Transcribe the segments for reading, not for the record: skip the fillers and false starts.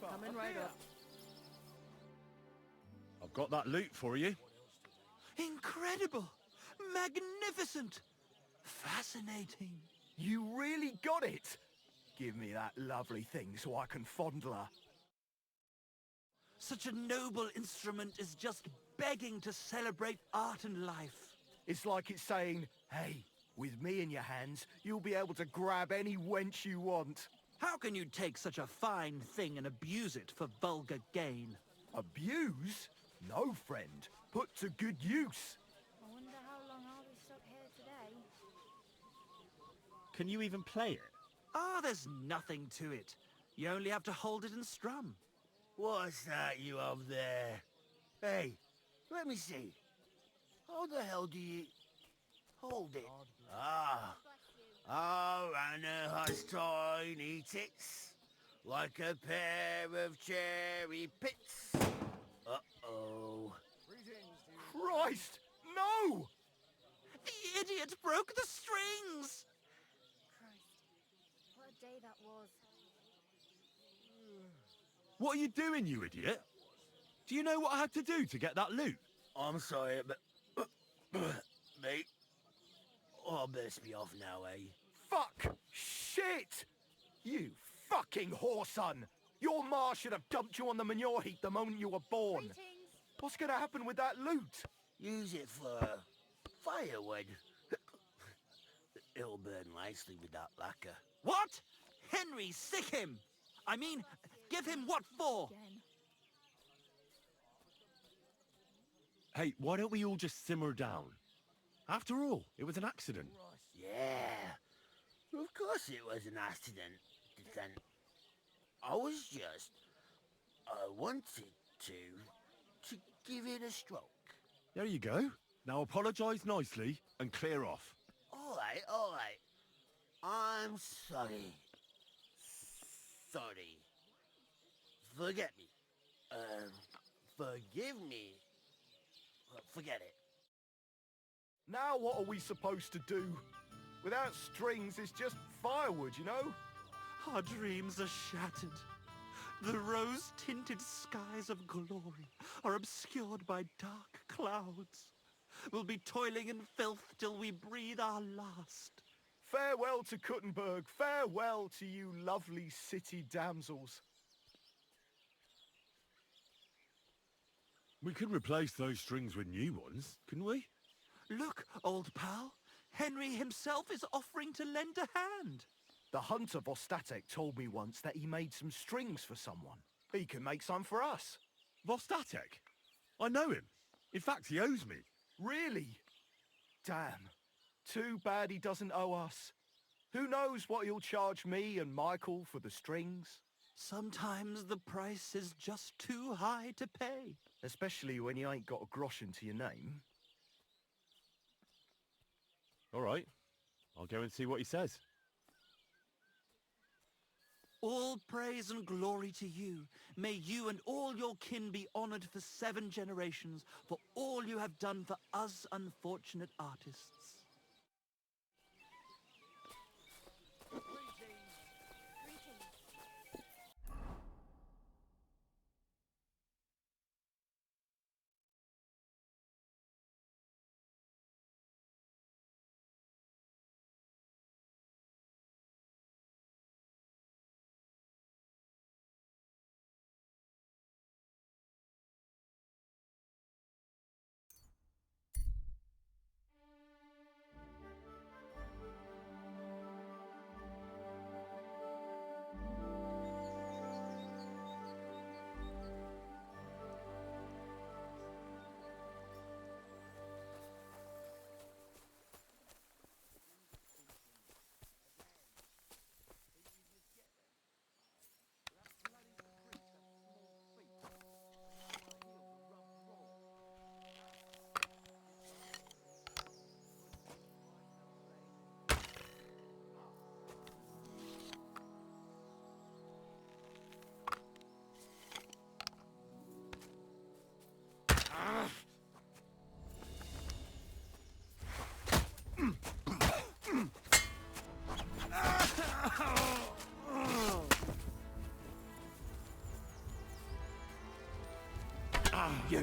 Coming right up. I've got that loot for you. Incredible! Magnificent! Fascinating. You really got it! Give me that lovely thing so I can fondle her. Such a noble instrument is just begging to celebrate art and life. It's like it's saying, hey, with me in your hands, you'll be able to grab any wench you want. How can you take such a fine thing and abuse it for vulgar gain? Abuse? No, friend. Put to good use. I wonder how long I'll be stuck here today. Can you even play it? Ah, there's nothing to it. You only have to hold it and strum. What's that you up there? Hey, let me see. How the hell do you... hold it? Ah. Oh, Anna has tiny tits. Like a pair of cherry pits. Uh-oh. Christ! No! The idiot broke the strings! Christ, what a day that was. What are you doing, you idiot? Do you know what I had to do to get that loot? I'm sorry, but... mate. Oh, I best be off now, eh? Fuck! Shit! You fucking whoreson! Your ma should have dumped you on the manure heap the moment you were born. Greetings. What's gonna happen with that loot? Use it for firewood. It'll burn nicely with that lacquer. What? Henry, sick him! I mean, give him what for? Again. Hey, why don't we all just simmer down? After all, it was an accident. Yeah. Of course it was an accident. Then I wanted to give it a stroke. There you go. Now apologise nicely and clear off. All right. I'm sorry. Sorry. Forget me. Forgive me. Forget it. Now what are we supposed to do? Without strings, it's just firewood, you know? Our dreams are shattered. The rose-tinted skies of glory are obscured by dark clouds. We'll be toiling in filth till we breathe our last. Farewell to Kuttenberg, farewell to you lovely city damsels. We could replace those strings with new ones, couldn't we? Look, old pal. Henry himself is offering to lend a hand. The hunter Vostatek told me once that he made some strings for someone. He can make some for us. Vostatek? I know him. In fact, he owes me. Really? Damn. Too bad he doesn't owe us. Who knows what he'll charge me and Michael for the strings? Sometimes the price is just too high to pay. Especially when you ain't got a groschen to your name. All right. I'll go and see what he says. All praise and glory to you. May you and all your kin be honored for 7 generations for all you have done for us unfortunate artists.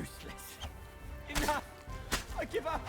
Useless. Enough! I give up!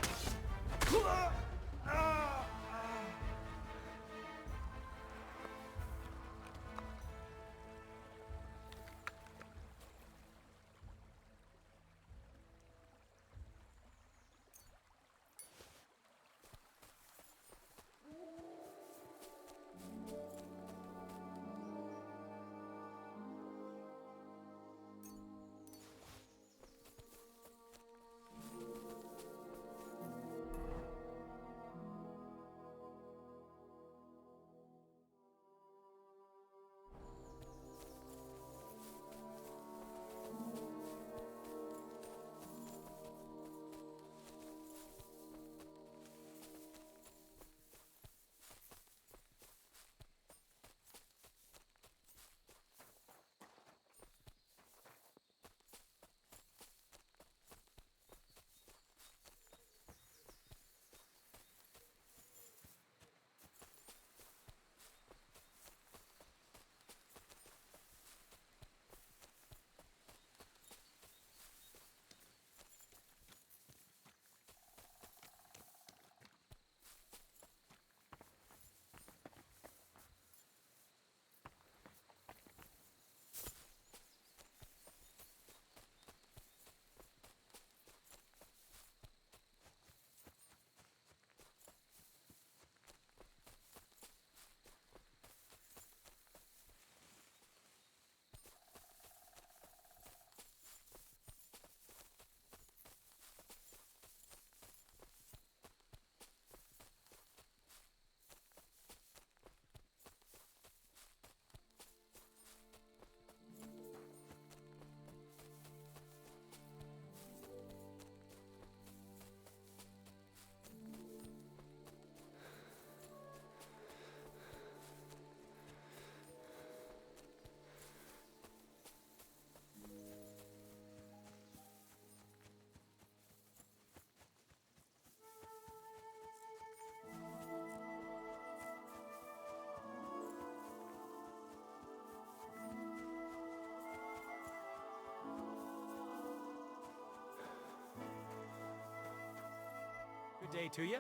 Good day to you.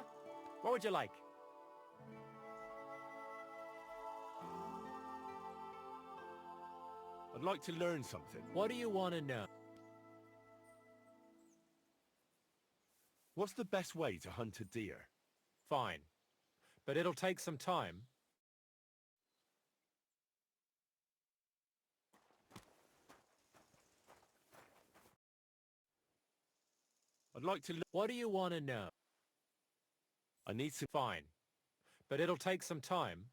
What would you like? I'd like to learn something. What do you want to know? What's the best way to hunt a deer? Fine. But it'll take some time. I'd like to What do you want to know? I need some... Fine. But it'll take some time.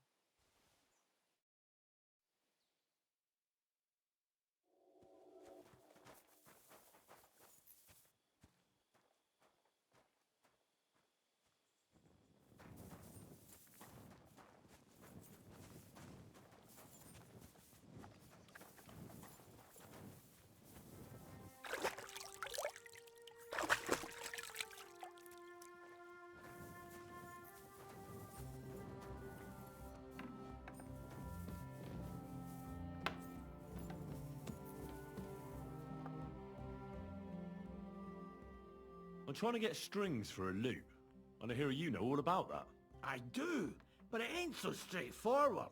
I'm trying to get strings for a loop. And I hear you know all about that. I do, but it ain't so straightforward.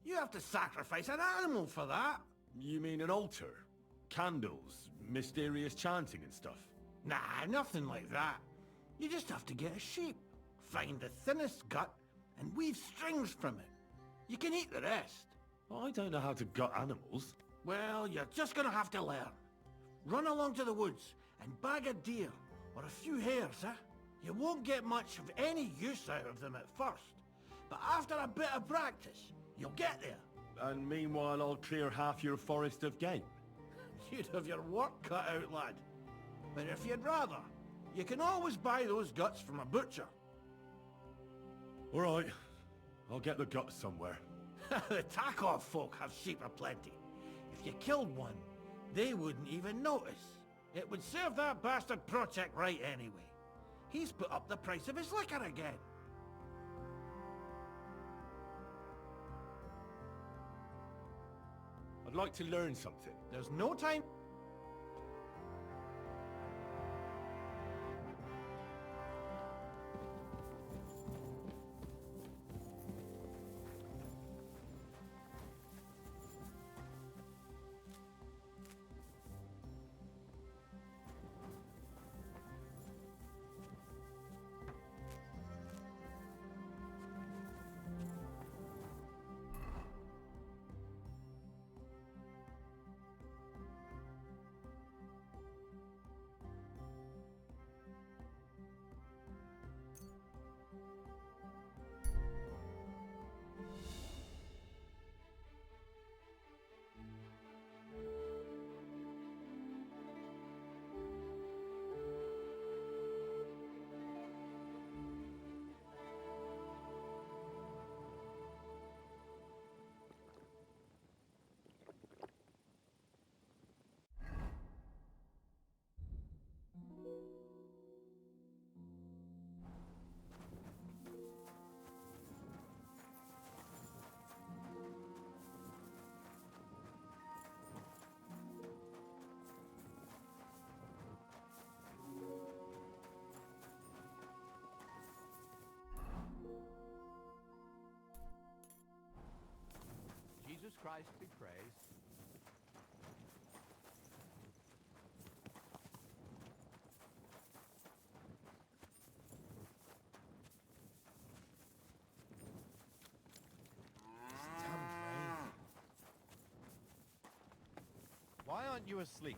You have to sacrifice an animal for that. You mean an altar? Candles, mysterious chanting and stuff? Nah, nothing like that. You just have to get a sheep, find the thinnest gut, and weave strings from it. You can eat the rest. I don't know how to gut animals. Well, you're just gonna have to learn. Run along to the woods and bag a deer, or a few hares, eh? You won't get much of any use out of them at first, but after a bit of practice, you'll get there. And meanwhile I'll clear half your forest of game. You'd have your work cut out, lad. But if you'd rather, you can always buy those guts from a butcher. All right, I'll get the guts somewhere. The Takov folk have sheep aplenty. If you killed one, they wouldn't even notice. It would serve that bastard Project right anyway. He's put up the price of his liquor again. I'd like to learn something. There's no time. Christ be praised. Damn rain. Why aren't you asleep?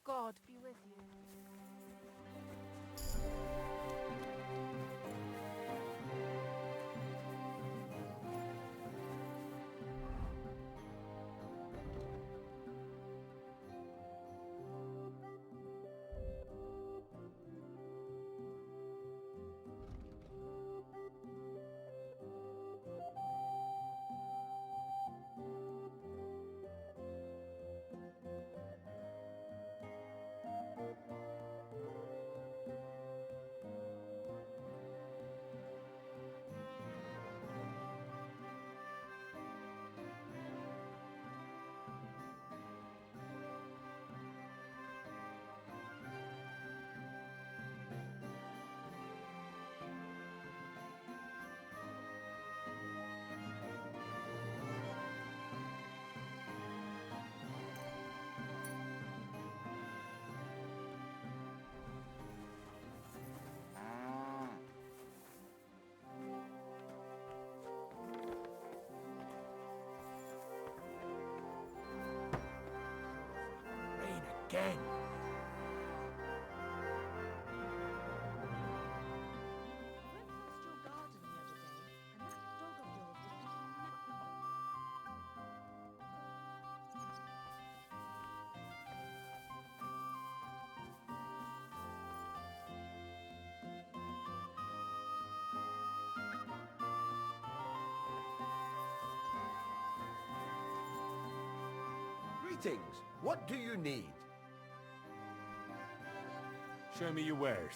God be with you. Rain again. I went past your garden the other day, and that dog of yours was eating Greetings. What do you need? Show me your wares.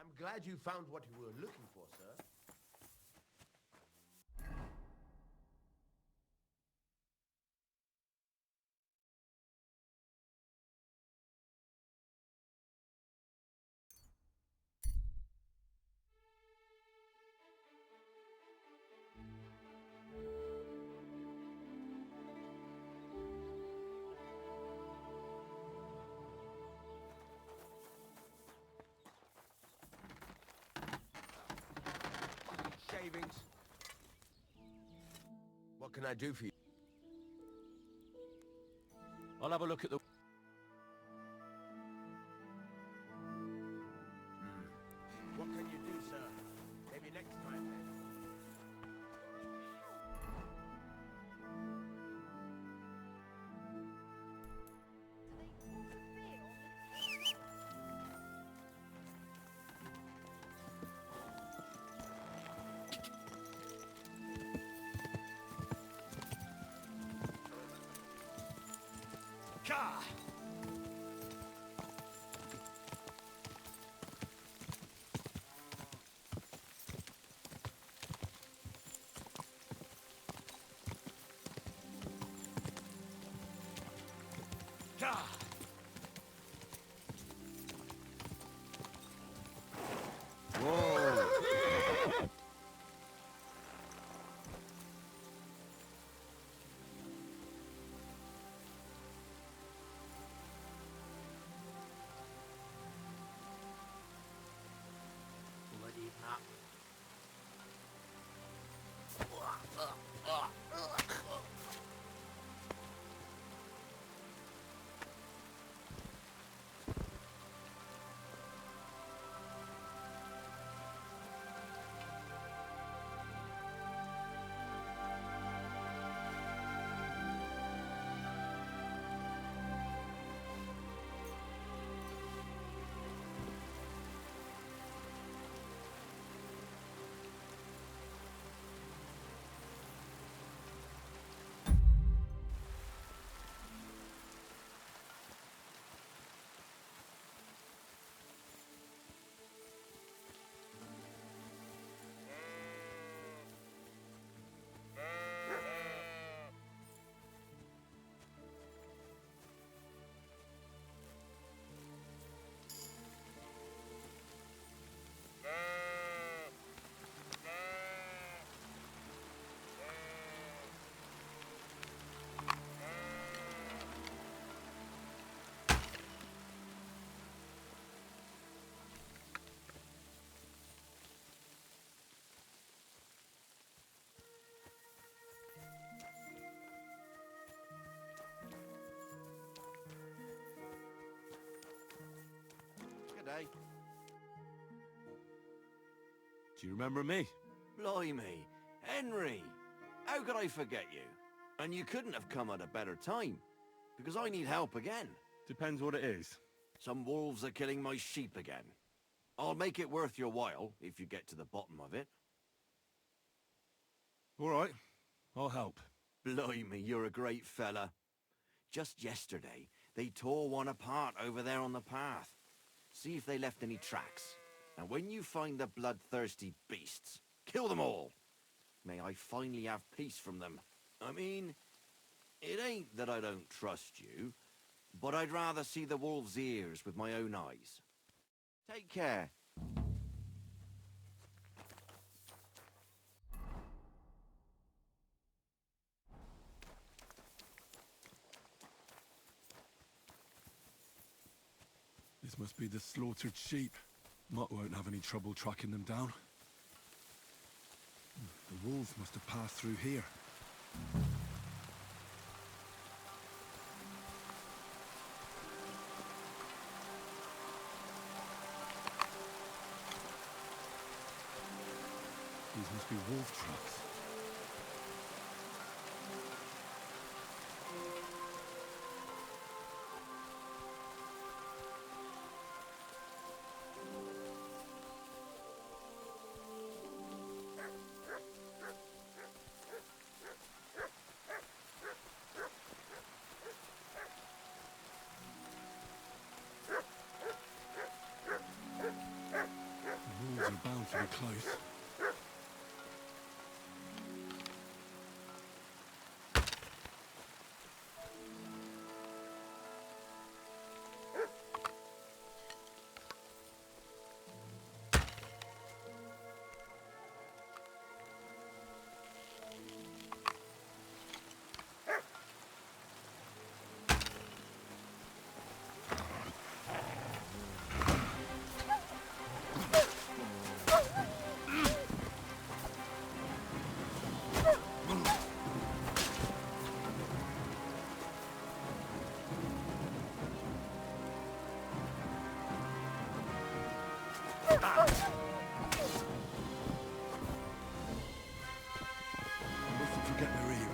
I'm glad you found what you were looking for, sir. Shavings. What can I do for you? I'll have a look at the... What can you do, sir? Maybe next time then. Ka! Ka! Bloody map. G'day. Do you remember me? Blimey, Henry! How could I forget you? And you couldn't have come at a better time, because I need help again. Depends what it is. Some wolves are killing my sheep again. I'll make it worth your while, if you get to the bottom of it. All right, I'll help. Blimey, you're a great fella. Just yesterday, they tore one apart over there on the path. See if they left any tracks. And when you find the bloodthirsty beasts, kill them all. May I finally have peace from them. I mean, it ain't that I don't trust you, but I'd rather see the wolf's ears with my own eyes. Take care. This must be the slaughtered sheep. Mutt won't have any trouble tracking them down. The wolves must have passed through here. These must be wolf tracks. The wolves are bound to be close. Mustn't forget their ears.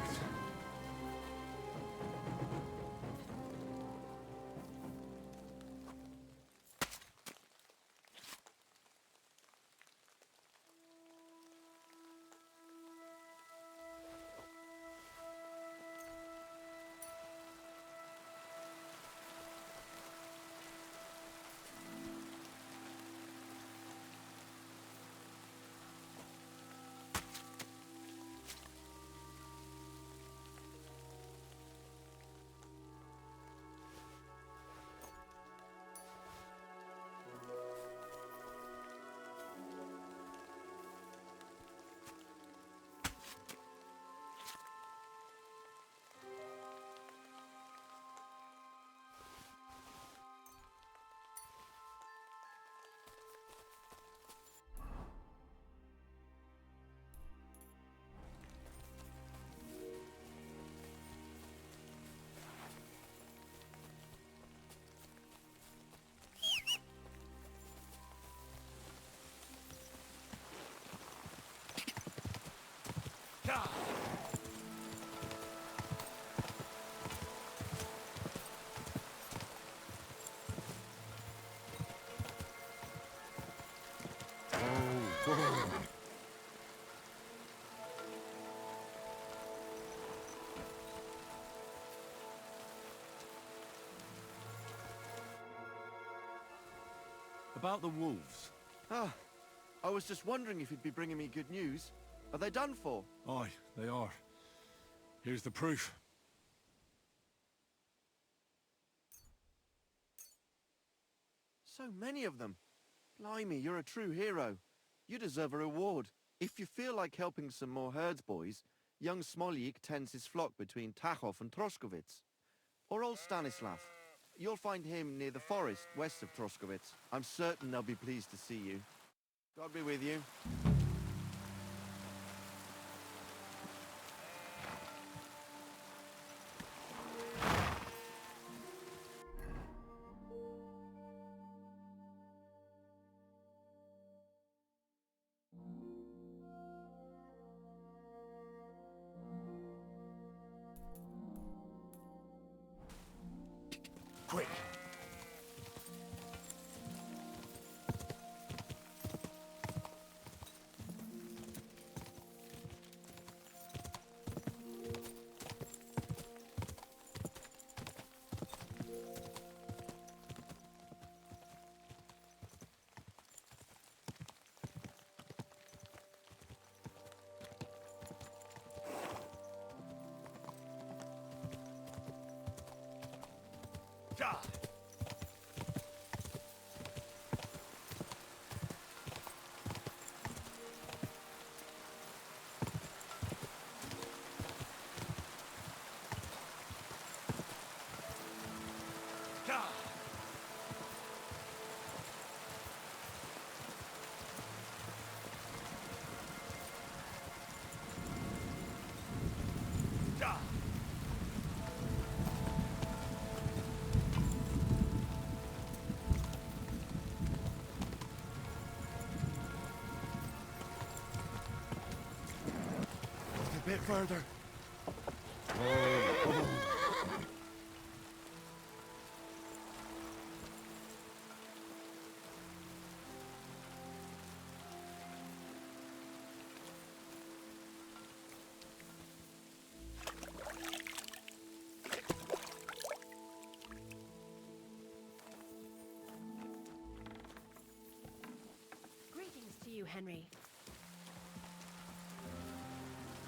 About the wolves. Ah, I was just wondering if you'd be bringing me good news. Are they done for? Aye, they are. Here's the proof. So many of them. Blimey, you're a true hero. You deserve a reward. If you feel like helping some more herds boys, young Smoljik tends his flock between Tachov and Troskowitz. Or old Stanislav. You'll find him near the forest west of Troskowitz. I'm certain they'll be pleased to see you. God be with you. Quick! bit further. Greetings to you, Henry.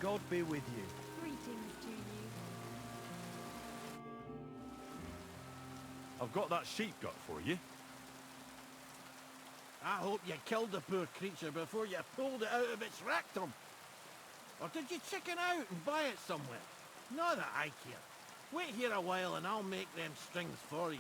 God be with you. Greetings to you. I've got that sheep gut for you. I hope you killed the poor creature before you pulled it out of its rectum. Or did you chicken out and buy it somewhere? Not that I care. Wait here a while and I'll make them strings for you.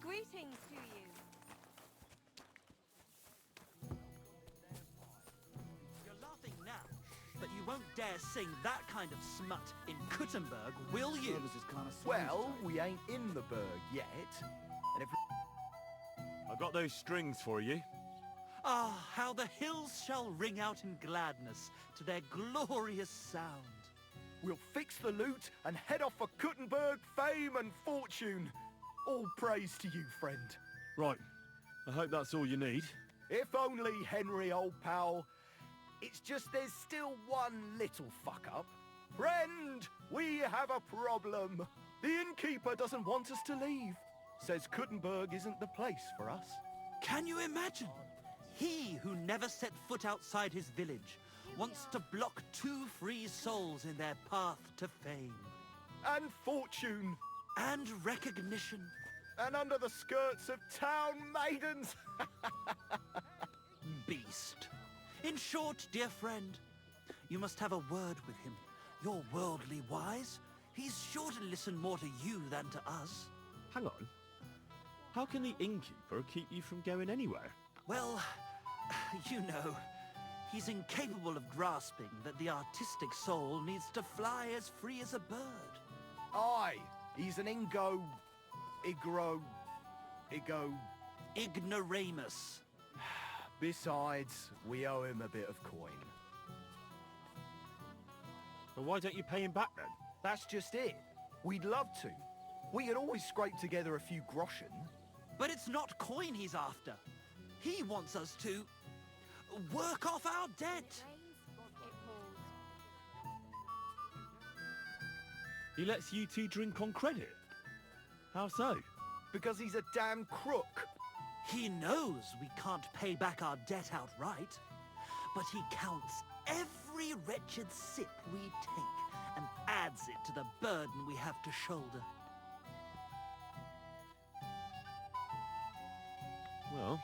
Greetings to you. You're laughing now, but you won't dare sing that kind of smut in Kuttenberg, will you? Well, we ain't in the burg yet. And if I've got those strings for you. Ah, how the hills shall ring out in gladness to their glorious sound. we'll fix the loot and head off for Kuttenberg, fame and fortune. All praise to you, friend. Right. I hope that's all you need. If only, Henry, old pal. It's just there's still one little fuck-up. Friend, we have a problem. The innkeeper doesn't want us to leave. Says Kuttenberg isn't the place for us. Can you imagine? He who never set foot outside his village wants to block 2 free souls in their path to fame. And fortune. And recognition. And under the skirts of town maidens. Beast. In short, dear friend, you must have a word with him. You're worldly wise. He's sure to listen more to you than to us. Hang on. How can the innkeeper keep you from going anywhere? Well, you know, he's incapable of grasping that the artistic soul needs to fly as free as a bird. Aye, he's an Ignoramus. Besides, we owe him a bit of coin. Well, why don't you pay him back then? That's just it. We'd love to. We could always scrape together a few groschen. But it's not coin he's after. He wants us to work off our debt. He lets you two drink on credit? How so? Because he's a damn crook. He knows we can't pay back our debt outright, but he counts every wretched sip we take and adds it to the burden we have to shoulder. Well,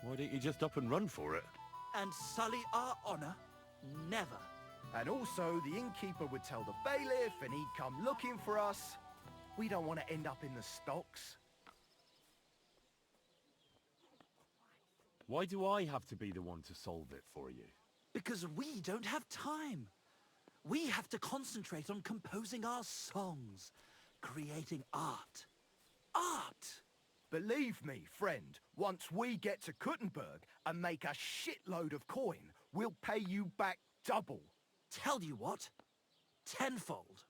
why don't you just up and run for it? And sully our honor? Never. And also, the innkeeper would tell the bailiff and he'd come looking for us. We don't want to end up in the stocks. Why do I have to be the one to solve it for you? Because we don't have time. We have to concentrate on composing our songs, creating art. Art! Believe me, friend, once we get to Kuttenberg and make a shitload of coin, we'll pay you back double. Tell you what, tenfold.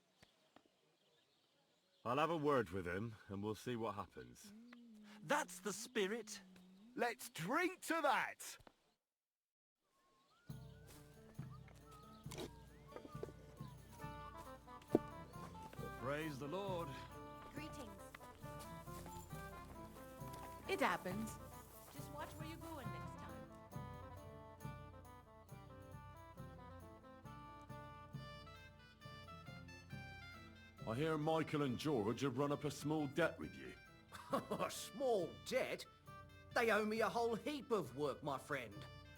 I'll have a word with him, and we'll see what happens. That's the spirit. Let's drink to that! Praise the Lord. Greetings. It happens. Just watch where you're going next time. I hear Michael and George have run up a small debt with you. A small debt? They owe me a whole heap of work, my friend.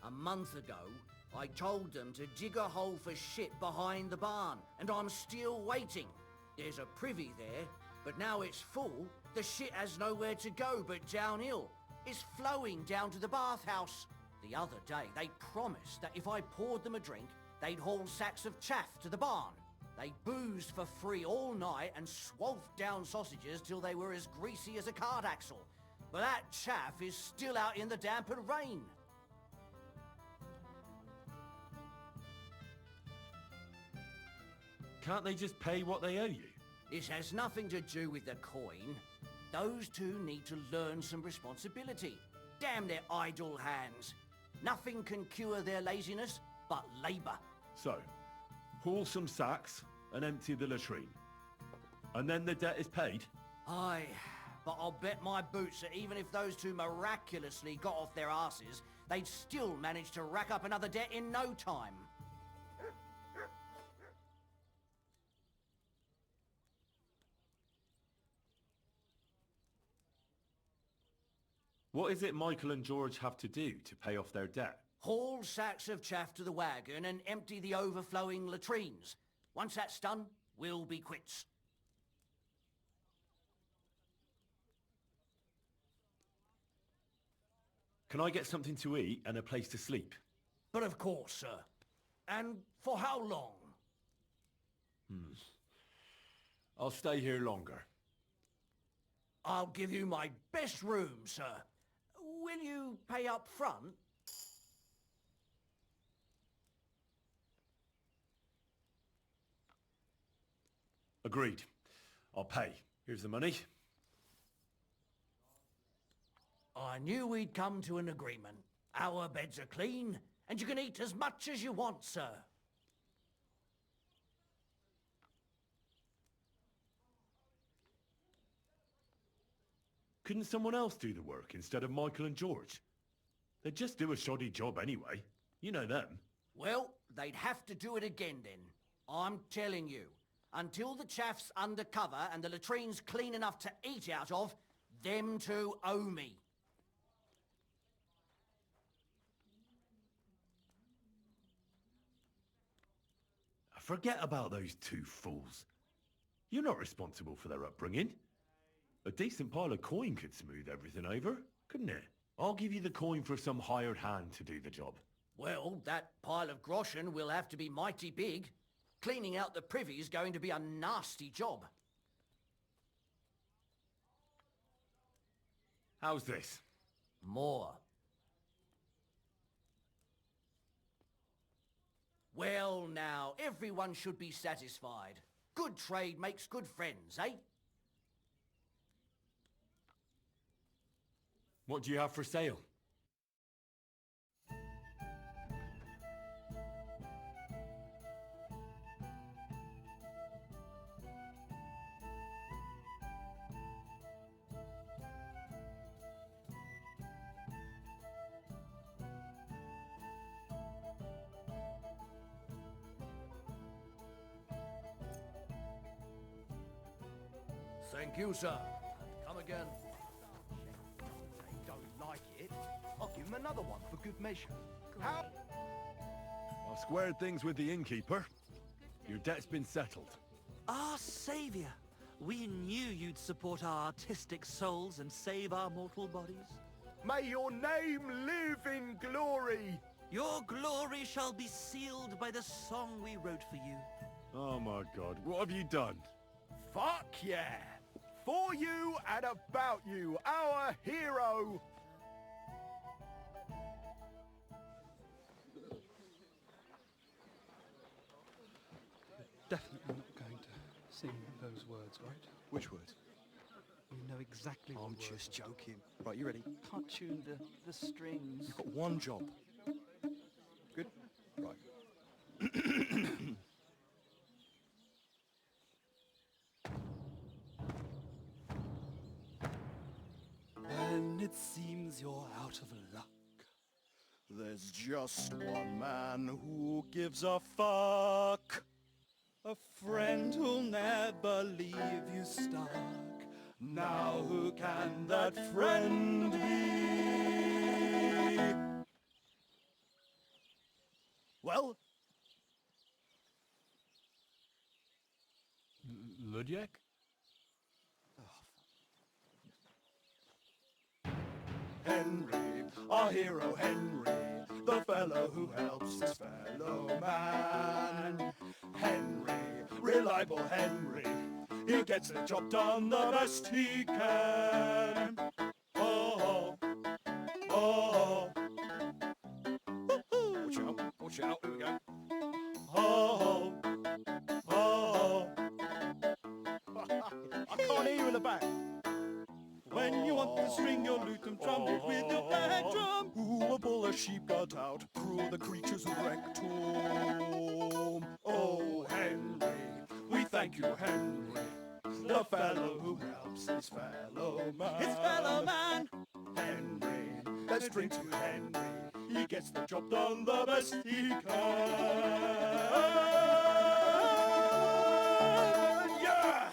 A month ago, I told them to dig a hole for shit behind the barn, and I'm still waiting. There's a privy there, but now it's full. The shit has nowhere to go but downhill. It's flowing down to the bathhouse. The other day, they promised that if I poured them a drink, they'd haul sacks of chaff to the barn. They boozed for free all night and swathed down sausages till they were as greasy as a card axle. But that chaff is still out in the damp and rain. Can't they just pay what they owe you? This has nothing to do with the coin. Those two need to learn some responsibility. Damn their idle hands. Nothing can cure their laziness but labour. So, haul some sacks and empty the latrine. And then the debt is paid? Aye, but I'll bet my boots that even if those two miraculously got off their asses, they'd still manage to rack up another debt in no time. What is it Michael and George have to do to pay off their debt? Haul sacks of chaff to the wagon and empty the overflowing latrines. Once that's done, we'll be quits. Can I get something to eat and a place to sleep? But of course, sir. And for how long? I'll stay here longer. I'll give you my best room, sir. Will you pay up front? Agreed. I'll pay. Here's the money. I knew we'd come to an agreement. Our beds are clean, and you can eat as much as you want, sir. Couldn't someone else do the work instead of Michael and George? They'd just do a shoddy job anyway. You know them. Well, they'd have to do it again then. I'm telling you. Until the chaff's under cover and the latrine's clean enough to eat out of, them two owe me. Forget about those two fools. You're not responsible for their upbringing. A decent pile of coin could smooth everything over, couldn't it? I'll give you the coin for some hired hand to do the job. Well, that pile of groschen will have to be mighty big. Cleaning out the privy's going to be a nasty job. How's this? More. Well now, everyone should be satisfied. Good trade makes good friends, eh? What do you have for sale? Thank you, sir. Come again. They don't like it. I'll give them another one for good measure. How? I squared things with the innkeeper. Your debt's been settled. Our savior! We knew you'd support our artistic souls and save our mortal bodies. May your name live in glory! Your glory shall be sealed by the song we wrote for you. Oh my god, what have you done? Fuck yeah! For you and about you, our hero! Definitely not going to sing those words, right? Which words? You know exactly what I'm words just are. joking. Right, you ready? Can't tune the strings. You've got one job. Good? Right. And it seems you're out of luck. There's just one man who gives a fuck. A friend who'll never leave you stuck. Now who can that friend be? Well? Ludiek? Henry, our hero Henry, the fellow who helps his fellow man. Henry, reliable Henry, he gets the job done the best he can. Oh, oh, oh. Watch out, here we go. Oh, oh. I can't hear you in the back. When you want to string your lute and trumpet with your plectrum, who will pull a sheep gut out through the creature's rectum? Oh, Henry, we thank you, Henry, the fellow who helps his fellow man. His fellow man! Henry, let's drink to Henry, he gets the job done the best he can. Yeah!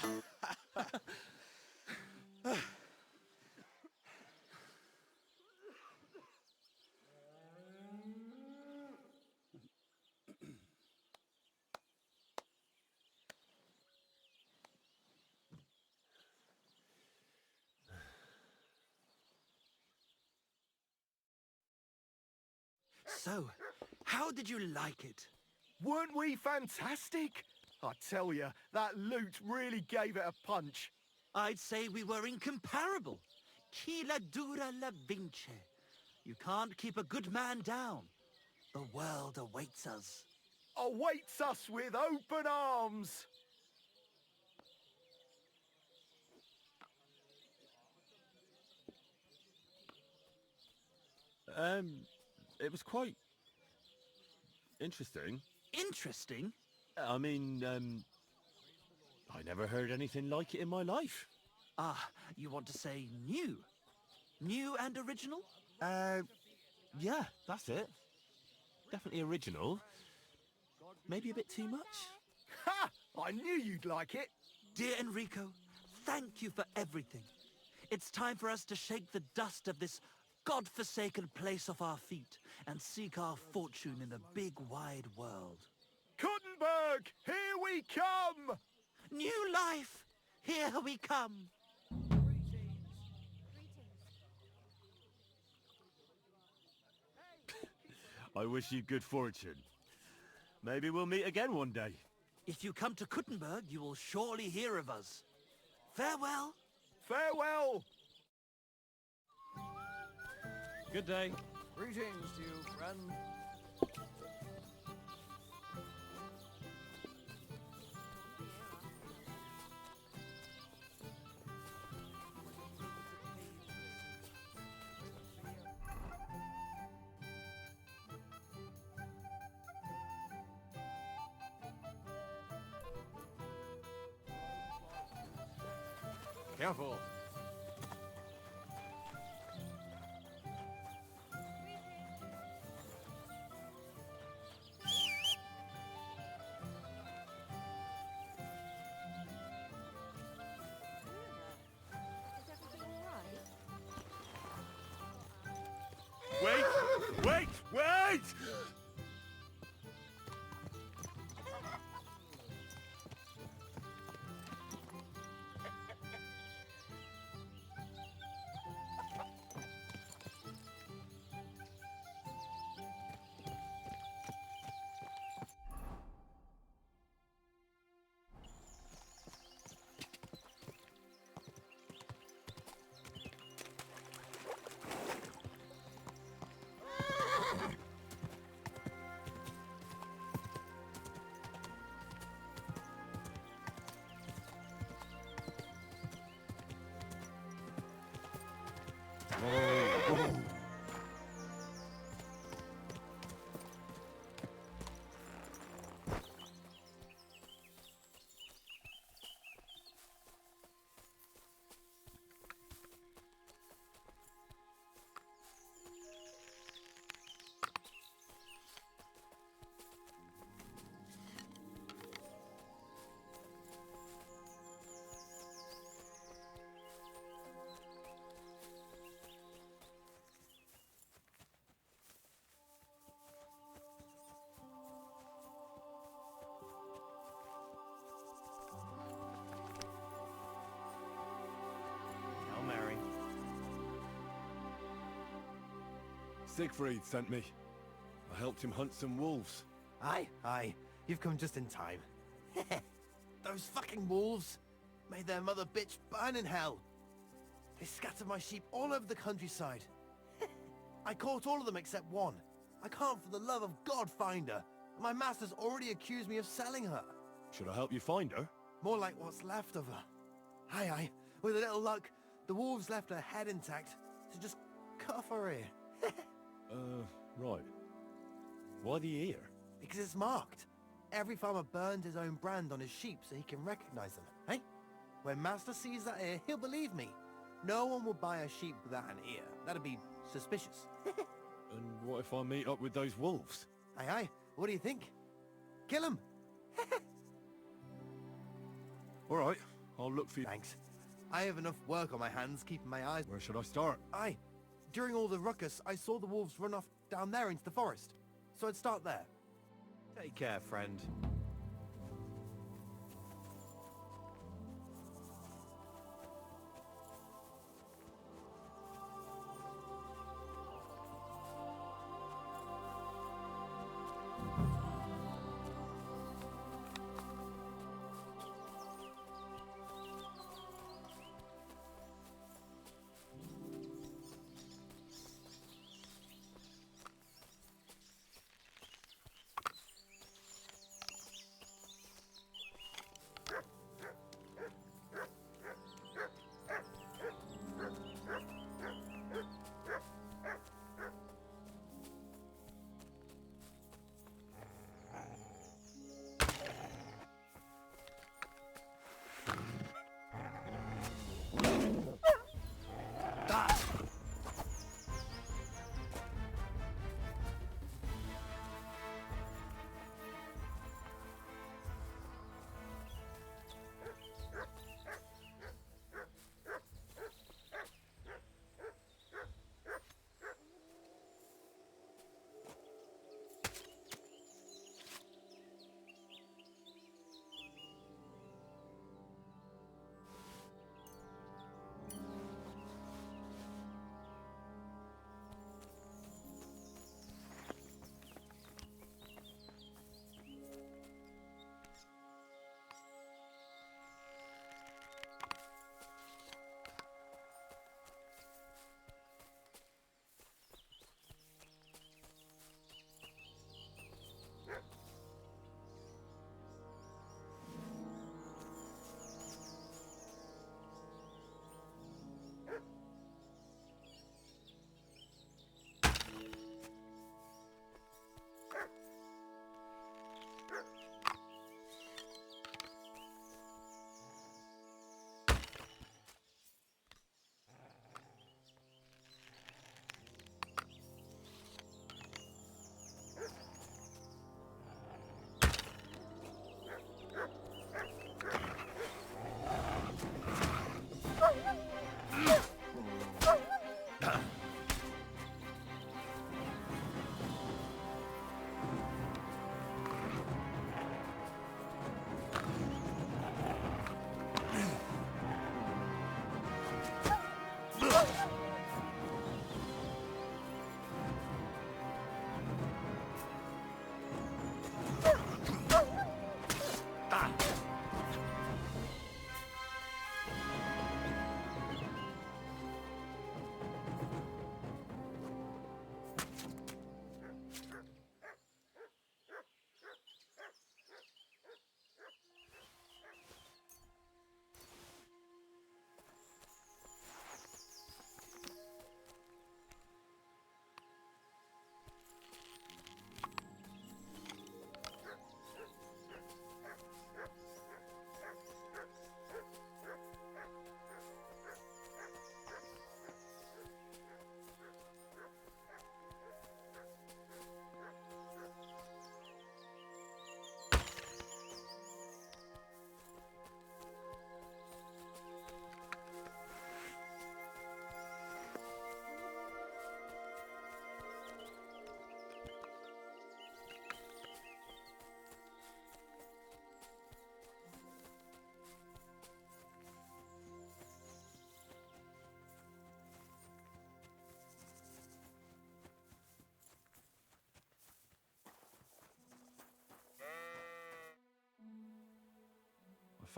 So, how did you like it? Weren't we fantastic? I tell you, that loot really gave it a punch. I'd say we were incomparable. Chi la dura la vince. You can't keep a good man down. The world awaits us. Awaits us with open arms. It was quite interesting. Interesting? I mean, I never heard anything like it in my life. Ah, you want to say new? New and original? Yeah, that's it. Definitely original. Maybe a bit too much. Ha! I knew you'd like it. Dear Enrico, thank you for everything. It's time for us to shake the dust of this God-forsaken place off our feet and seek our fortune in the big wide world. Kuttenberg, here we come! New life, here we come. I wish you good fortune. Maybe we'll meet again one day. If you come to Kuttenberg, you will surely hear of us. Farewell. Farewell. Good day. Greetings to you, friend. Careful. Wait! Wait! Siegfried sent me. I helped him hunt some wolves. Aye. You've come just in time. Those fucking wolves made their mother bitch burn in hell. They scattered my sheep all over the countryside. I caught all of them except one. I can't for the love of God find her. My master's already accused me of selling her. Should I help you find her? More like what's left of her. Aye. With a little luck, the wolves left her head intact, so just cut off her ear. Right. Why the ear? Because it's marked. Every farmer burns his own brand on his sheep so he can recognize them, hey? When Master sees that ear, he'll believe me. No one will buy a sheep without an ear. That'd be suspicious. And what if I meet up with those wolves? Aye. What do you think? Kill him. All right, I'll look for you. Thanks. I have enough work on my hands keeping my eyes... Where should I start? Aye. During all the ruckus, I saw the wolves run off down there into the forest. So I'd start there. Take care, friend.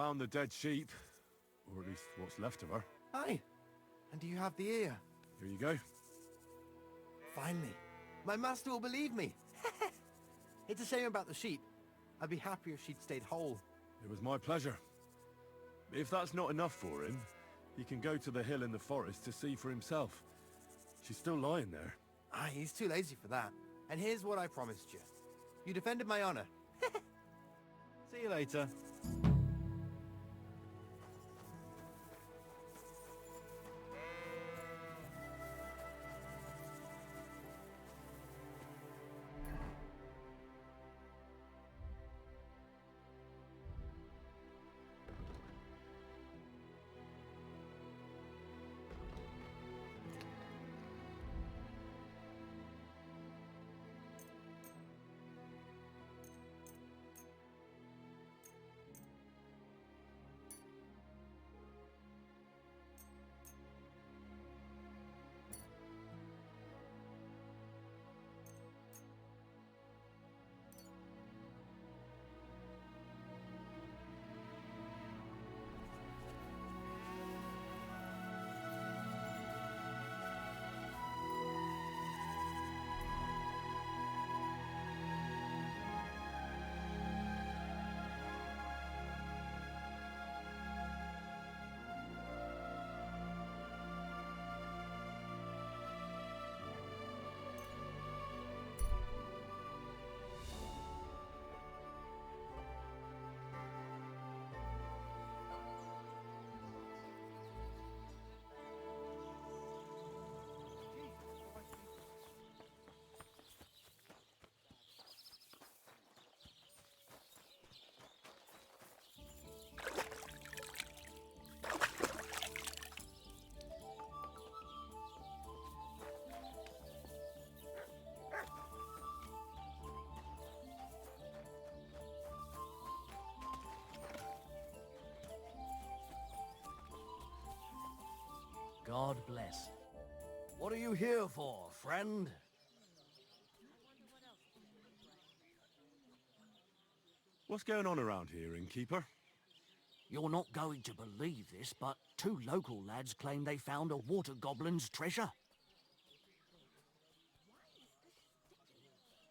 found the dead sheep. Or at least what's left of her. Aye. And do you have the ear? Here you go. Finally. My master will believe me. It's a shame about the sheep. I'd be happier if she'd stayed whole. It was my pleasure. If that's not enough for him, he can go to the hill in the forest to see for himself. She's still lying there. Aye, he's too lazy for that. And here's what I promised you. You defended my honor. See you later. God bless. What are you here for, friend? What's going on around here, innkeeper? You're not going to believe this, but 2 local lads claim they found a water goblin's treasure.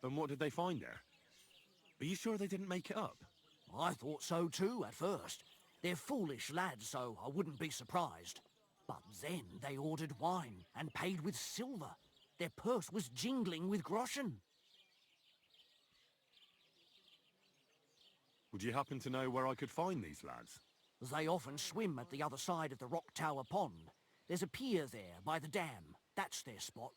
And what did they find there? Are you sure they didn't make it up? I thought so too at first. They're foolish lads, so I wouldn't be surprised. But then they ordered wine and paid with silver. Their purse was jingling with groschen. Would you happen to know where I could find these lads? They often swim at the other side of the Rock Tower Pond. There's a pier there by the dam. That's their spot.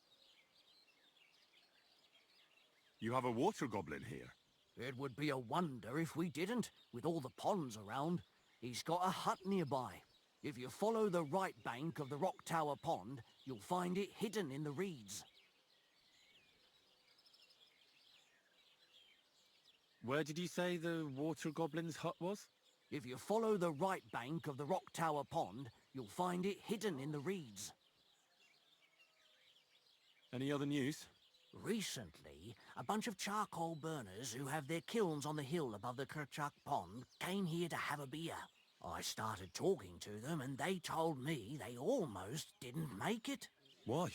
You have a water goblin here? It would be a wonder if we didn't, with all the ponds around. He's got a hut nearby. If you follow the right bank of the Rock Tower Pond, you'll find it hidden in the reeds. Where did you say the water goblin's hut was? If you follow the right bank of the Rock Tower Pond, you'll find it hidden in the reeds. Any other news? Recently, a bunch of charcoal burners who have their kilns on the hill above the Kerchak Pond came here to have a beer. I started talking to them and they told me they almost didn't make it. Why?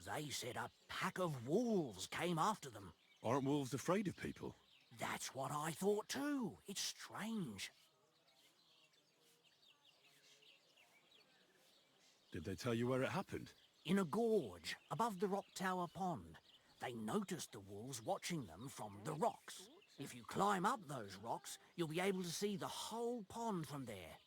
They said a pack of wolves came after them. Aren't wolves afraid of people? That's what I thought too. It's strange. Did they tell you where it happened? In a gorge above the Rock Tower Pond. They noticed the wolves watching them from the rocks. If you climb up those rocks, you'll be able to see the whole pond from there.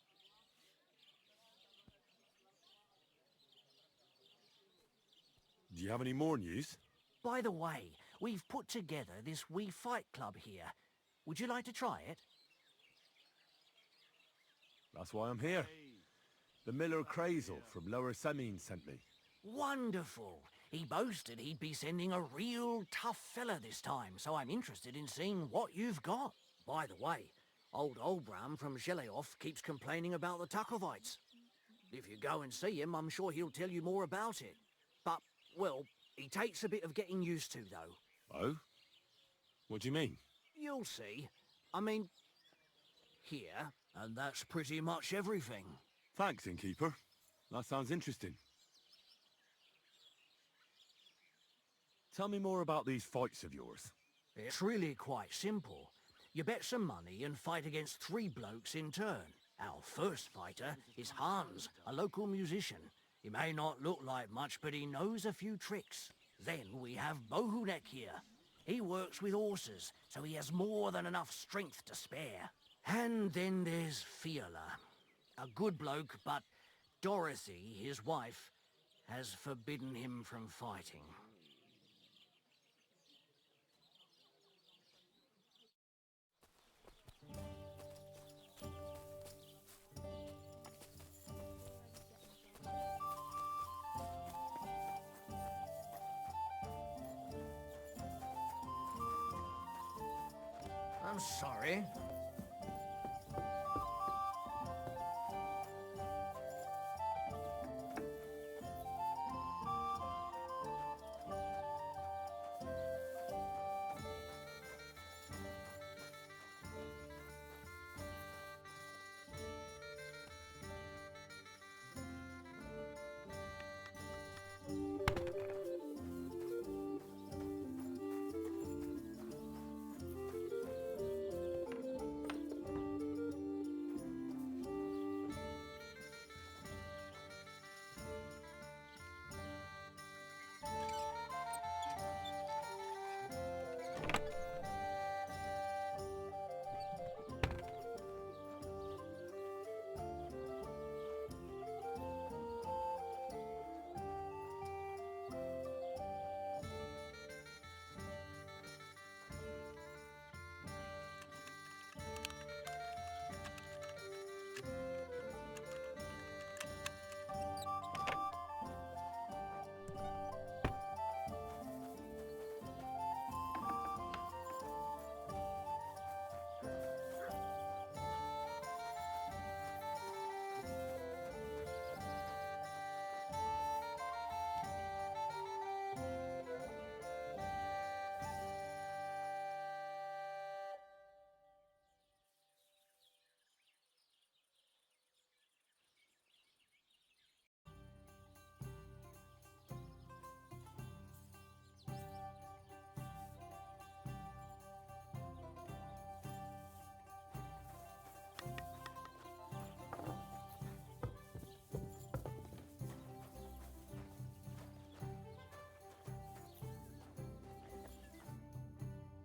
Do you have any more news? By the way, we've put together this wee fight club here. Would you like to try it? That's why I'm here. The Miller Crazel from Lower Semine sent me. Wonderful. He boasted he'd be sending a real tough fella this time, so I'm interested in seeing what you've got. By the way, old Olbram from Zheleov keeps complaining about the Takovites. If you go and see him, I'm sure he'll tell you more about it. But, well, he takes a bit of getting used to, though. Oh? What do you mean? You'll see. I mean, here, And that's pretty much everything. Thanks, innkeeper. That sounds interesting. Tell me more about these fights of yours. It's really quite simple. You bet some money and fight against 3 blokes in turn. Our first fighter is Hans, a local musician. He may not look like much, but he knows a few tricks. Then we have Bohunek here. He works with horses, so he has more than enough strength to spare. And then there's Fiala. A good bloke, but Dorothy, his wife, has forbidden him from fighting. I'm sorry.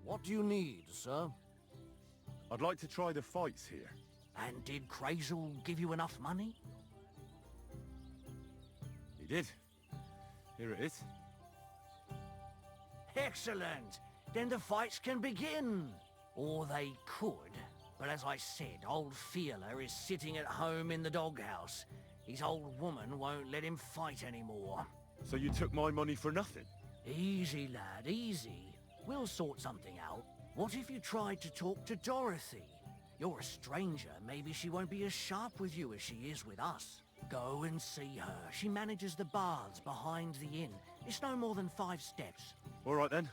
What do you need, sir? I'd like to try the fights here. And did Crazel give you enough money? He did. Here it is. Excellent! Then the fights can begin! Or they could. But as I said, old Fiala is sitting at home in the doghouse. His old woman won't let him fight anymore. So you took my money for nothing? Easy, lad, easy. We'll sort something out. What if you tried to talk to Dorothy? You're a stranger. Maybe she won't be as sharp with you as she is with us. Go and see her. She manages the baths behind the inn. It's no more than 5 steps. All right then.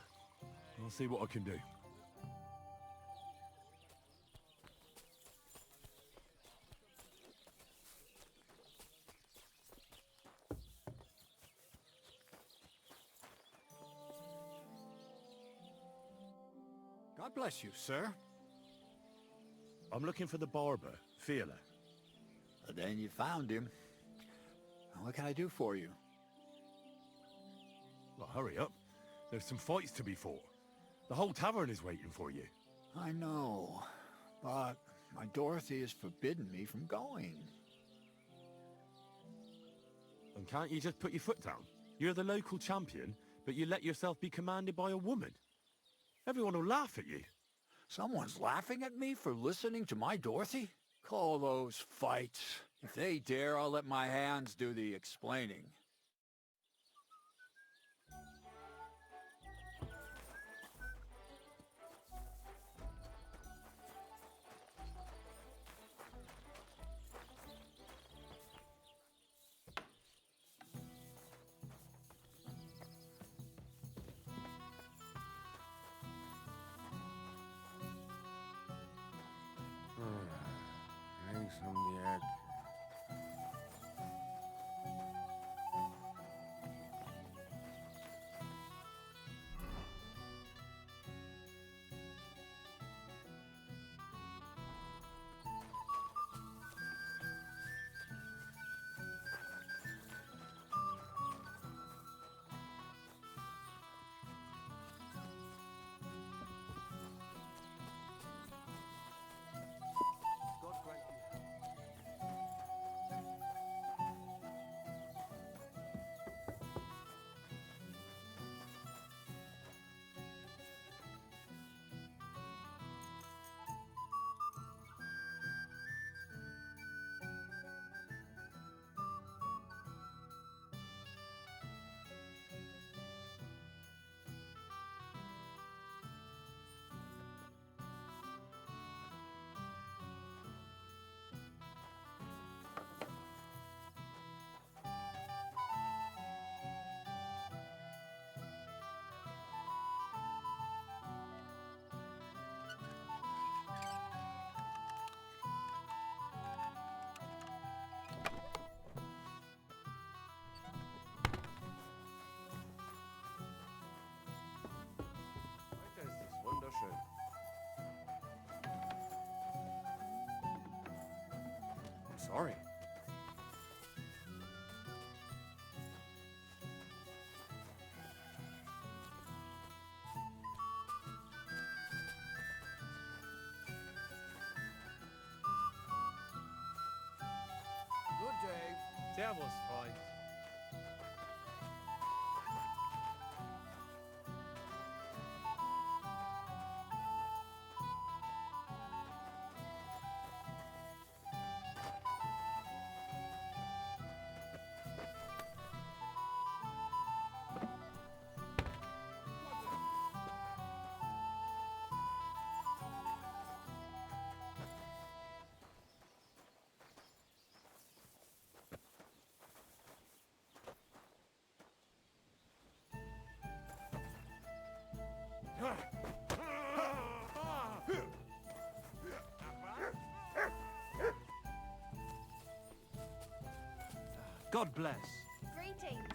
I'll see what I can do. God bless you, sir. I'm looking for the barber, Fiala. Then you found him. What can I do for you? Well, hurry up. There's some fights to be fought. The whole tavern is waiting for you. I know, but my Dorothy has forbidden me from going. And can't you just put your foot down? You're the local champion, but you let yourself be commanded by a woman. Everyone will laugh at you. Someone's laughing at me for listening to my Dorothy? Call those fights. If they dare, I'll let my hands do the explaining. from the egg. Weiter ist es wunderschön. I'm sorry. Good day. Servus, Freund. God bless. Greetings.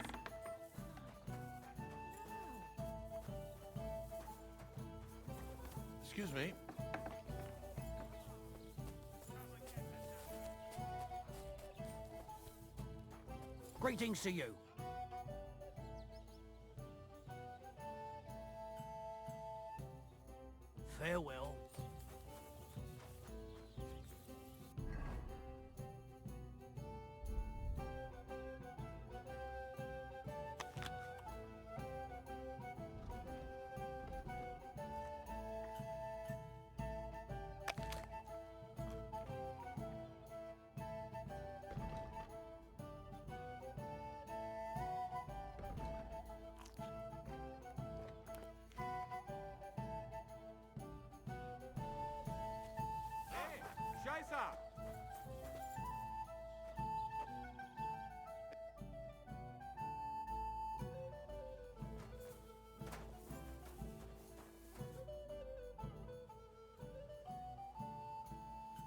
Excuse me. Greetings to you. Farewell. Hey, Scheiße!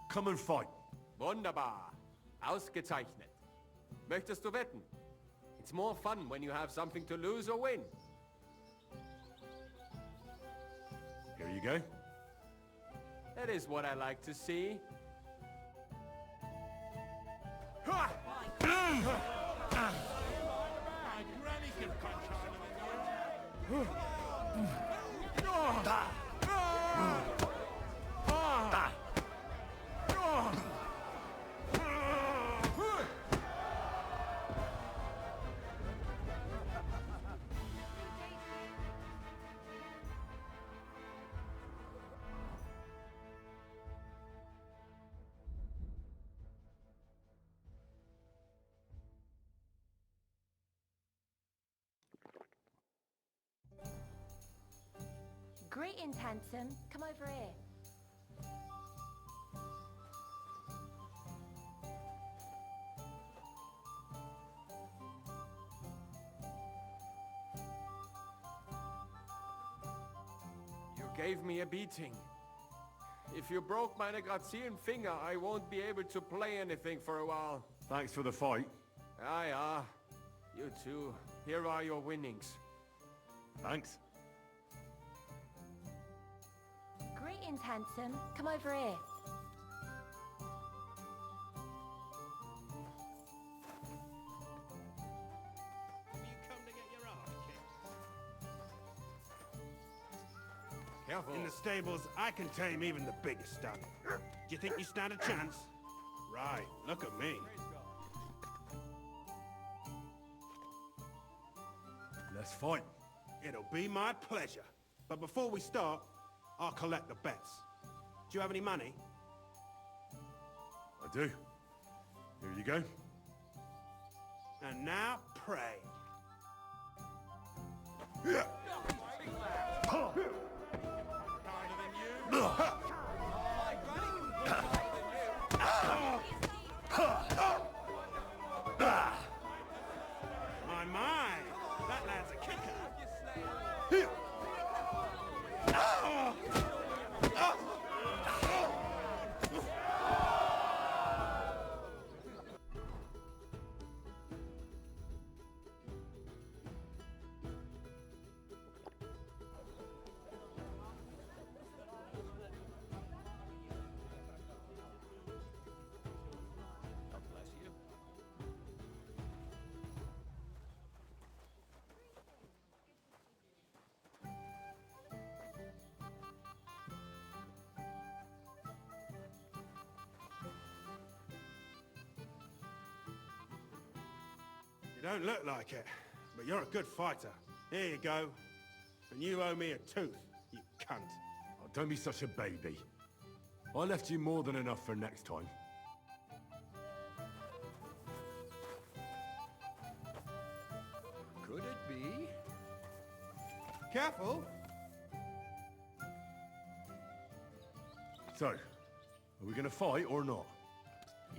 Come and fight. Wunderbar. Ausgezeichnet. Möchtest du wetten? It's more fun when you have something to lose or win. Here you go. That is what I like to see. Greetings, handsome. Come over here. You gave me a beating. If if you broke my Grazian finger, I won't be able to play anything for a while. Thanks for the fight. Ah. You too. Here are your winnings. Thanks. Greetings, handsome. Come over here. Careful. In the stables, I can tame even the biggest stud. Do you think you stand a chance? Right, look at me. Let's fight. It'll be my pleasure. But before we start, I'll collect the bets. Do you have any money? I do. Here you go. And now, pray. My, that lad's a kicker. You don't look like it, but you're a good fighter. Here you go. And you owe me a tooth, you cunt. Oh, don't be such a baby. I left you more than enough for next time. Could it be? Careful. So, are we gonna fight or not?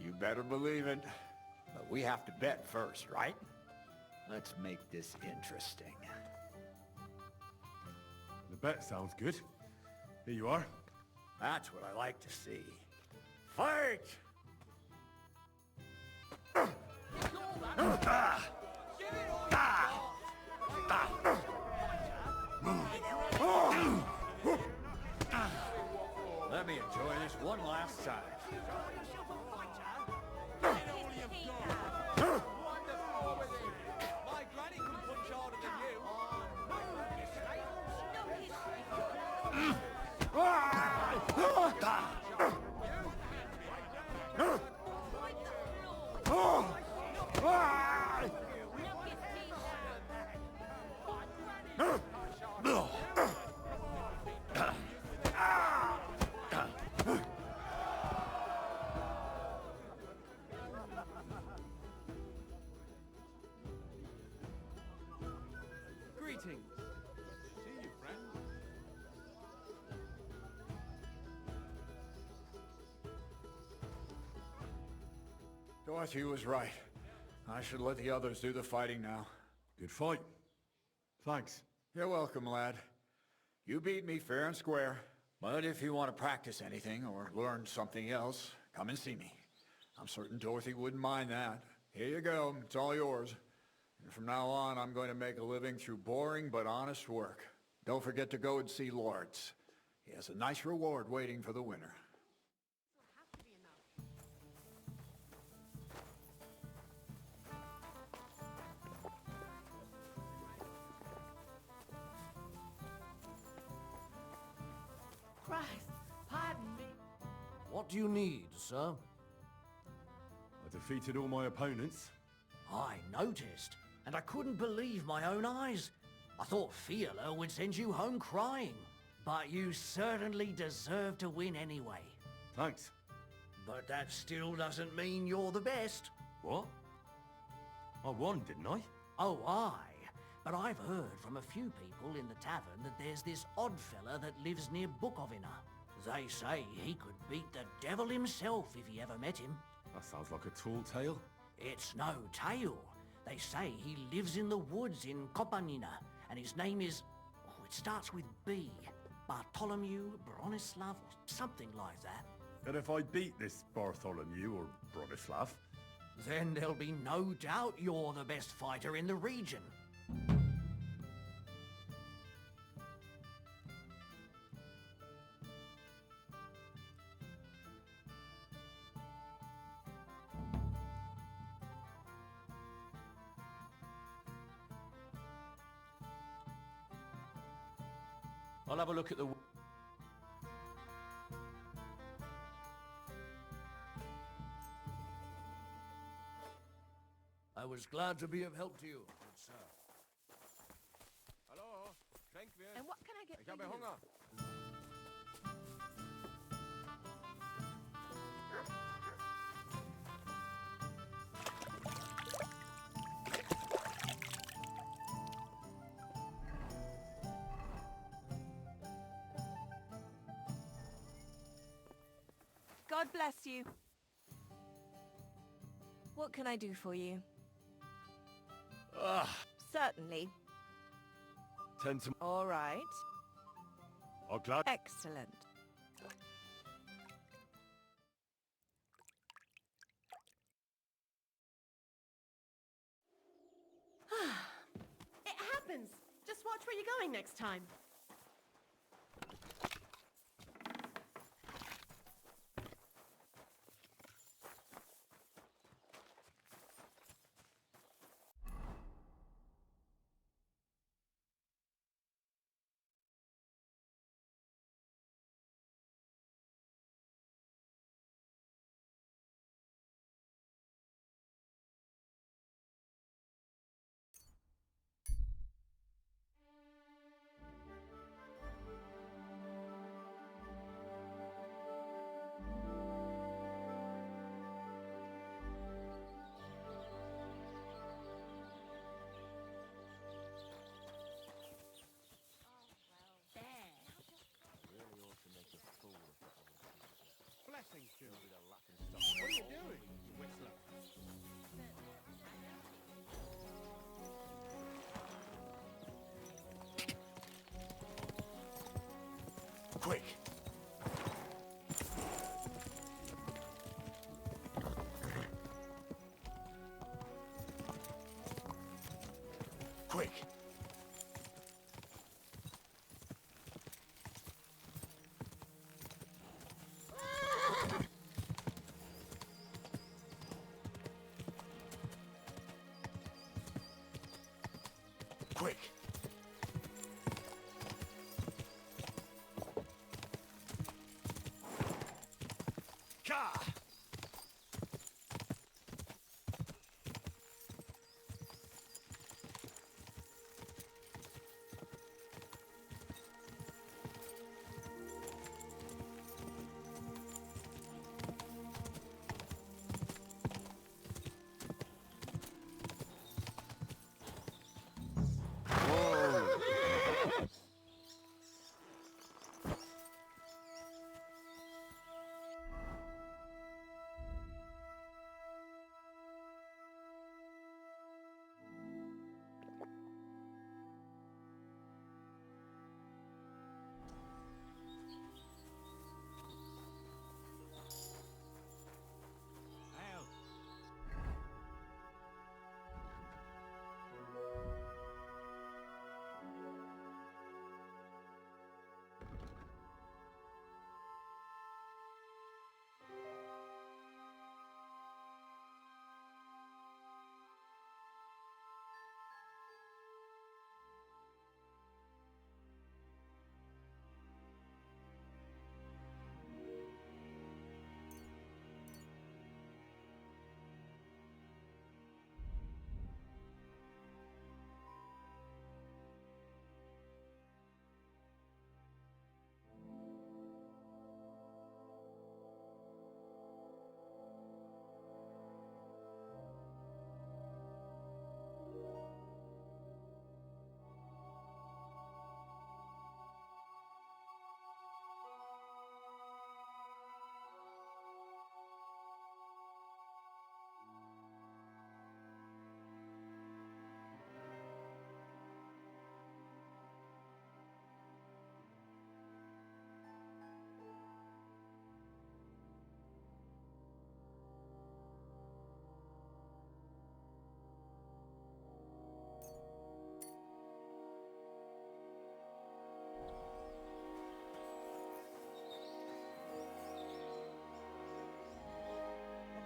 You better believe it. But we have to bet first, right? Let's make this interesting. The bet sounds good. Here you are. That's what I like to see. Fight! Let me enjoy this one last time. Greetings. See you, friend. Dorothy was right. I should let the others do the fighting now. Good fight. Thanks. You're welcome, lad. You beat me fair and square. But if you want to practice anything or learn something else, come and see me. I'm certain Dorothy wouldn't mind that. Here you go. It's all yours. And from now on, I'm going to make a living through boring but honest work. Don't forget to go and see Lawrence. He has a nice reward waiting for the winner. Christ, pardon me. What do you need, sir? I defeated all my opponents. I noticed, and I couldn't believe my own eyes. I thought Fiala would send you home crying. But you certainly deserve to win anyway. Thanks. But that still doesn't mean you're the best. What? I won, didn't I? Oh, aye. But I've heard from a few people in the tavern that there's this odd fella that lives near Bukovina. They say he could beat the devil himself if he ever met him. That sounds like a tall tale. It's no tale. They say he lives in the woods in Kopanina, and his name is... Oh, it starts with B. Bartholomew, Bronislav, or something like that. And if I beat this Bartholomew or Bronislav? Then there'll be no doubt you're the best fighter in the region. I'll have a look at the... I was glad to be of help to you, good sir. Hallo, schenk mir. And what can I get Ich for habe you? Hunger. God bless you. What can I do for you? Certainly. Tend to... All right. I'll glad... Excellent. It happens. Just watch where you're going next time. Blessings, Junior. What are you doing, Whistler? Quick! Quick! Quick! Ka!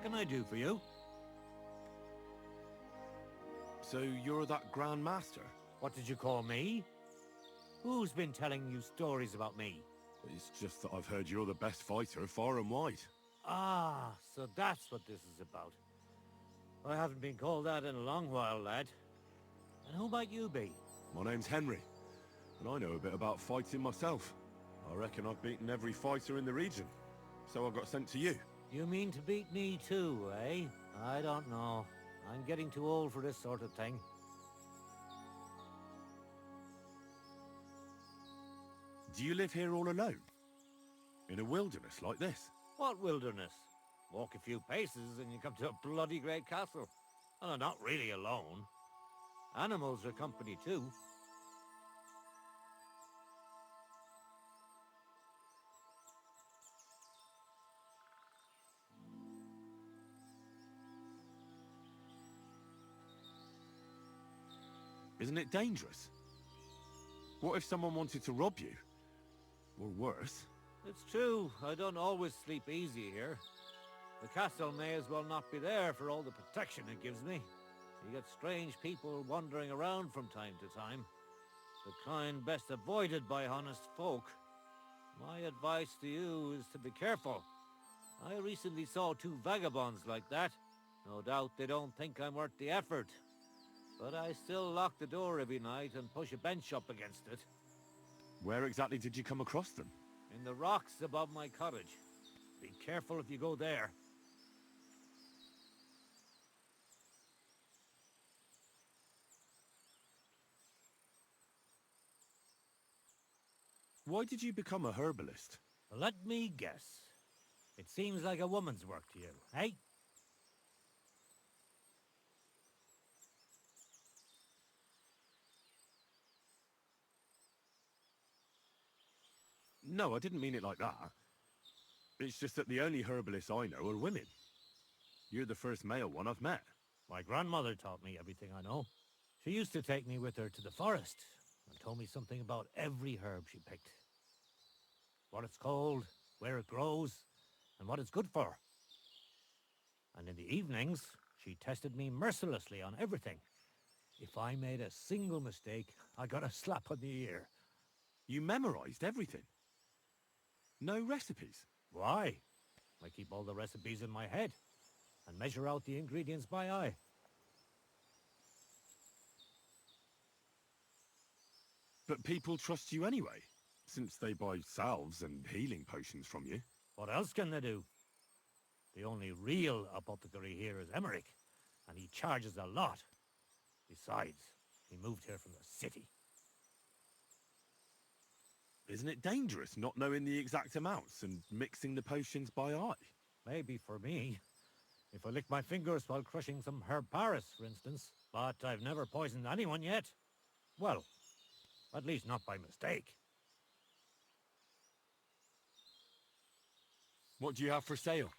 can I do for you? So you're that Grand Master? What did you call me? Who's been telling you stories about me? It's just that I've heard you're the best fighter far and wide. Ah, so that's what this is about. I haven't been called that in a long while, lad. And who might you be? My name's Henry, and I know a bit about fighting myself. I reckon I've beaten every fighter in the region, so I got sent to you. You mean to beat me too, eh? I don't know. I'm getting too old for this sort of thing. Do you live here all alone? In a wilderness like this? What wilderness? Walk a few paces and you come to a bloody great castle. And I'm not really alone. Animals are company too. Isn't it dangerous? What if someone wanted to rob you? Or worse? It's true, I don't always sleep easy here. The castle may as well not be there for all the protection it gives me. You get strange people wandering around from time to time. The kind best avoided by honest folk. My advice to you is to be careful. I recently saw 2 vagabonds like that. No doubt they don't think I'm worth the effort. But I still lock the door every night and push a bench up against it. Where exactly did you come across them? In the rocks above my cottage. Be careful if you go there. Why did you become a herbalist? Let me guess. It seems like a woman's work to you, eh? No, I didn't mean it like that. It's just that the only herbalists I know are women. You're the first male one I've met. My grandmother taught me everything I know. She used to take me with her to the forest and told me something about every herb she picked. What it's called, where it grows, and what it's good for. And in the evenings, she tested me mercilessly on everything. If I made a single mistake, I got a slap on the ear. You memorized everything? No recipes? Why? I keep all the recipes in my head and measure out the ingredients by eye. But people trust you anyway, since they buy salves and healing potions from you. What else can they do? The only real apothecary here is Emmerich, and he charges a lot. Besides, he moved here from the city. Isn't it dangerous not knowing the exact amounts and mixing the potions by eye? Maybe for me. If I lick my fingers while crushing some herb Paris, for instance. But I've never poisoned anyone yet. Well, at least not by mistake. What do you have for sale?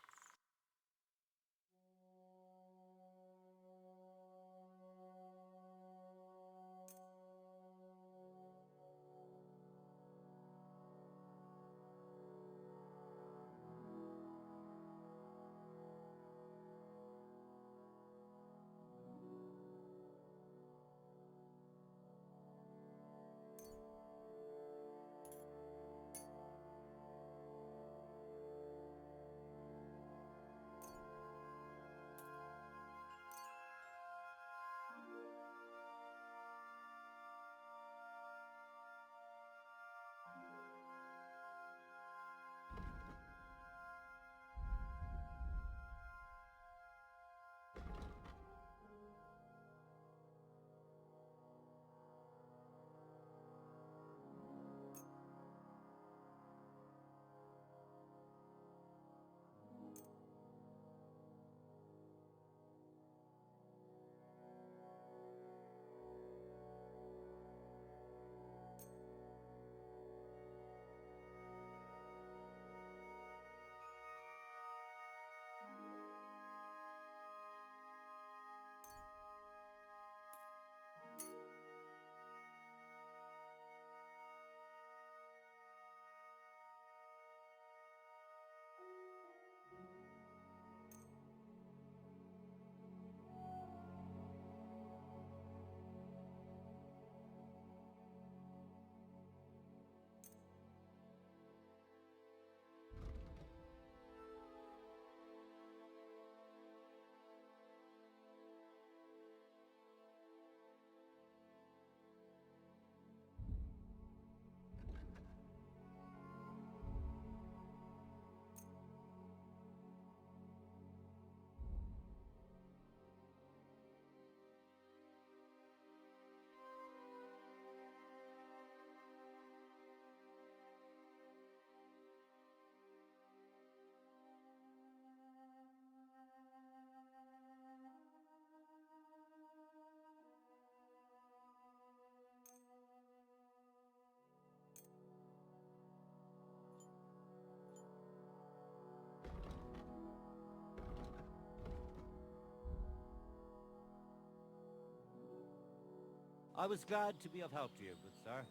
I was glad to be of help to you, good sir.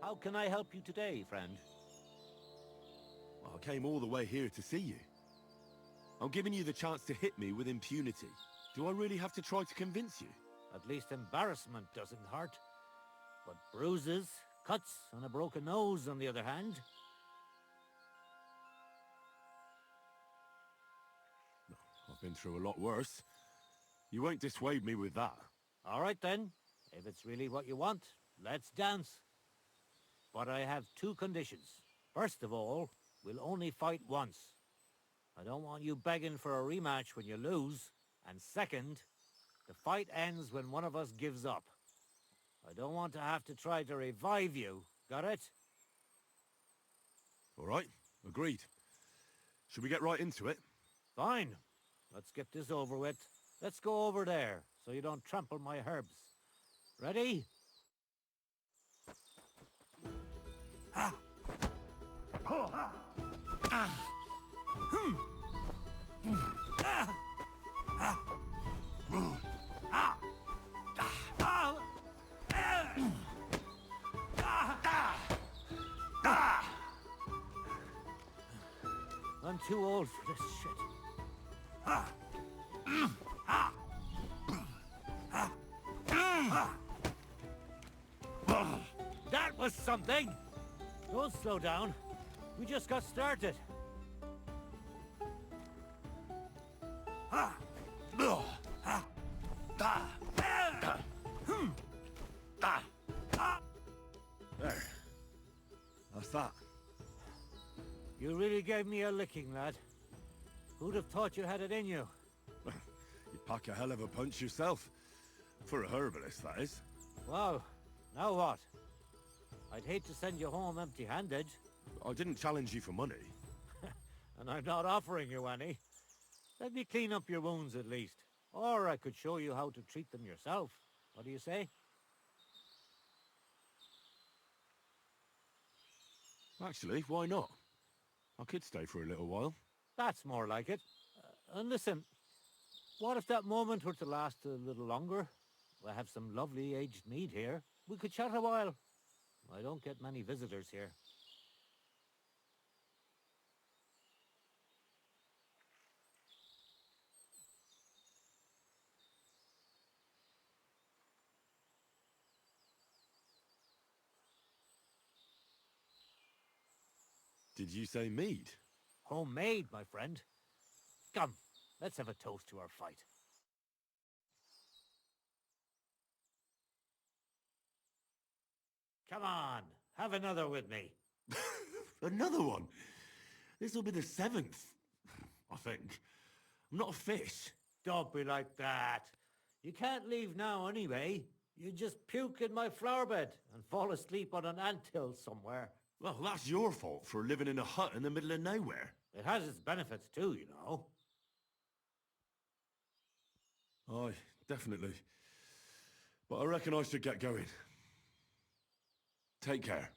How can I help you today, friend? I came all the way here to see you. I'm giving you the chance to hit me with impunity. Do I really have to try to convince you? At least embarrassment doesn't hurt. But bruises, cuts, and a broken nose, on the other hand. I've been through a lot worse. You won't dissuade me with that. All right then. If it's really what you want, let's dance. But I have two conditions. First of all, we'll only fight once. I don't want you begging for a rematch when you lose. And second, the fight ends when one of us gives up. I don't want to have to try to revive you. Got it? All right, agreed. Should we get right into it? Fine. Let's get this over with. Let's go over there, so you don't trample my herbs. Ready? Ah. Oh. Ah. Hmm. Ah. Ah. Ah. Ah. Ah. I'm too old for this shit. Ah. Ah. Ah. That was something! Don't slow down. We just got started. Ah. Ah. Ah. Ah. Hmm. Ah. Ah. There. That's that. You really gave me a licking, lad. Who'd have thought you had it in you? You pack a hell of a punch yourself. For a herbalist, that is. Wow. Now what? I'd hate to send you home empty-handed. I didn't challenge you for money. And I'm not offering you any. Let me clean up your wounds at least. Or I could show you how to treat them yourself. What do you say? Actually, why not? I could stay for a little while. That's more like it. And listen, what if that moment were to last a little longer? I have some lovely aged mead here. We could chat a while. I don't get many visitors here. Did you say mead? Homemade, my friend. Come, let's have a toast to our fight. Come on, have another with me. Another one? This'll be the 7th, I think. I'm not a fish. Don't be like that. You can't leave now anyway. You just puke in my flower bed and fall asleep on an anthill somewhere. Well, that's your fault for living in a hut in the middle of nowhere. It has its benefits too, you know. Aye, definitely. But I reckon I should get going. Take care.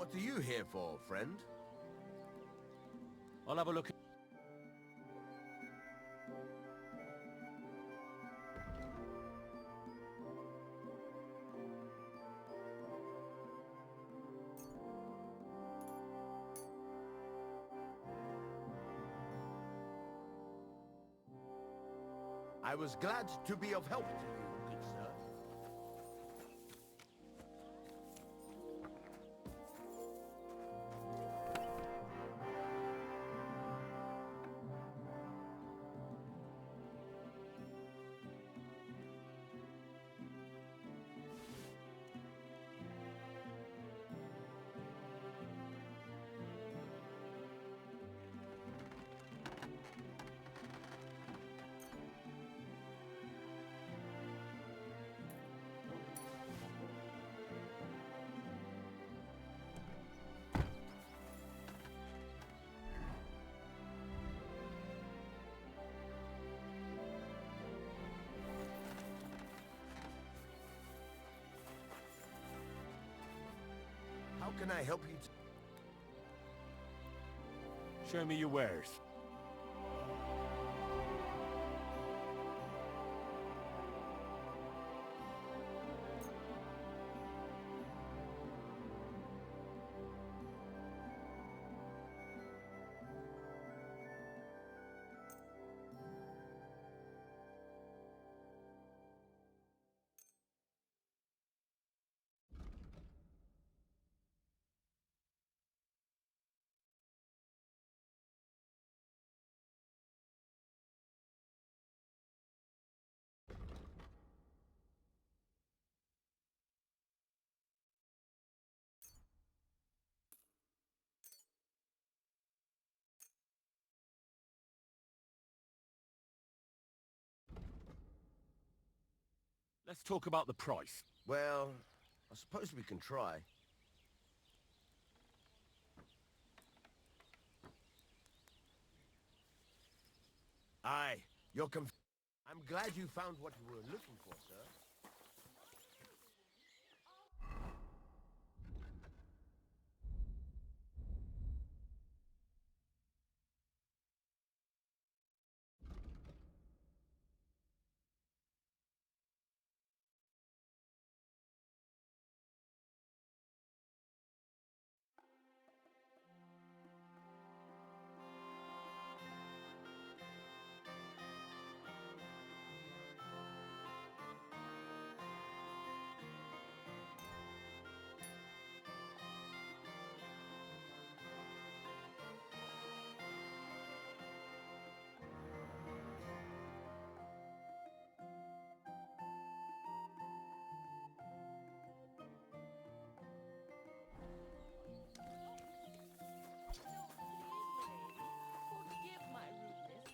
What are you here for, friend? I'll have a look. I was glad to be of help to you, good sir. How can I help you? Show me your wares. Let's talk about the price. Well, I suppose we can try. Aye, I'm glad you found what you were looking for, sir. Forgive my rudeness.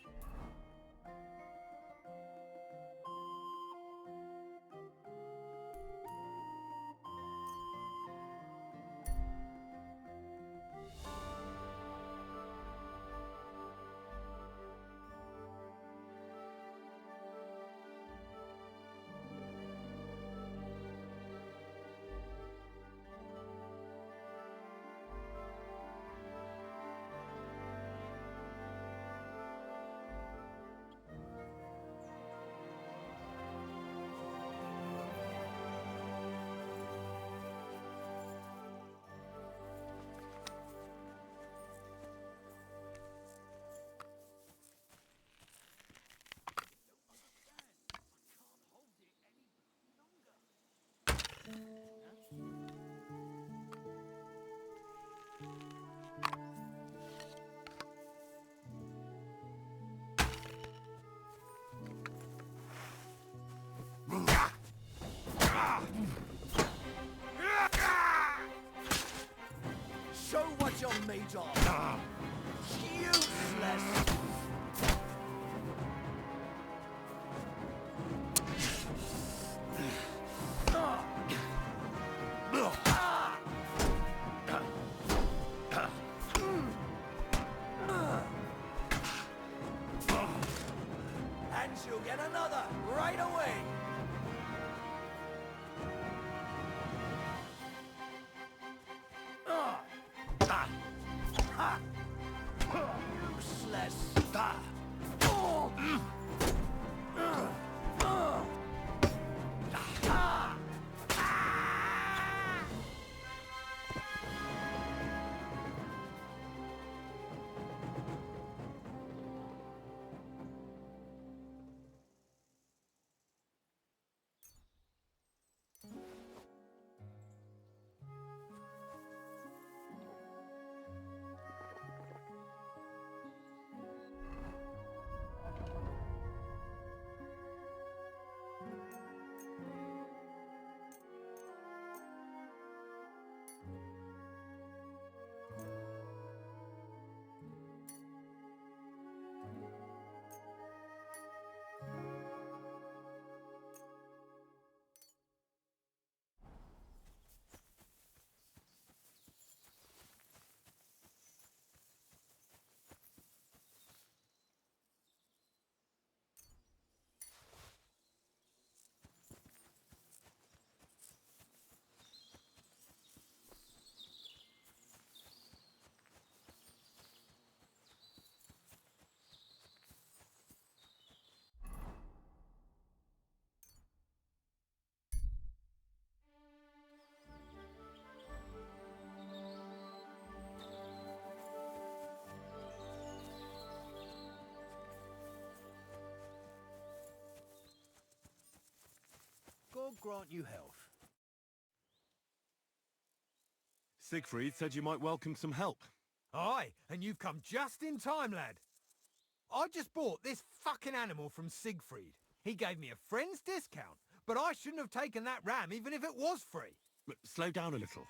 Show what you're made of. Useless. And you'll get another right away. grant you health. Siegfried said you might welcome some help. Aye, and you've come just in time, lad. I just bought this fucking animal from Siegfried. He gave me a friend's discount, but I shouldn't have taken that ram even if it was free. But slow down a little.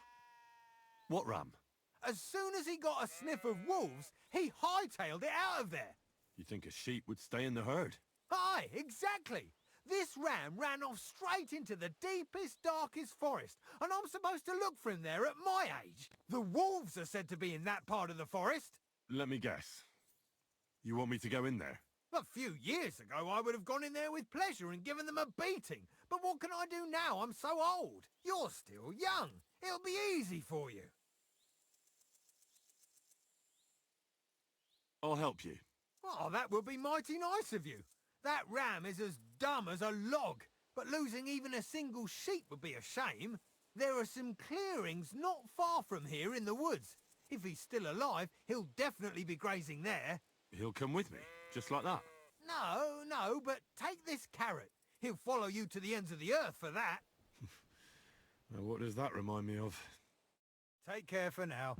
What ram? As soon as he got a sniff of wolves, he hightailed it out of there. You think a sheep would stay in the herd? Aye, exactly. This ram ran off straight into the deepest, darkest forest, and I'm supposed to look for him there at my age. The wolves are said to be in that part of the forest. Let me guess. You want me to go in there? A few years ago, I would have gone in there with pleasure and given them a beating. But what can I do now? I'm so old. You're still young. It'll be easy for you. I'll help you. Oh, that would be mighty nice of you. That ram is as dumb as a log, but losing even a single sheep would be a shame. There are some clearings not far from here in the woods. If he's still alive, he'll definitely be grazing there. He'll come with me, just like that. No, but take this carrot. He'll follow you to the ends of the earth for that. Now, what does that remind me of? Take care for now.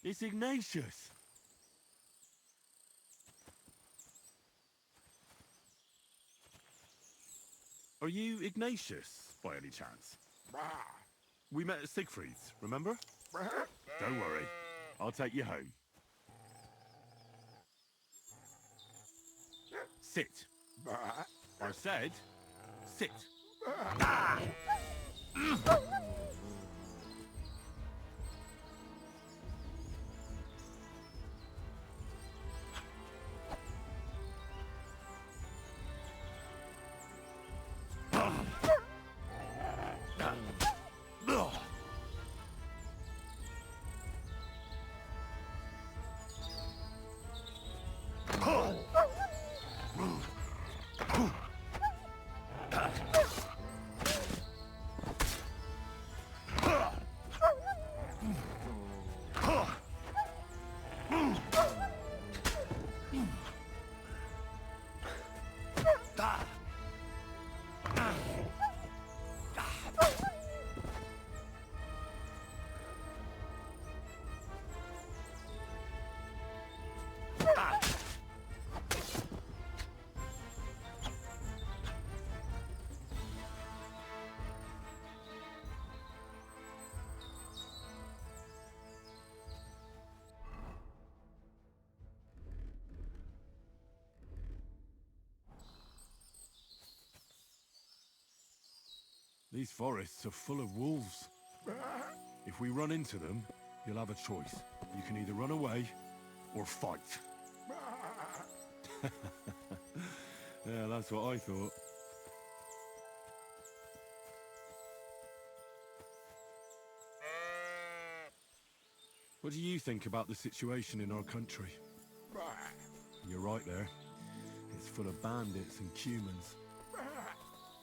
It's Ignatius. Are you Ignatius, by any chance? We met at Siegfried's, remember? Don't worry, I'll take you home. Sit. I said, sit. These forests are full of wolves. If we run into them, you'll have a choice. You can either run away or fight. Yeah, that's what I thought. What do you think about the situation in our country? You're right there. It's full of bandits and humans.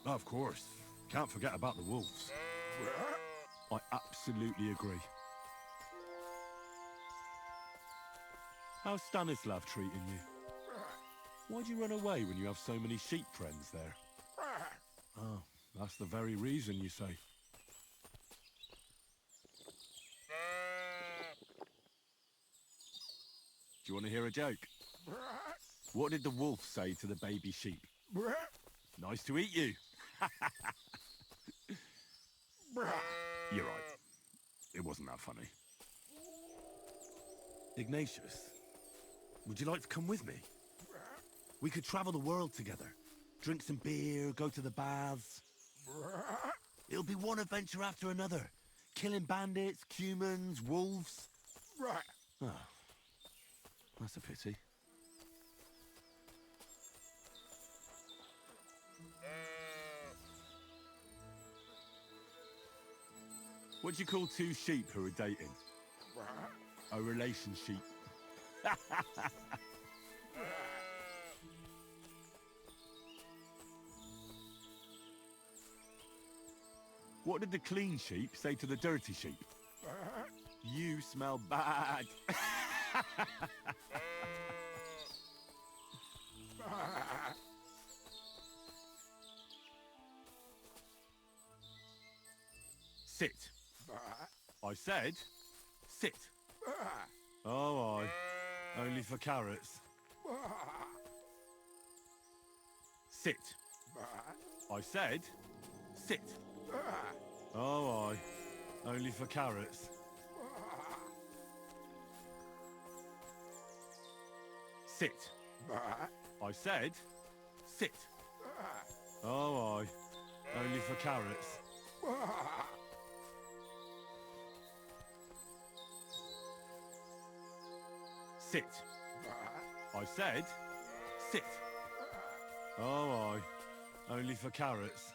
Of course. Can't forget about the wolves. I absolutely agree. How's Stanislav treating you? Why'd you run away when you have so many sheep friends there? Oh, that's the very reason, you say. Do you want to hear a joke? What did the wolf say to the baby sheep? Nice to eat you. You're right. It wasn't that funny. Ignatius, would you like to come with me? We could travel the world together. Drink some beer, go to the baths. It'll be one adventure after another. Killing bandits, humans, wolves. Oh, that's a pity. What do you call two sheep who are dating? A relationship. What did the clean sheep say to the dirty sheep? You smell bad. Sit. I said, sit. Oh, aye. Only for carrots. Sit. I said, sit. Oh, aye. Only for carrots. Sit. I said, sit. Oh, aye. Only for carrots. Sit. I said, sit. Oh, aye. Only for carrots.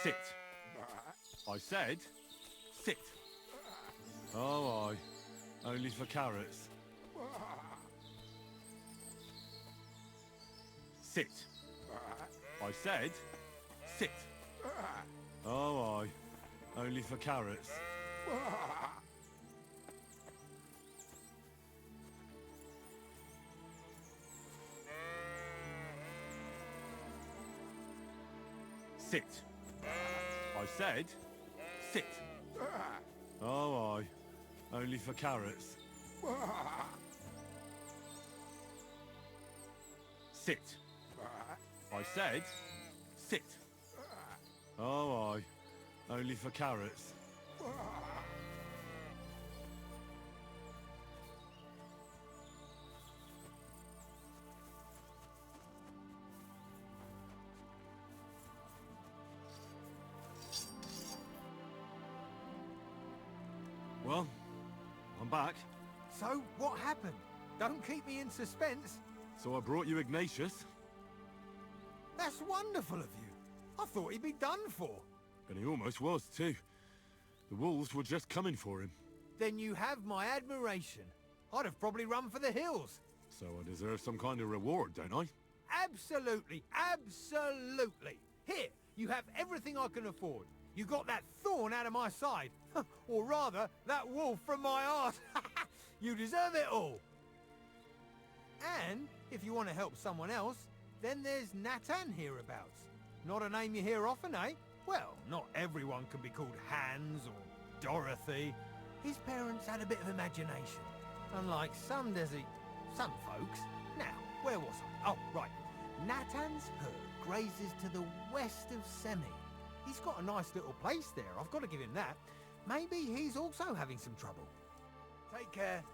Sit. I said, sit. Oh, aye. Only for carrots. Sit. I said, sit. Oh, aye. Only for carrots. Sit. I said, sit. Oh, aye. Only for carrots. Sit. I said, sit. Oh, aye. Only for carrots. Well, I'm back. So, what happened? Don't keep me in suspense. So I brought you Ignatius. That's wonderful of you. I thought he'd be done for. And he almost was, too. The wolves were just coming for him. Then you have my admiration. I'd have probably run for the hills. So I deserve some kind of reward, don't I? Absolutely, absolutely. Here, you have everything I can afford. You got that thorn out of my side. Or rather, that wolf from my arse. You deserve it all. And if you want to help someone else, then there's Natan hereabouts. Not a name you hear often, eh? Well, not everyone can be called Hans or Dorothy. His parents had a bit of imagination. Unlike some folks. Now, where was I? Oh, right. Natan's herd grazes to the west of Semi. He's got a nice little place there, I've got to give him that. Maybe he's also having some trouble. Take care.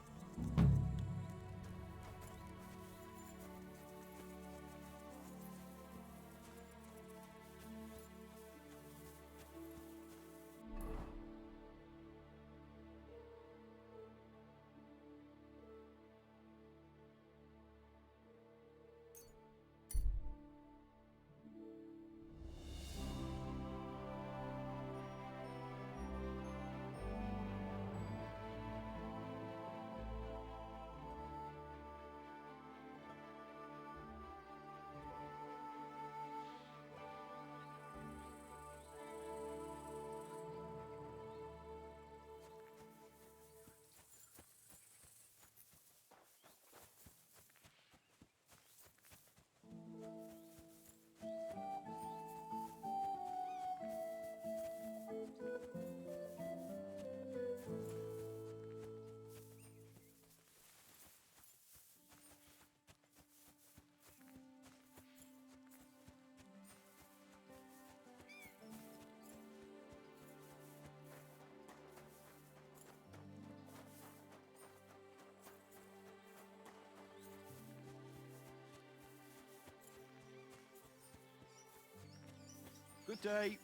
Good day.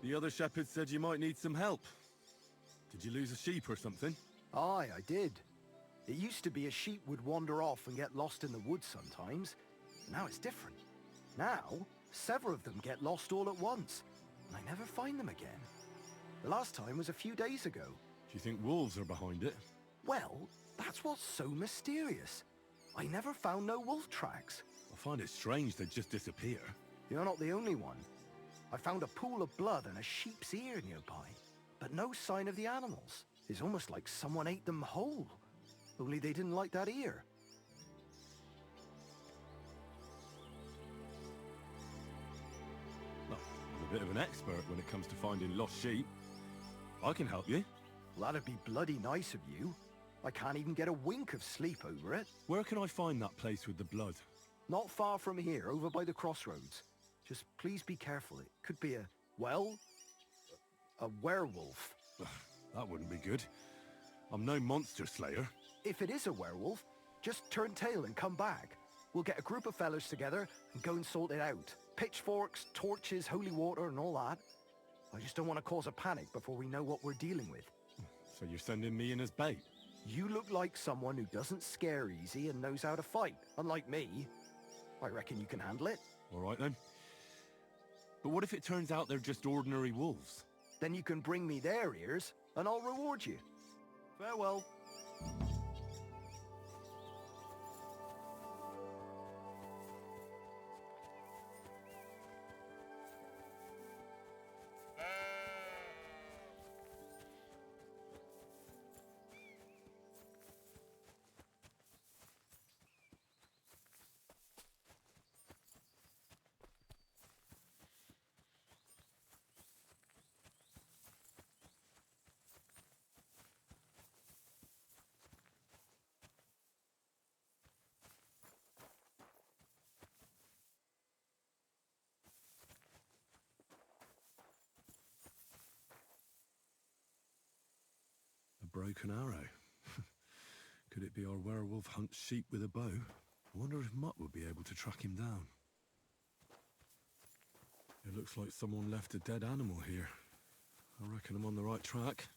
The other shepherd said you might need some help. Did you lose a sheep or something? Aye, I did. It used to be a sheep would wander off and get lost in the woods sometimes. Now it's different. Now, several of them get lost all at once, and I never find them again. The last time was a few days ago. Do you think wolves are behind it? Well, that's what's so mysterious. I never found no wolf tracks. I find it strange they'd just disappear. You're not the only one. I found a pool of blood and a sheep's ear nearby, but no sign of the animals. It's almost like someone ate them whole. Only they didn't like that ear. Look, I'm a bit of an expert when it comes to finding lost sheep. I can help you. Well, that'd be bloody nice of you. I can't even get a wink of sleep over it. Where can I find that place with the blood? Not far from here, over by the crossroads. Just please be careful. It could be a werewolf. That wouldn't be good. I'm no monster slayer. If it is a werewolf, just turn tail and come back. We'll get a group of fellas together and go and sort it out. Pitchforks, torches, holy water and all that. I just don't want to cause a panic before we know what we're dealing with. So you're sending me in as bait? You look like someone who doesn't scare easy and knows how to fight, unlike me. I reckon you can handle it. All right then. But what if it turns out they're just ordinary wolves? Then you can bring me their ears and I'll reward you. Farewell. A broken arrow. Could it be our werewolf hunts sheep with a bow? I wonder if Mutt would be able to track him down. It looks like someone left a dead animal here. I reckon I'm on the right track.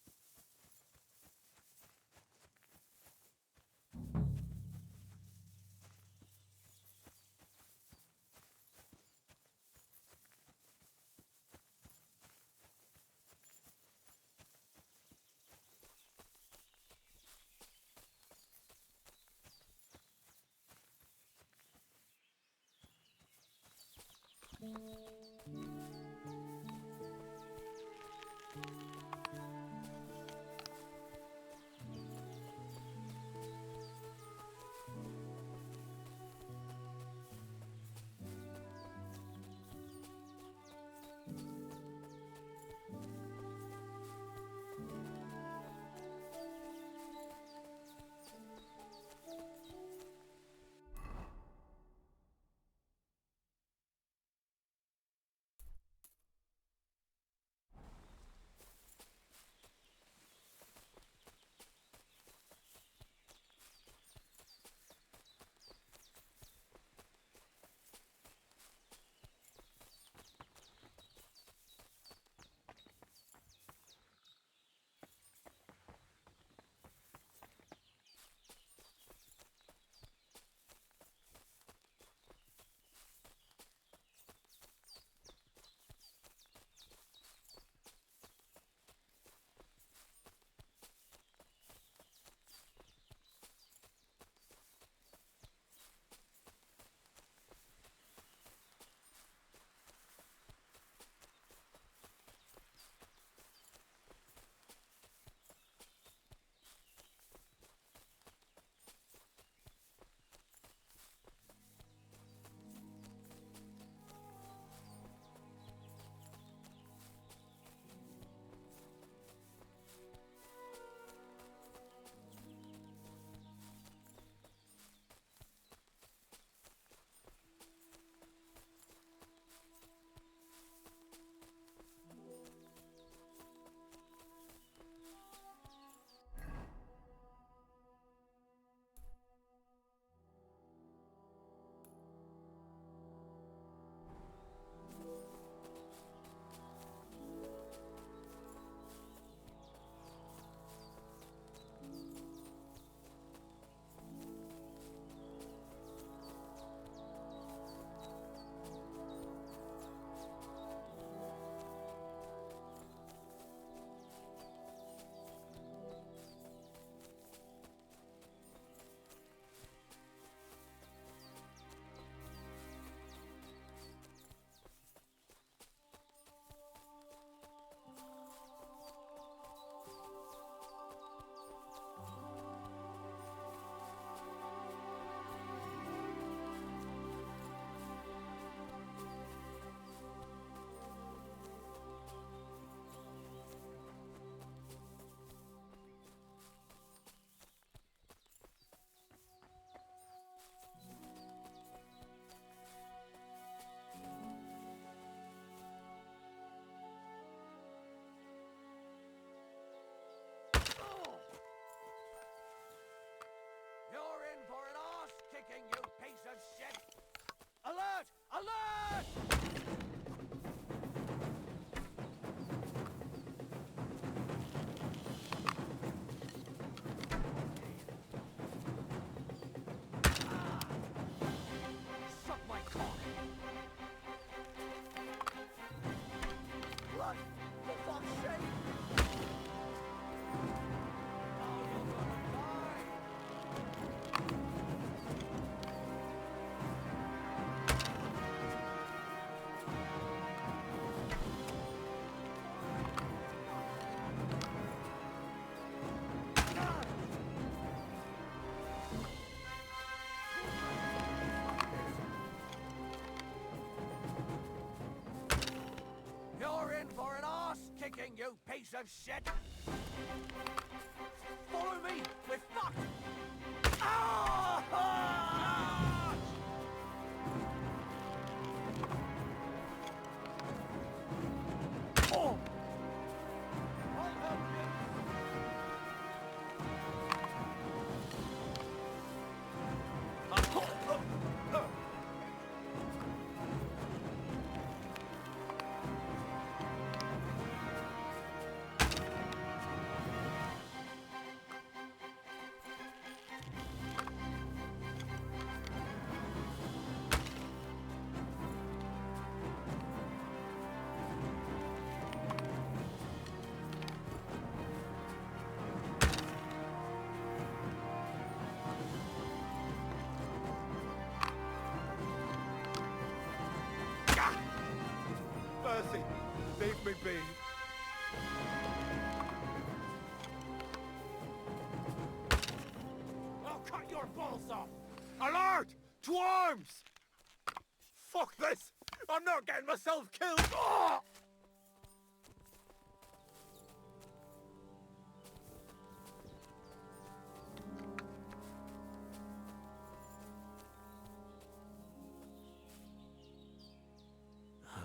piece of shit! Follow me! We're fucked! Ah! Oh! I'll help you! Mercy, leave me be. I'll cut your balls off! Alert! To arms! Fuck this! I'm not getting myself killed! Ah!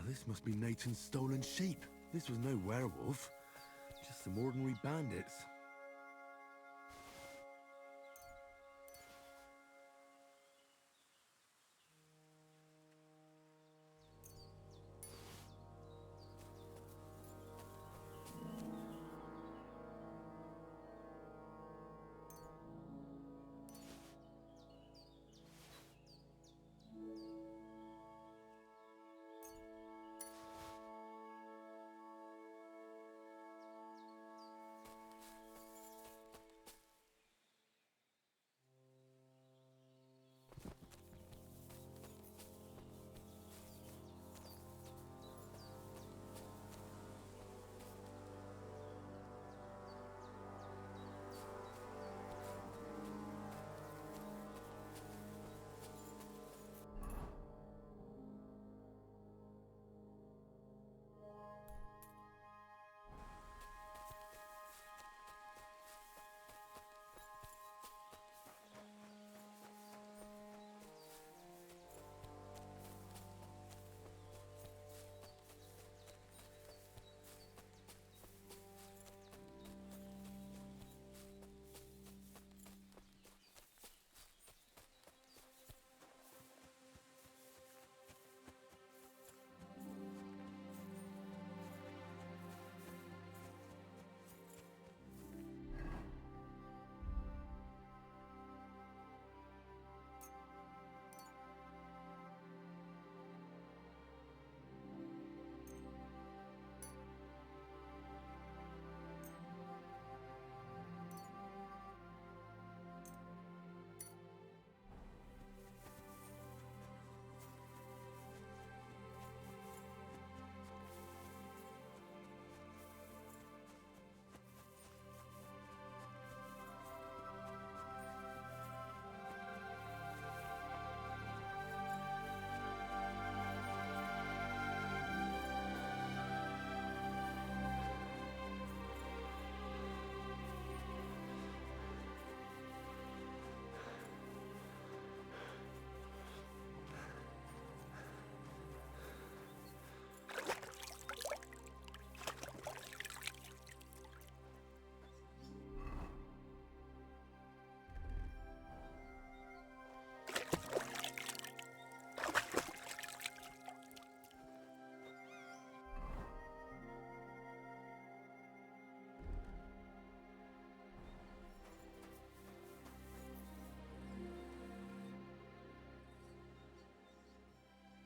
This must be Nathan's stolen sheep. This was no werewolf. Just some ordinary bandits.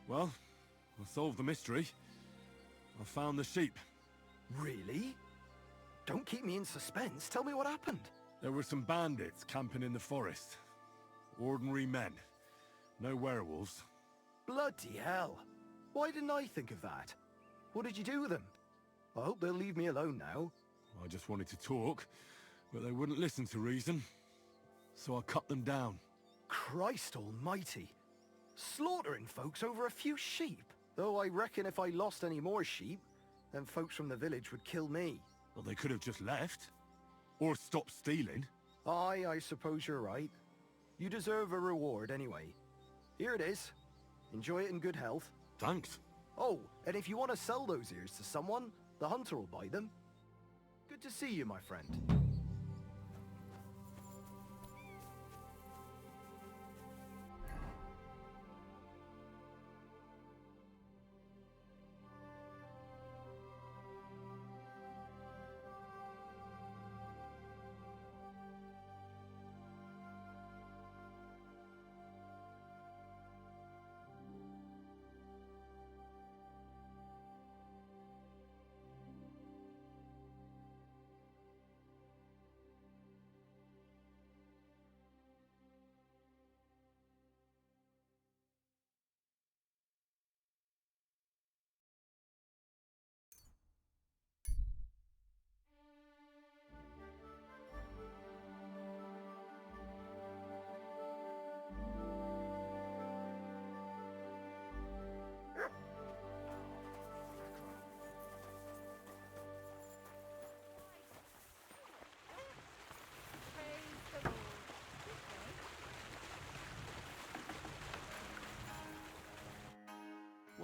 Well, I solved the mystery. I found the sheep. Really? Don't keep me in suspense. Tell me what happened. There were some bandits camping in the forest. Ordinary men. No werewolves. Bloody hell. Why didn't I think of that? What did you do with them? I hope they'll leave me alone now. I just wanted to talk, but they wouldn't listen to reason. So I cut them down. Christ almighty. Slaughtering folks over a few sheep. Though I reckon if I lost any more sheep, then folks from the village would kill me. Well, they could have just left. Or stopped stealing. Aye, I suppose you're right. You deserve a reward anyway. Here it is. Enjoy it in good health. Thanks. Oh, and if you want to sell those ears to someone, the hunter will buy them. Good to see you, my friend.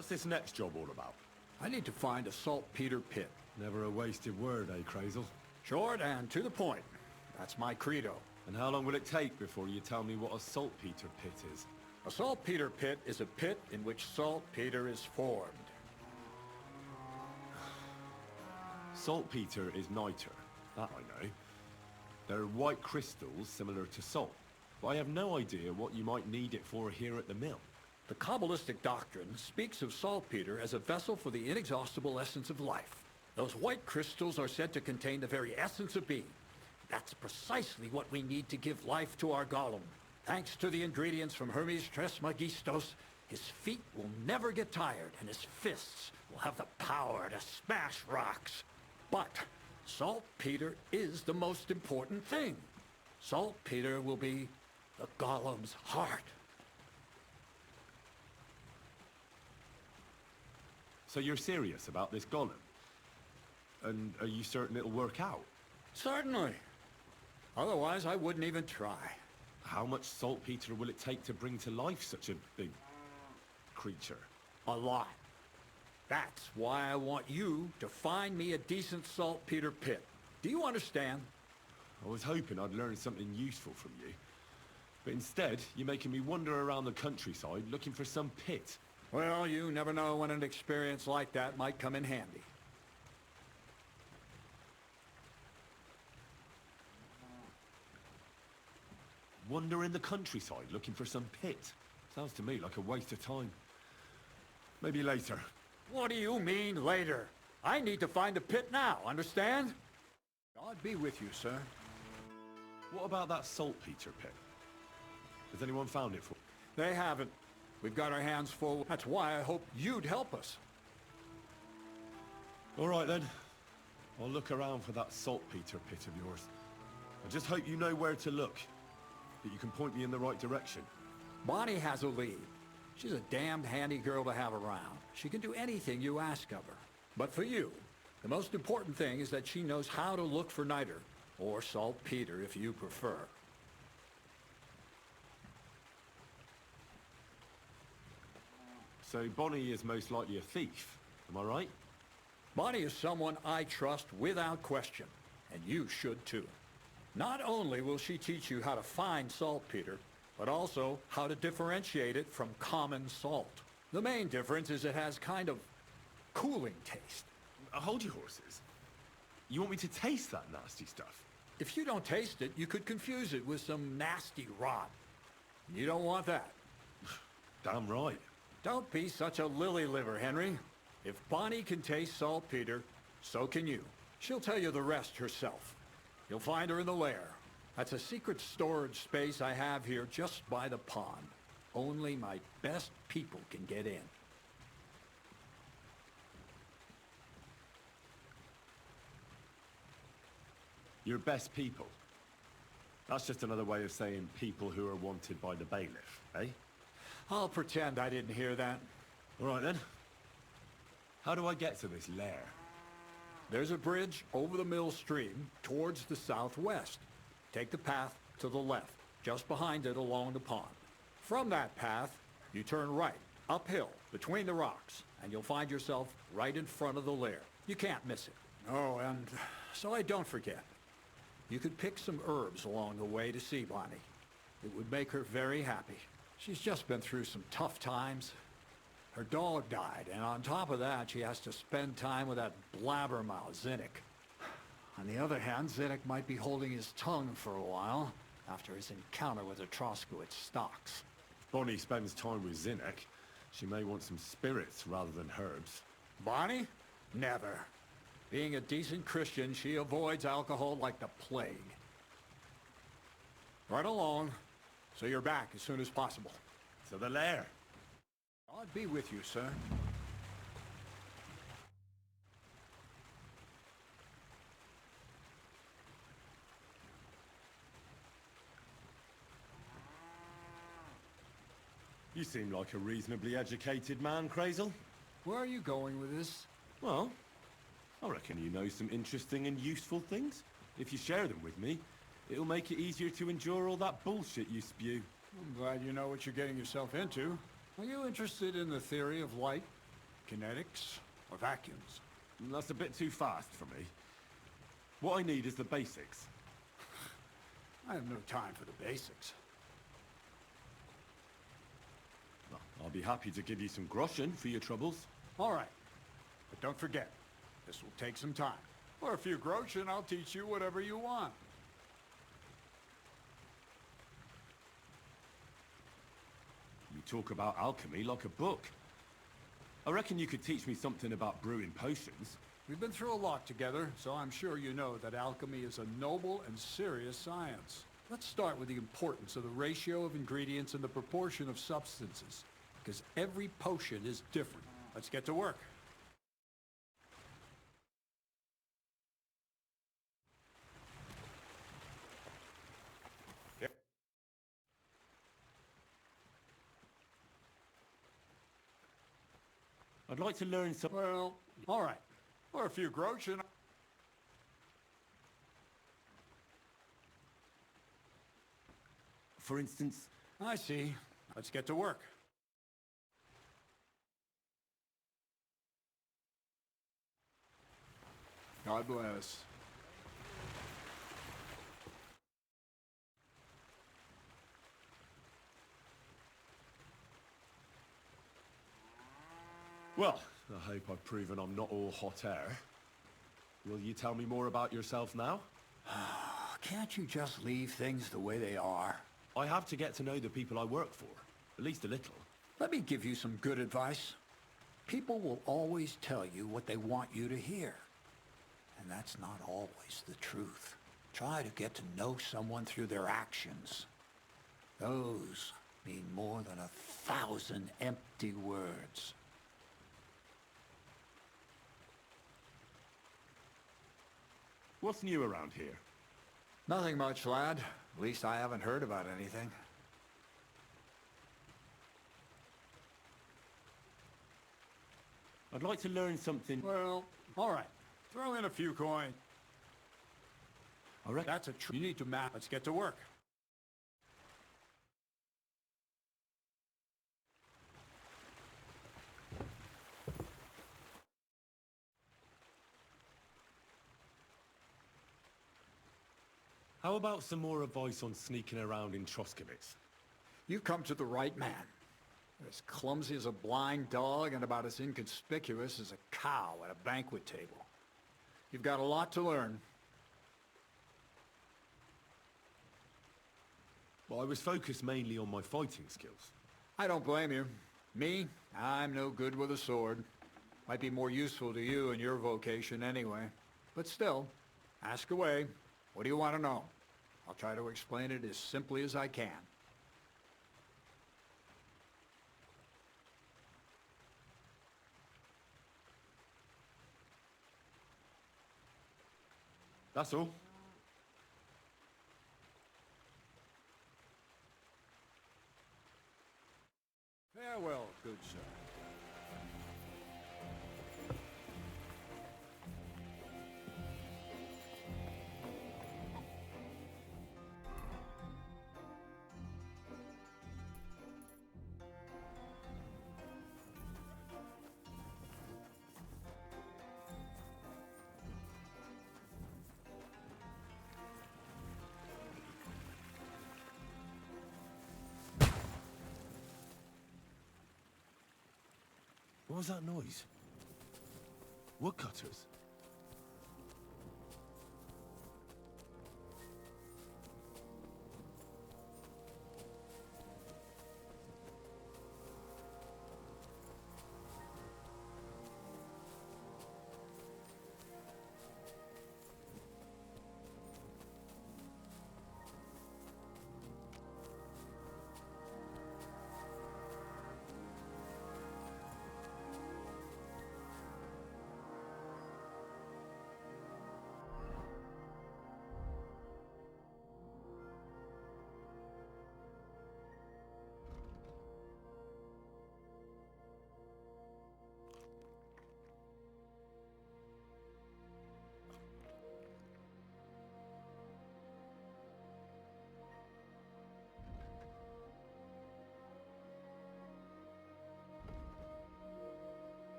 What's this next job all about? I need to find a saltpeter pit. Never a wasted word, eh, Crazel? Short and to the point. That's my credo. And how long will it take before you tell me what a saltpeter pit is? A saltpeter pit is a pit in which saltpeter is formed. Saltpeter is niter. That I know. They're white crystals similar to salt. But I have no idea what you might need it for here at the mill. The Kabbalistic doctrine speaks of saltpeter as a vessel for the inexhaustible essence of life. Those white crystals are said to contain the very essence of being. That's precisely what we need to give life to our golem. Thanks to the ingredients from Hermes Trismegistos, his feet will never get tired and his fists will have the power to smash rocks. But saltpeter is the most important thing. Saltpeter will be the golem's heart. So you're serious about this golem? And are you certain it'll work out? Certainly. Otherwise, I wouldn't even try. How much saltpeter will it take to bring to life such a big creature? A lot. That's why I want you to find me a decent saltpeter pit. Do you understand? I was hoping I'd learn something useful from you. But instead, you're making me wander around the countryside looking for some pit. Well, you never know when an experience like that might come in handy. Wander in the countryside looking for some pit. Sounds to me like a waste of time. Maybe later. What do you mean, later? I need to find a pit now, understand? God be with you, sir. What about that saltpeter pit? Has anyone found it for? They haven't. We've got our hands full. That's why I hope you'd help us. All right, then. I'll look around for that saltpeter pit of yours. I just hope you know where to look. That you can point me in the right direction. Bonnie has a lead. She's a damned handy girl to have around. She can do anything you ask of her. But for you, the most important thing is that she knows how to look for niter, or saltpeter if you prefer. So Bonnie is most likely a thief, am I right? Bonnie is someone I trust without question, and you should too. Not only will she teach you how to find saltpeter, but also how to differentiate it from common salt. The main difference is it has kind of cooling taste. Hold your horses. You want me to taste that nasty stuff? If you don't taste it, you could confuse it with some nasty rot. You don't want that. Damn right. Don't be such a lily liver, Henry. If Bonnie can taste saltpeter, so can you. She'll tell you the rest herself. You'll find her in the lair. That's a secret storage space I have here just by the pond. Only my best people can get in. Your best people? That's just another way of saying people who are wanted by the bailiff, eh? I'll pretend I didn't hear that. All right then. How do I get to this lair? There's a bridge over the mill stream towards the southwest. Take the path to the left, just behind it along the pond. From that path, you turn right, uphill, between the rocks, and you'll find yourself right in front of the lair. You can't miss it. Oh, and so I don't forget. You could pick some herbs along the way to see Bonnie. It would make her very happy. She's just been through some tough times. Her dog died, and on top of that, she has to spend time with that blabbermouth, Zinnik. On the other hand, Zinnik might be holding his tongue for a while after his encounter with the Troskowitz stocks. If Bonnie spends time with Zinnik, she may want some spirits rather than herbs. Bonnie? Never. Being a decent Christian, she avoids alcohol like the plague. Right along, so you're back as soon as possible. To the lair. I'll be with you, sir. You seem like a reasonably educated man, Crazel. Where are you going with this? Well, I reckon you know some interesting and useful things. If you share them with me, it'll make it easier to endure all that bullshit you spew. I'm glad you know what you're getting yourself into. Are you interested in the theory of light, kinetics, or vacuums? That's a bit too fast for me. What I need is the basics. I have no time for the basics. Well, I'll be happy to give you some groschen for your troubles. All right. But don't forget, this will take some time. For a few groschen, I'll teach you whatever you want. You talk about alchemy like a book. I reckon you could teach me something about brewing potions. We've been through a lot together, so I'm sure you know that alchemy is a noble and serious science. Let's start with the importance of the ratio of ingredients and the proportion of substances, because every potion is different. Let's get to work. I'd like to learn some... Well, all right. Or a few groschen. For instance... I see. Let's get to work. God bless. Well, I hope I've proven I'm not all hot air. Will you tell me more about yourself now? Can't you just leave things the way they are? I have to get to know the people I work for, at least a little. Let me give you some good advice. People will always tell you what they want you to hear. And that's not always the truth. Try to get to know someone through their actions. Those mean more than 1,000 empty words. What's new around here? Nothing much, lad. At least I haven't heard about anything. I'd like to learn something... Well, all right. Throw in a few coins. I reckon... That's a you need to map. Let's get to work. How about some more advice on sneaking around in Troskowitz? You've come to the right man. As clumsy as a blind dog and about as inconspicuous as a cow at a banquet table. You've got a lot to learn. Well, I was focused mainly on my fighting skills. I don't blame you. Me, I'm no good with a sword. Might be more useful to you in your vocation anyway. But still, ask away. What do you want to know? I'll try to explain it as simply as I can. That's all. Farewell, good sir. What was that noise? Woodcutters?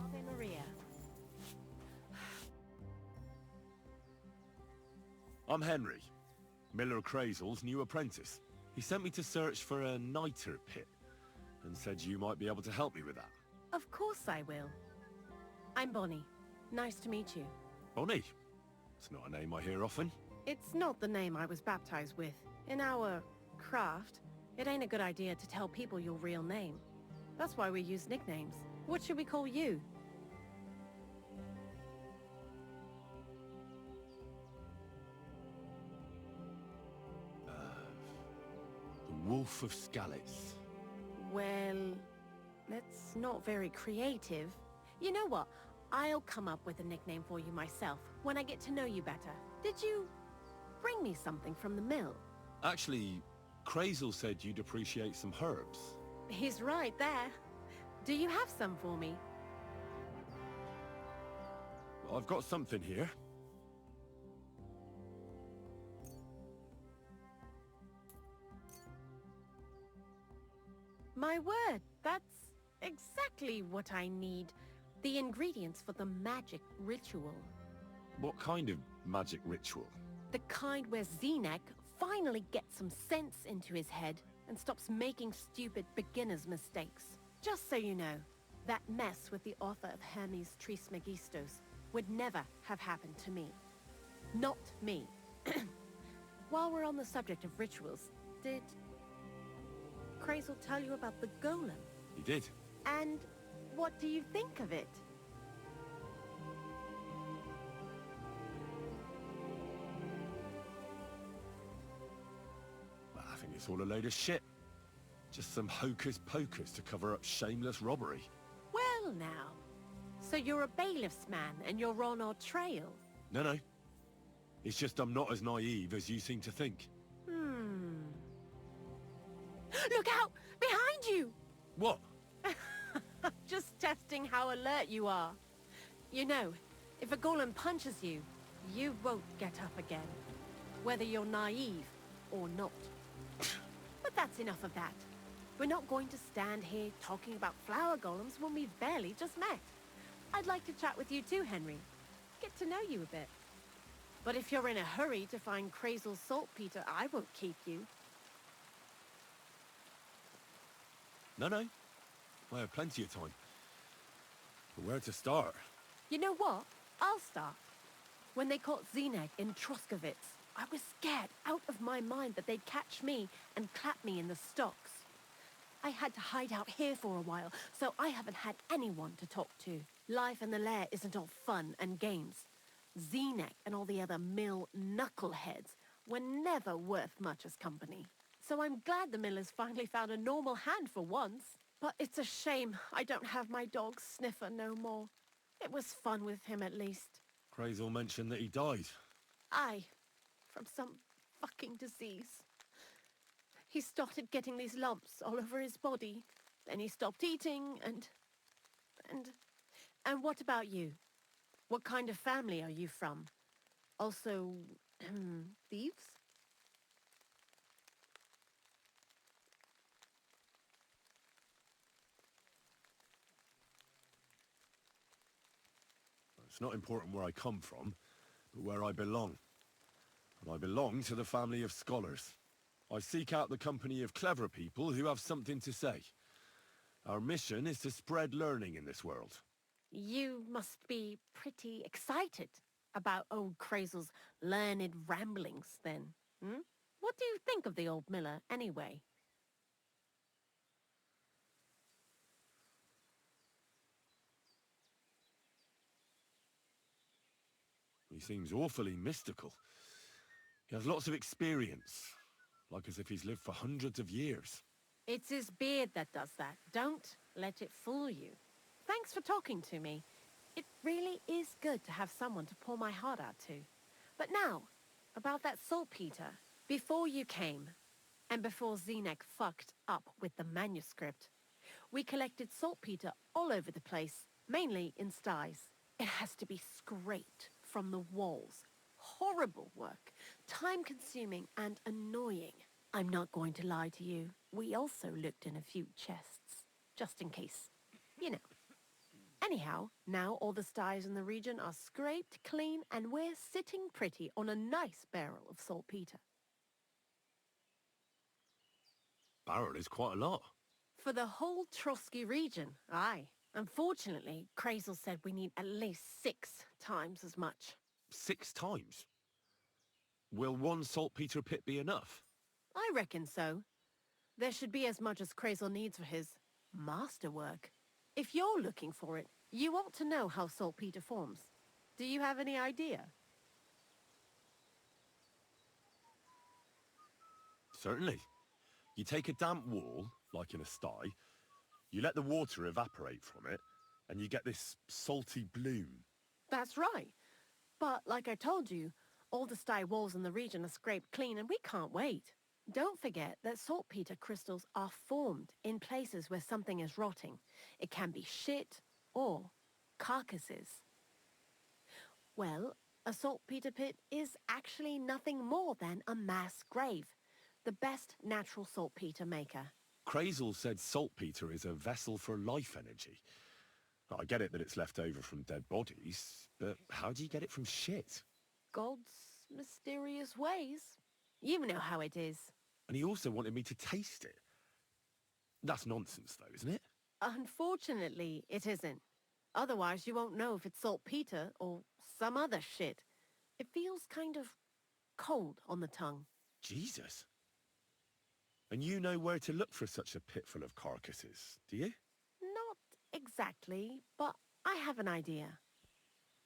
Ave Maria. I'm Henry, Miller Crazel's new apprentice. He sent me to search for a niter pit and said you might be able to help me with that. Of course I will. I'm Bonnie. Nice to meet you. Bonnie? It's not a name I hear often. It's not the name I was baptized with. In our craft, it ain't a good idea to tell people your real name. That's why we use nicknames. What should we call you? The Wolf of Skalitz. Well, that's not very creative. You know what? I'll come up with a nickname for you myself when I get to know you better. Did you bring me something from the mill? Actually, Crazel said you'd appreciate some herbs. He's right there. Do you have some for me? I've got something here. My word, that's exactly what I need. The ingredients for the magic ritual. What kind of magic ritual? The kind where Zenek finally gets some sense into his head and stops making stupid beginner's mistakes. Just so you know, that mess with the author of Hermes Trismegistos would never have happened to me. Not me. While we're on the subject of rituals, did Crazel tell you about the golem? He did. And what do you think of it? I think it's all a load of shit. Just some hocus pocus to cover up shameless robbery. Well now, so you're a bailiff's man and you're on our trail? No. It's just I'm not as naive as you seem to think. Look out! Behind you! What? Just testing how alert you are. You know, if a golem punches you, you won't get up again. Whether you're naive or not. But that's enough of that. We're not going to stand here talking about flower golems when we've barely just met. I'd like to chat with you too, Henry. Get to know you a bit. But if you're in a hurry to find Crazel's saltpeter, I won't keep you. No. I have plenty of time. But where to start? You know what? I'll start. When they caught Zenek in Troskovitz, I was scared out of my mind that they'd catch me and clap me in the stocks. I had to hide out here for a while, so I haven't had anyone to talk to. Life in the lair isn't all fun and games. Zenek and all the other mill knuckleheads were never worth much as company. So I'm glad the miller's finally found a normal hand for once. But it's a shame I don't have my dog Sniffer no more. It was fun with him at least. Crazel mentioned that he died. Aye, from some fucking disease. He started getting these lumps all over his body. Then he stopped eating and what about you? What kind of family are you from? Also, thieves? It's not important where I come from, but where I belong. And I belong to the family of scholars. I seek out the company of clever people who have something to say. Our mission is to spread learning in this world. You must be pretty excited about old Crazel's learned ramblings, then, hmm? What do you think of the old miller, anyway? He seems awfully mystical. He has lots of experience, like as if he's lived for hundreds of years. It's his beard that does that. Don't let it fool you. Thanks for talking to me. It really is good to have someone to pour my heart out to. But now, about that saltpeter. Before you came, and before Zenek fucked up with the manuscript, we collected saltpeter all over the place, mainly in sties. It has to be scraped from the walls. Horrible work, time-consuming and annoying. I'm not going to lie to you. We also looked in a few chests, just in case. You know. Anyhow, now all the sties in the region are scraped clean and we're sitting pretty on a nice barrel of saltpeter. Barrel is quite a lot. For the whole Trotsky region, aye. Unfortunately, Crazel said we need at least 6 times as much. 6 times? Will one saltpeter pit be enough? I reckon so. There should be as much as Crazel needs for his masterwork. If you're looking for it, you ought to know how saltpeter forms. Do you have any idea? Certainly. You take a damp wall, like in a sty, you let the water evaporate from it, and you get this salty bloom. That's right. But like I told you, all the sty walls in the region are scraped clean and we can't wait. Don't forget that saltpeter crystals are formed in places where something is rotting. It can be shit or carcasses. Well, a saltpeter pit is actually nothing more than a mass grave. The best natural saltpeter maker. Crazel said saltpeter is a vessel for life energy. I get it that it's left over from dead bodies, but how do you get it from shit? God's mysterious ways. You know how it is. And he also wanted me to taste it. That's nonsense though, isn't it? Unfortunately, it isn't. Otherwise, you won't know if it's saltpeter or some other shit. It feels kind of cold on the tongue. Jesus. And you know where to look for such a pit full of carcasses, do you? Not exactly, but I have an idea.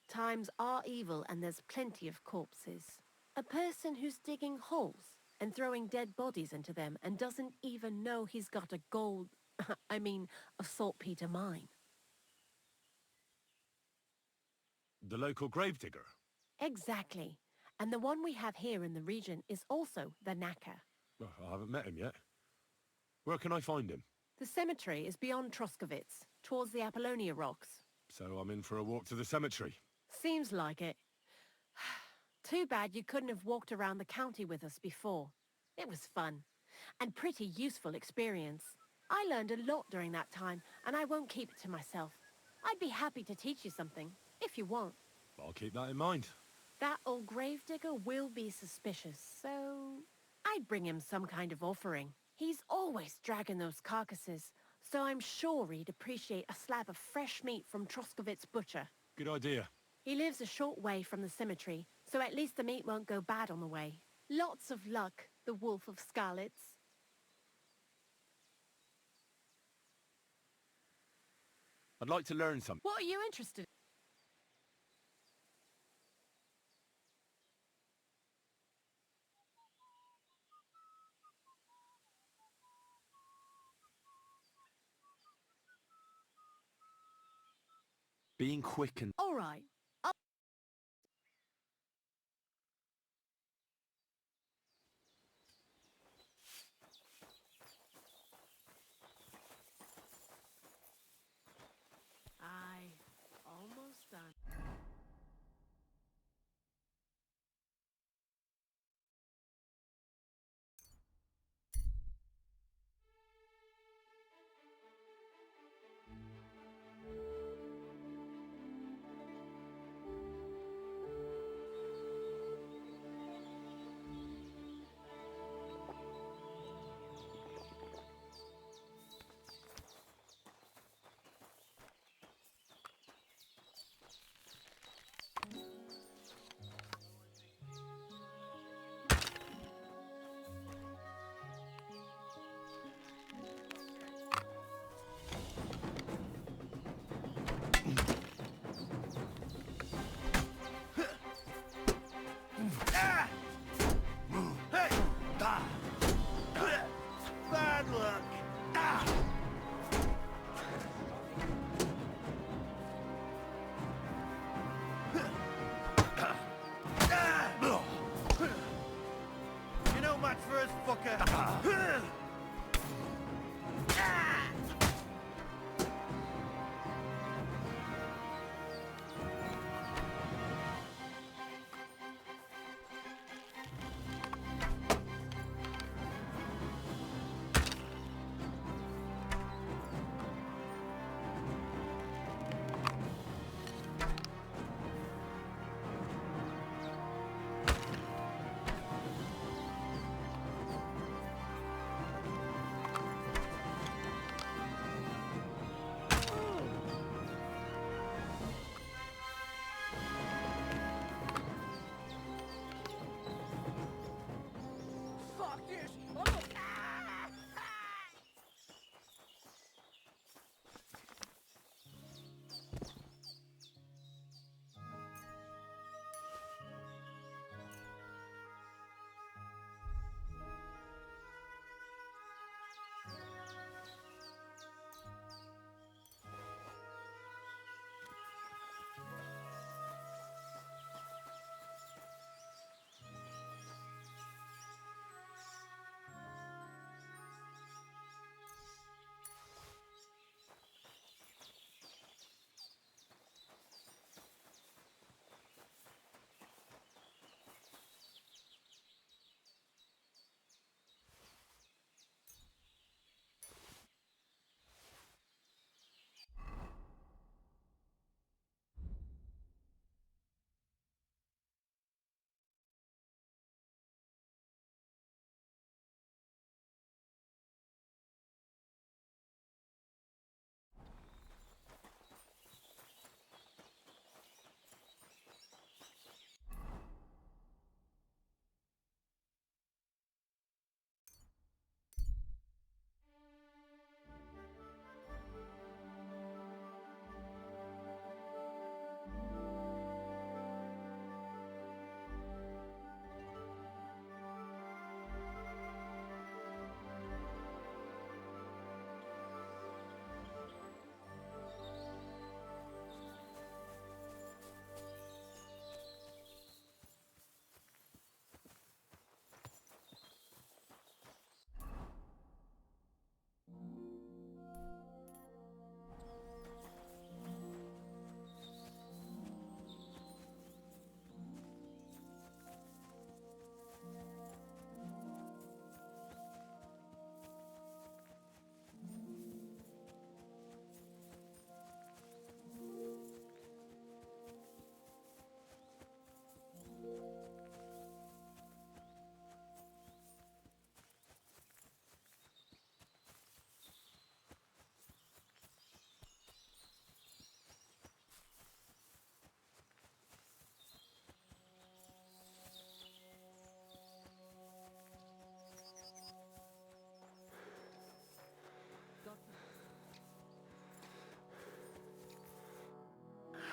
Times are evil and there's plenty of corpses. A person who's digging holes and throwing dead bodies into them and doesn't even know he's got a a saltpeter mine. The local gravedigger? Exactly. And the one we have here in the region is also the knacker. Well, I haven't met him yet. Where can I find him? The cemetery is beyond Troskovitz, towards the Apollonia rocks. So I'm in for a walk to the cemetery. Seems like it. Too bad you couldn't have walked around the county with us before. It was fun, and pretty useful experience. I learned a lot during that time, and I won't keep it to myself. I'd be happy to teach you something, if you want. I'll keep that in mind. That old gravedigger will be suspicious, so I'd bring him some kind of offering. He's always dragging those carcasses, so I'm sure he'd appreciate a slab of fresh meat from Troskovitz Butcher. Good idea. He lives a short way from the cemetery, so at least the meat won't go bad on the way. Lots of luck, the Wolf of Scarlets. I'd like to learn something. What are you interested in? Being quick and... All right. Almost done.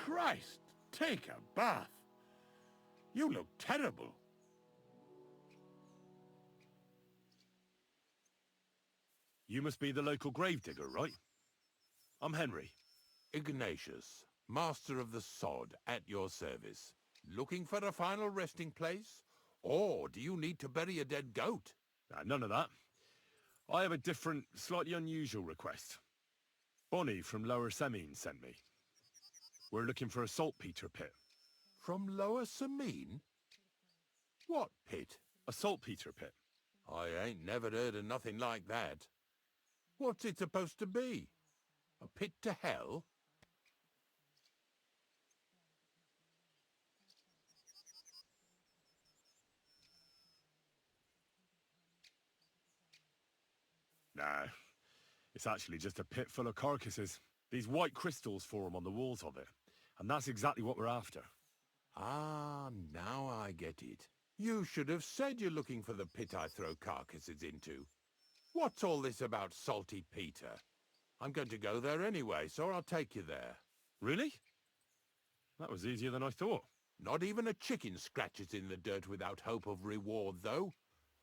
Christ, take a bath. You look terrible. You must be the local gravedigger, right? I'm Henry. Ignatius, master of the sod, at your service. Looking for a final resting place? Or do you need to bury a dead goat? None of that. I have a different, slightly unusual request. Bonnie from Lower Semine sent me. We're looking for a saltpeter pit. From Lower Semine? What pit? A saltpeter pit. I ain't never heard of nothing like that. What's it supposed to be? A pit to hell? Nah, it's actually just a pit full of carcasses. These white crystals form on the walls of it, and that's exactly what we're after. Ah, now I get it. You should have said you're looking for the pit I throw carcasses into. What's all this about Salty Peter? I'm going to go there anyway, so I'll take you there. Really? That was easier than I thought. Not even a chicken scratches in the dirt without hope of reward, though.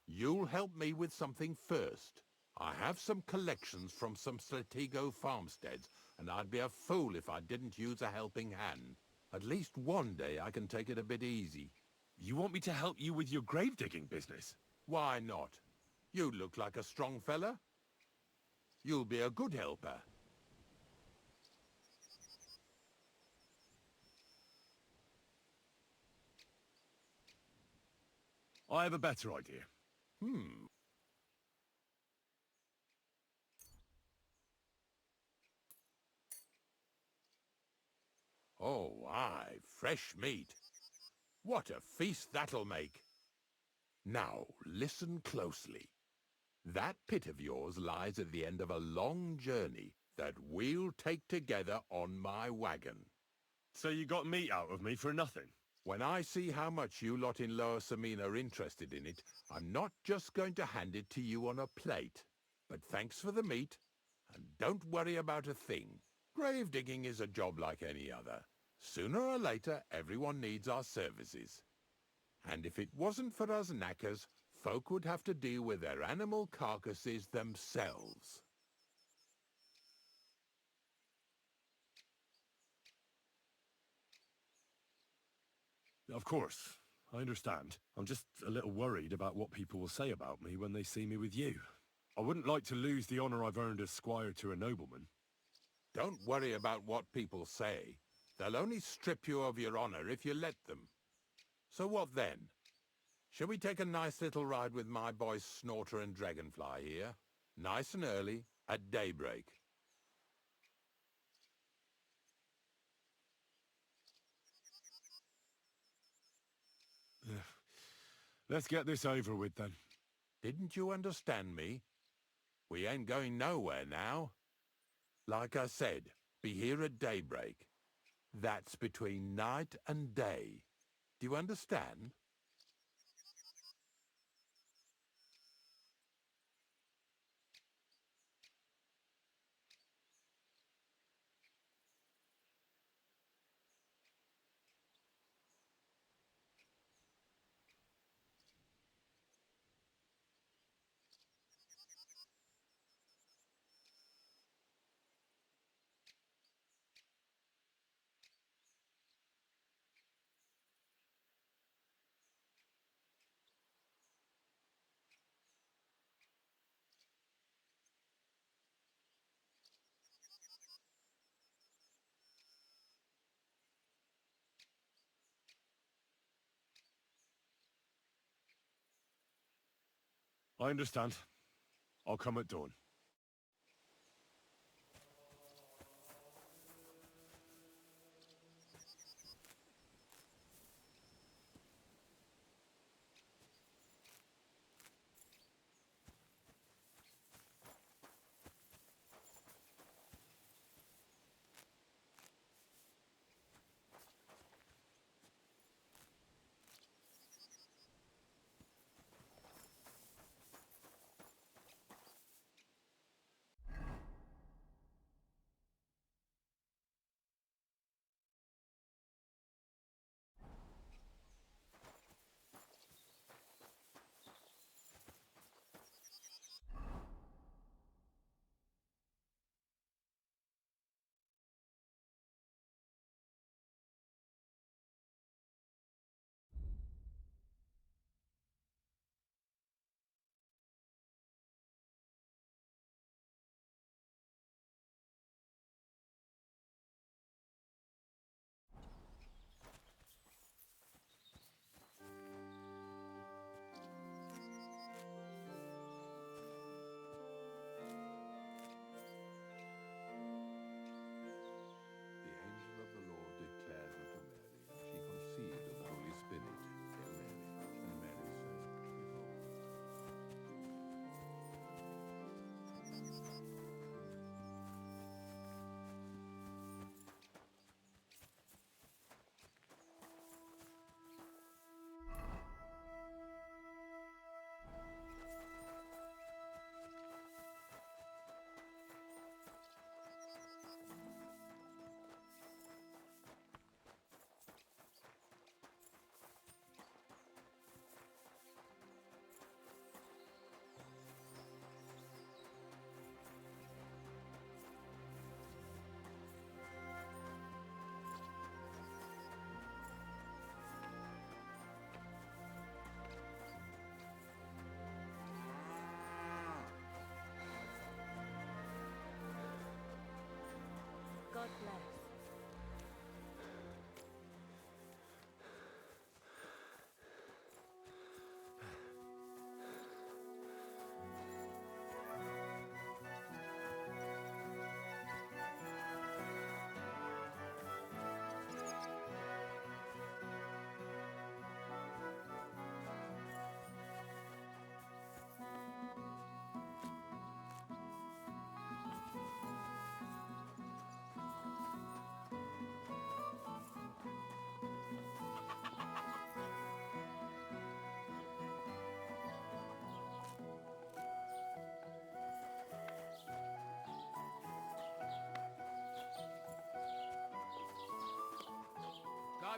You'll help me with something first. I have some collections from some Slatigo farmsteads, and I'd be a fool if I didn't use a helping hand. At least one day I can take it a bit easy. You want me to help you with your grave-digging business? Why not? You look like a strong fella. You'll be a good helper. I have a better idea. Oh, aye, fresh meat. What a feast that'll make. Now, listen closely. That pit of yours lies at the end of a long journey that we'll take together on my wagon. So you got meat out of me for nothing? When I see how much you lot in Lower Semine are interested in it, I'm not just going to hand it to you on a plate. But thanks for the meat, and don't worry about a thing. Grave digging is a job like any other. Sooner or later, everyone needs our services. And if it wasn't for us knackers, folk would have to deal with their animal carcasses themselves. Of course, I understand. I'm just a little worried about what people will say about me when they see me with you. I wouldn't like to lose the honor I've earned as squire to a nobleman. Don't worry about what people say. They'll only strip you of your honor if you let them. So what then? Shall we take a nice little ride with my boys Snorter and Dragonfly here? Nice and early, at daybreak. Let's get this over with then. Didn't you understand me? We ain't going nowhere now. Like I said, be here at daybreak. That's between night and day. Do you understand? I understand. I'll come at dawn.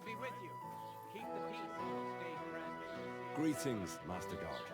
God be with you. Keep the peace and stay friendly. Greetings, Master Guard.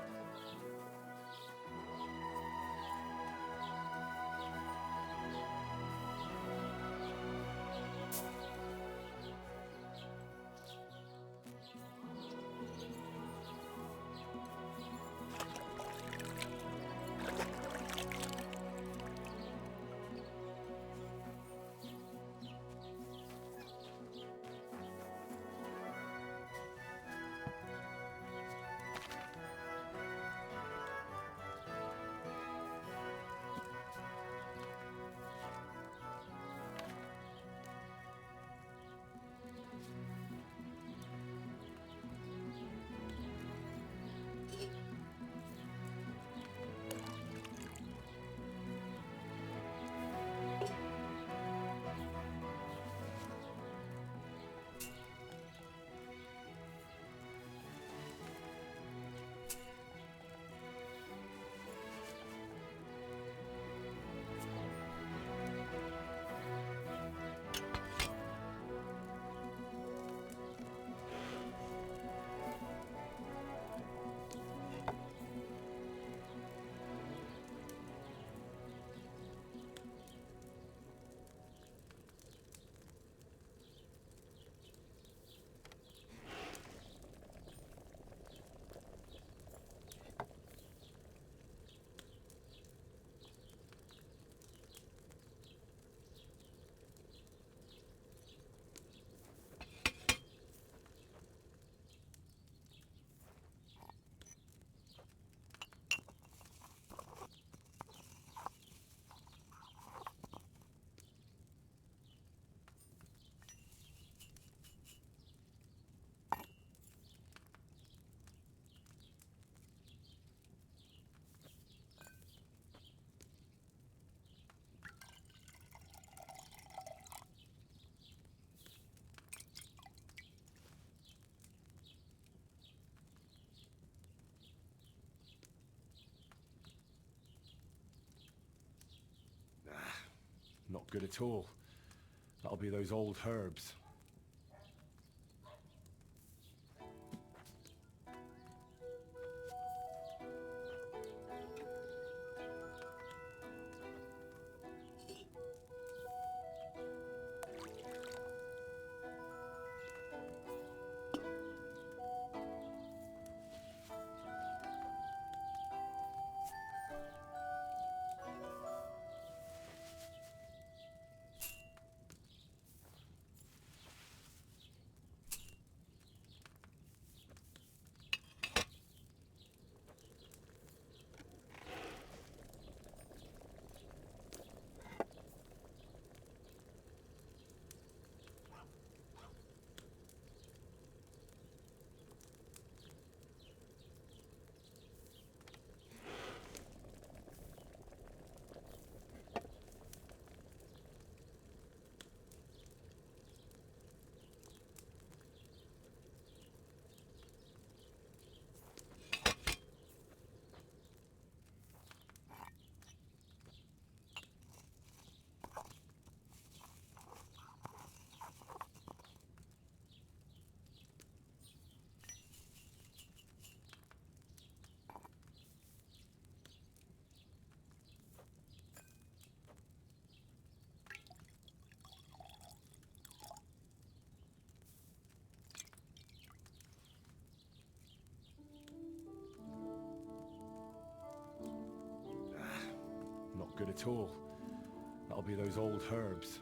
Not good at all. That'll be those old herbs. Not good at all. That'll be those old herbs.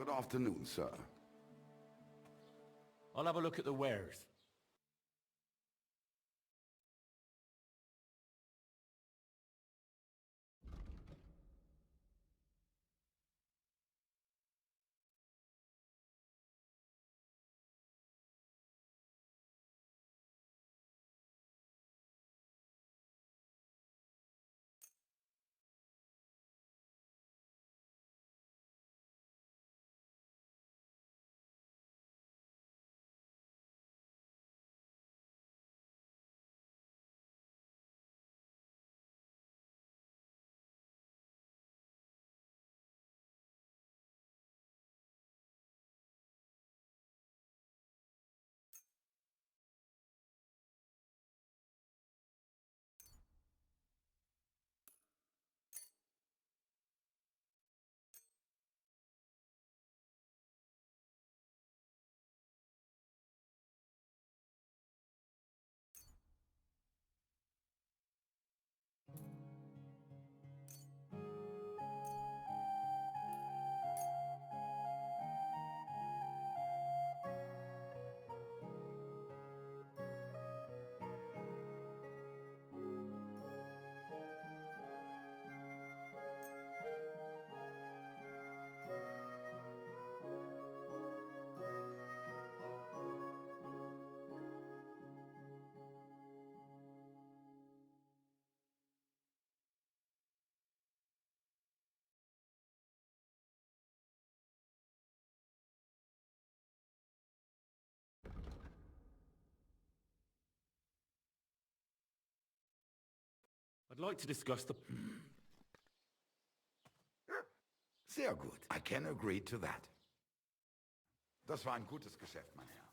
Good afternoon, sir. I'll have a look at the wares. I'd like to discuss the... Sehr gut. I can agree to that. Das war ein gutes Geschäft, mein Herr.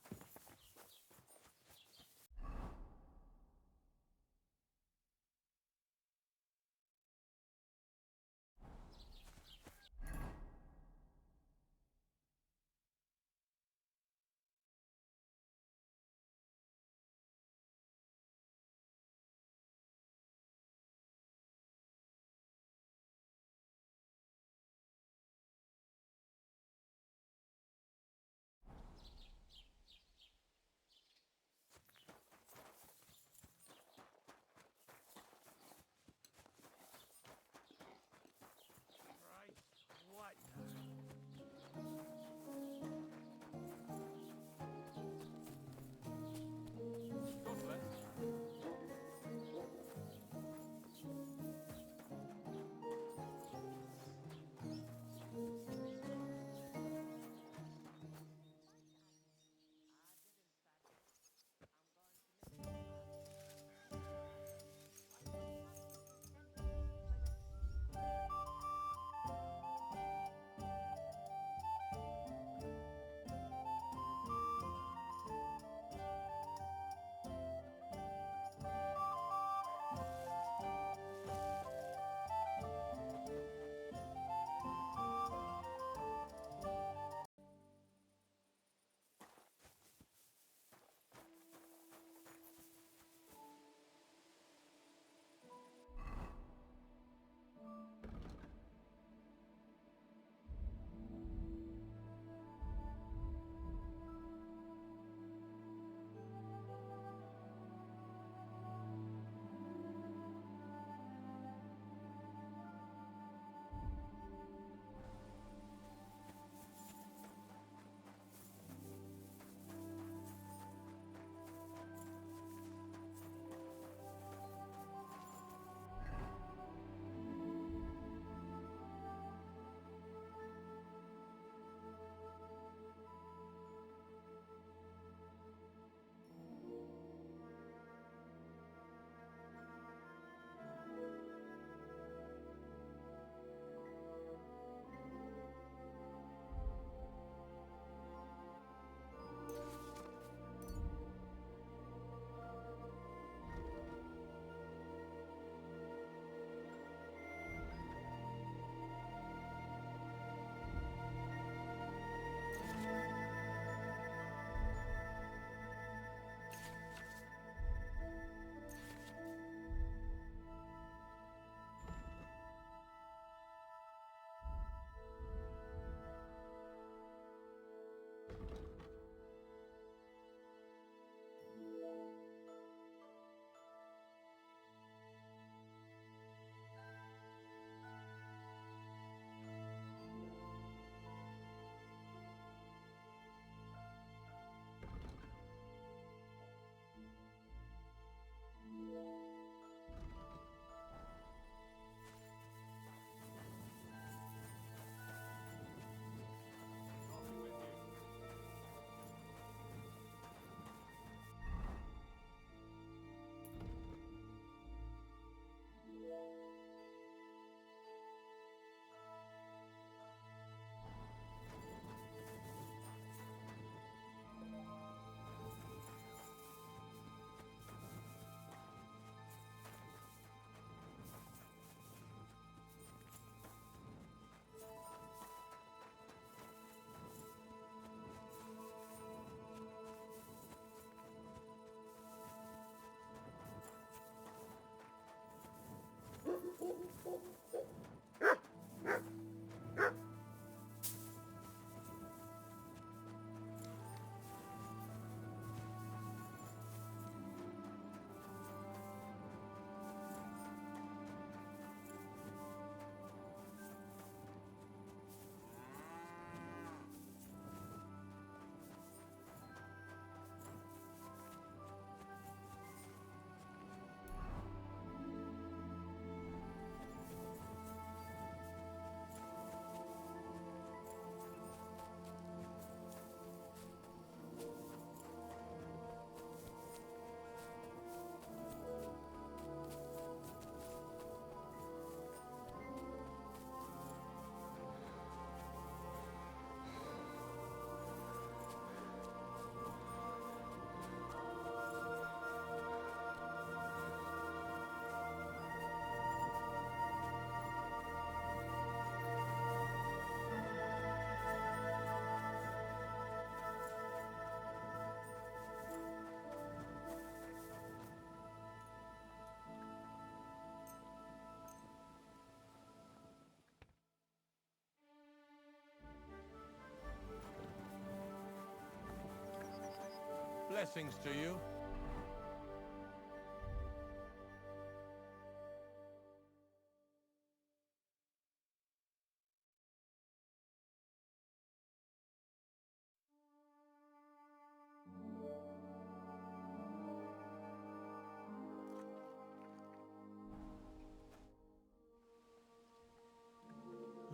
Blessings to you.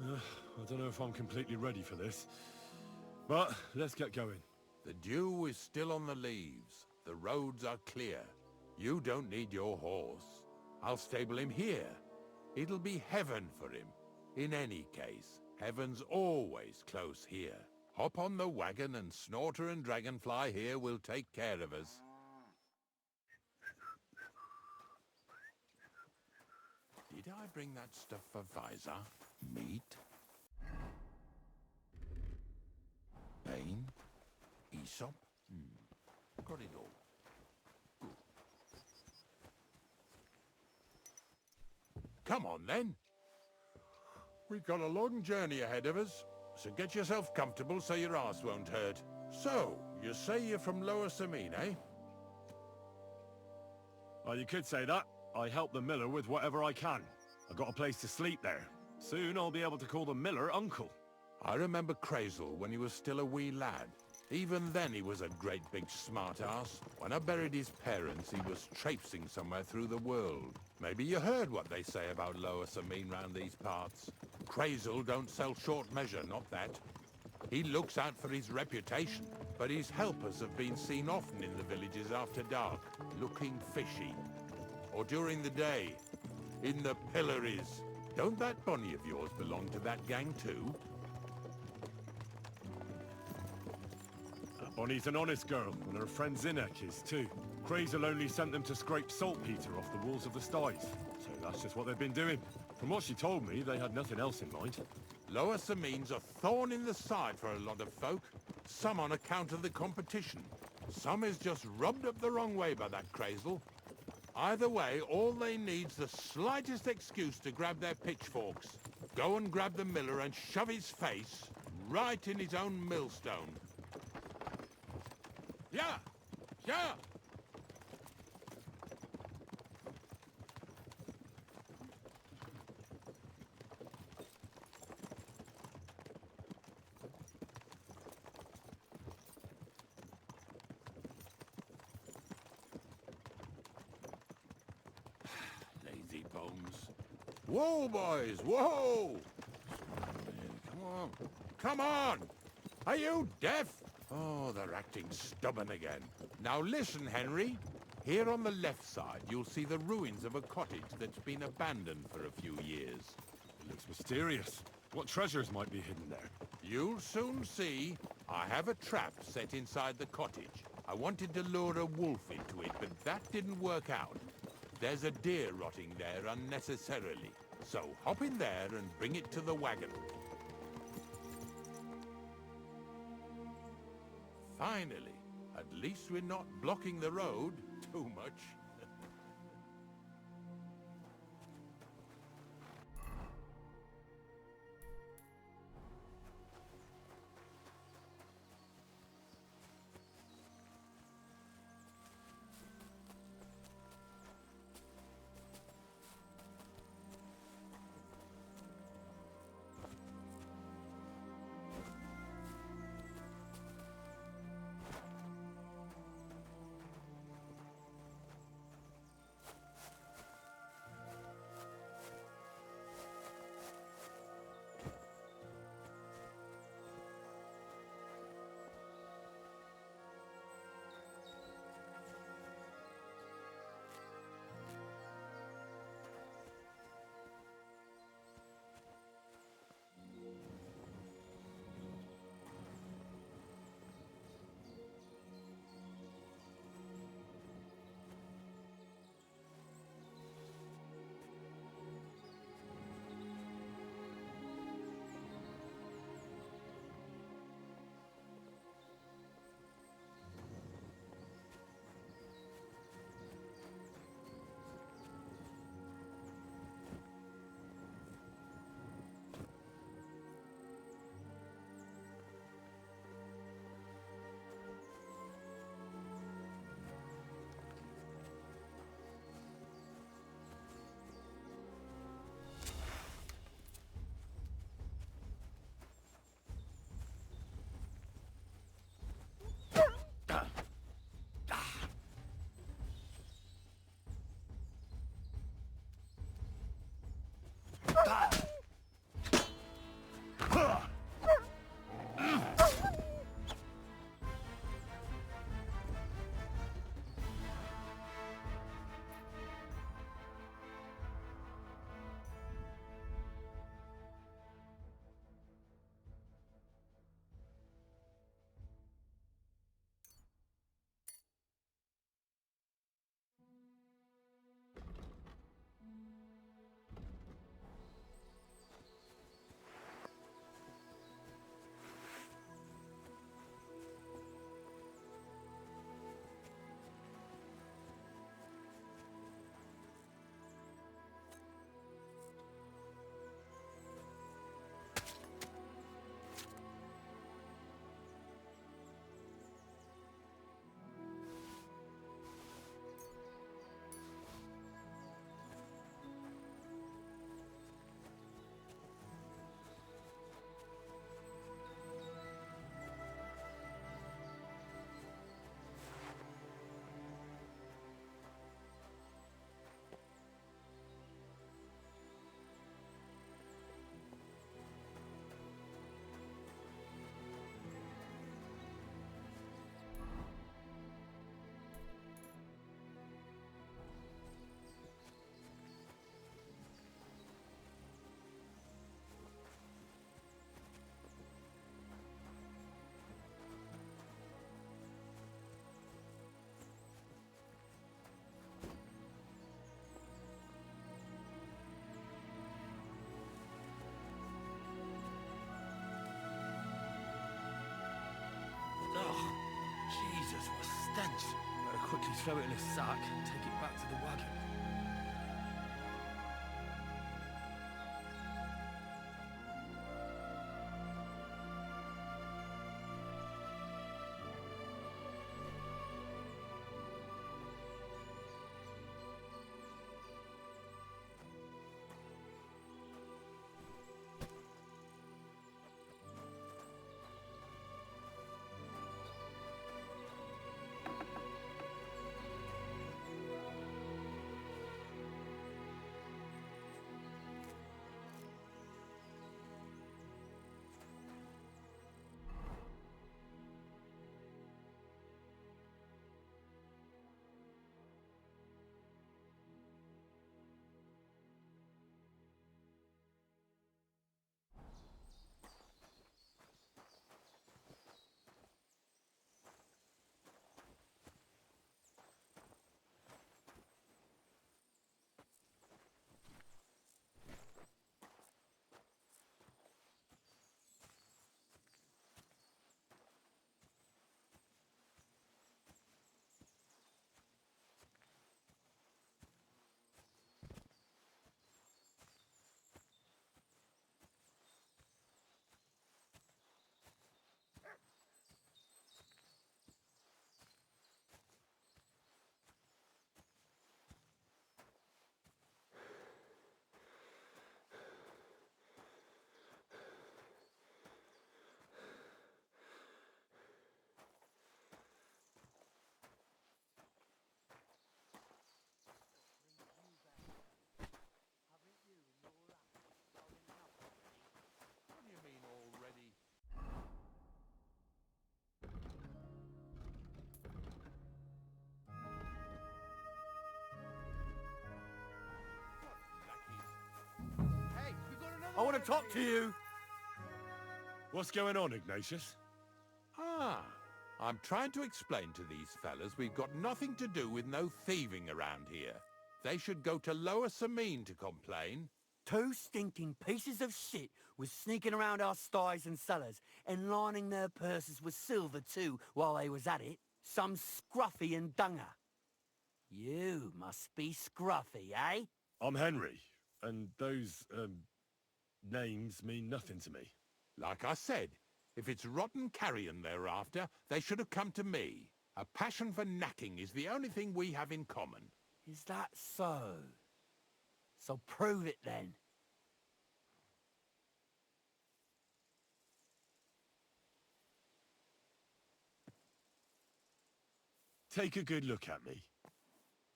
I don't know if I'm completely ready for this, but let's get going. The dew is still on the leaves. The roads are clear. You don't need your horse. I'll stable him here. It'll be heaven for him. In any case, heaven's always close here. Hop on the wagon and Snorter and Dragonfly here will take care of us. Did I bring that stuff for Visor? Meat? Bane? Aesop? Got it all. Good. Come on, then. We've got a long journey ahead of us, so get yourself comfortable so your arse won't hurt. So, you say you're from Lower Samine, eh? Well, you could say that. I help the miller with whatever I can. I've got a place to sleep there. Soon I'll be able to call the miller uncle. I remember Crazel when he was still a wee lad. Even then he was a great big smart-ass. When I buried his parents, he was traipsing somewhere through the world. Maybe you heard what they say about Lower Samine round these parts. Crazel don't sell short measure, not that. He looks out for his reputation, but his helpers have been seen often in the villages after dark, looking fishy. Or during the day, in the pillories. Don't that bunny of yours belong to that gang too? Bonnie's an honest girl, and her friend Zinnek is too. Crazel only sent them to scrape saltpeter off the walls of the sties, so that's just what they've been doing. From what she told me, they had nothing else in mind. Lower Samine's a thorn in the side for a lot of folk. Some on account of the competition. Some is just rubbed up the wrong way by that Crazel. Either way, all they need's the slightest excuse to grab their pitchforks. Go and grab the miller and shove his face right in his own millstone. Yeah! Yeah! Lazy bones. Whoa, boys! Whoa! Come on. Come on! Are you deaf? Oh, they're acting stubborn again. Now listen, Henry. Here on the left side, you'll see the ruins of a cottage that's been abandoned for a few years. It looks mysterious. What treasures might be hidden there? You'll soon see. I have a trap set inside the cottage. I wanted to lure a wolf into it, but that didn't work out. There's a deer rotting there unnecessarily. So hop in there and bring it to the wagon. Finally, at least we're not blocking the road too much. stench. Better quickly throw it in a sack and take it back to the wagon. What do you mean already? Hey, we got another I want to talk to you. What's going on, Ignatius? Ah, I'm trying to explain to these fellas we've got nothing to do with no thieving around here. They should go to Lower Samine to complain. Two stinking pieces of shit was sneaking around our sties and cellars and lining their purses with silver too while they was at it. Some scruffy and dunger. You must be scruffy, eh? I'm Henry, and those, names mean nothing to me. Like I said, if it's rotten carrion they're after, they should have come to me. A passion for knacking is the only thing we have in common. Is that so? So prove it then. Take a good look at me.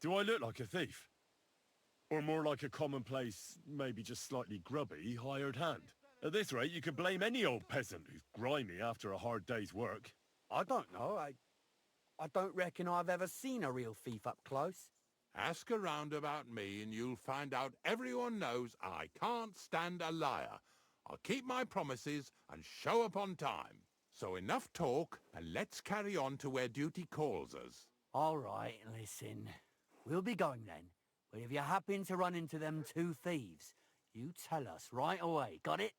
Do I look like a thief? Or more like a commonplace, maybe just slightly grubby, hired hand? At this rate, you could blame any old peasant who's grimy after a hard day's work. I don't know. I don't reckon I've ever seen a real thief up close. Ask around about me and you'll find out everyone knows I can't stand a liar. I'll keep my promises and show up on time. So enough talk, and let's carry on to where duty calls us. All right, listen. We'll be going then. But if you happen to run into them two thieves, you tell us right away, got it?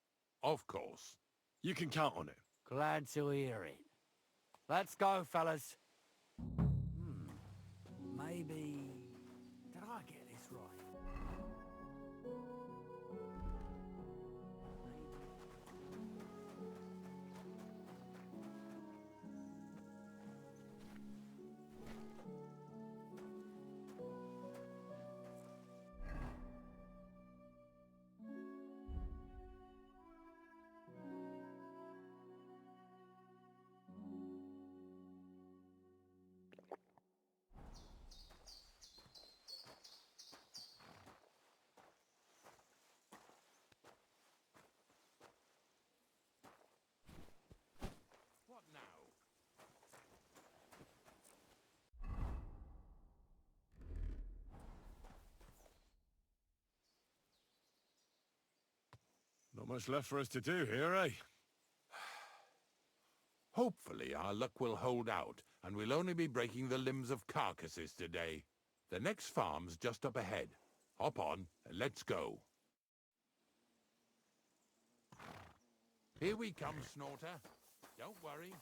Of course. You can count on it. Glad to hear it. Let's go, fellas. Maybe... Did I get this right? What now? Not much left for us to do here, eh? Hopefully our luck will hold out, and we'll only be breaking the limbs of carcasses today. The next farm's just up ahead. Hop on, and let's go. Here we come, Snorter. Don't worry.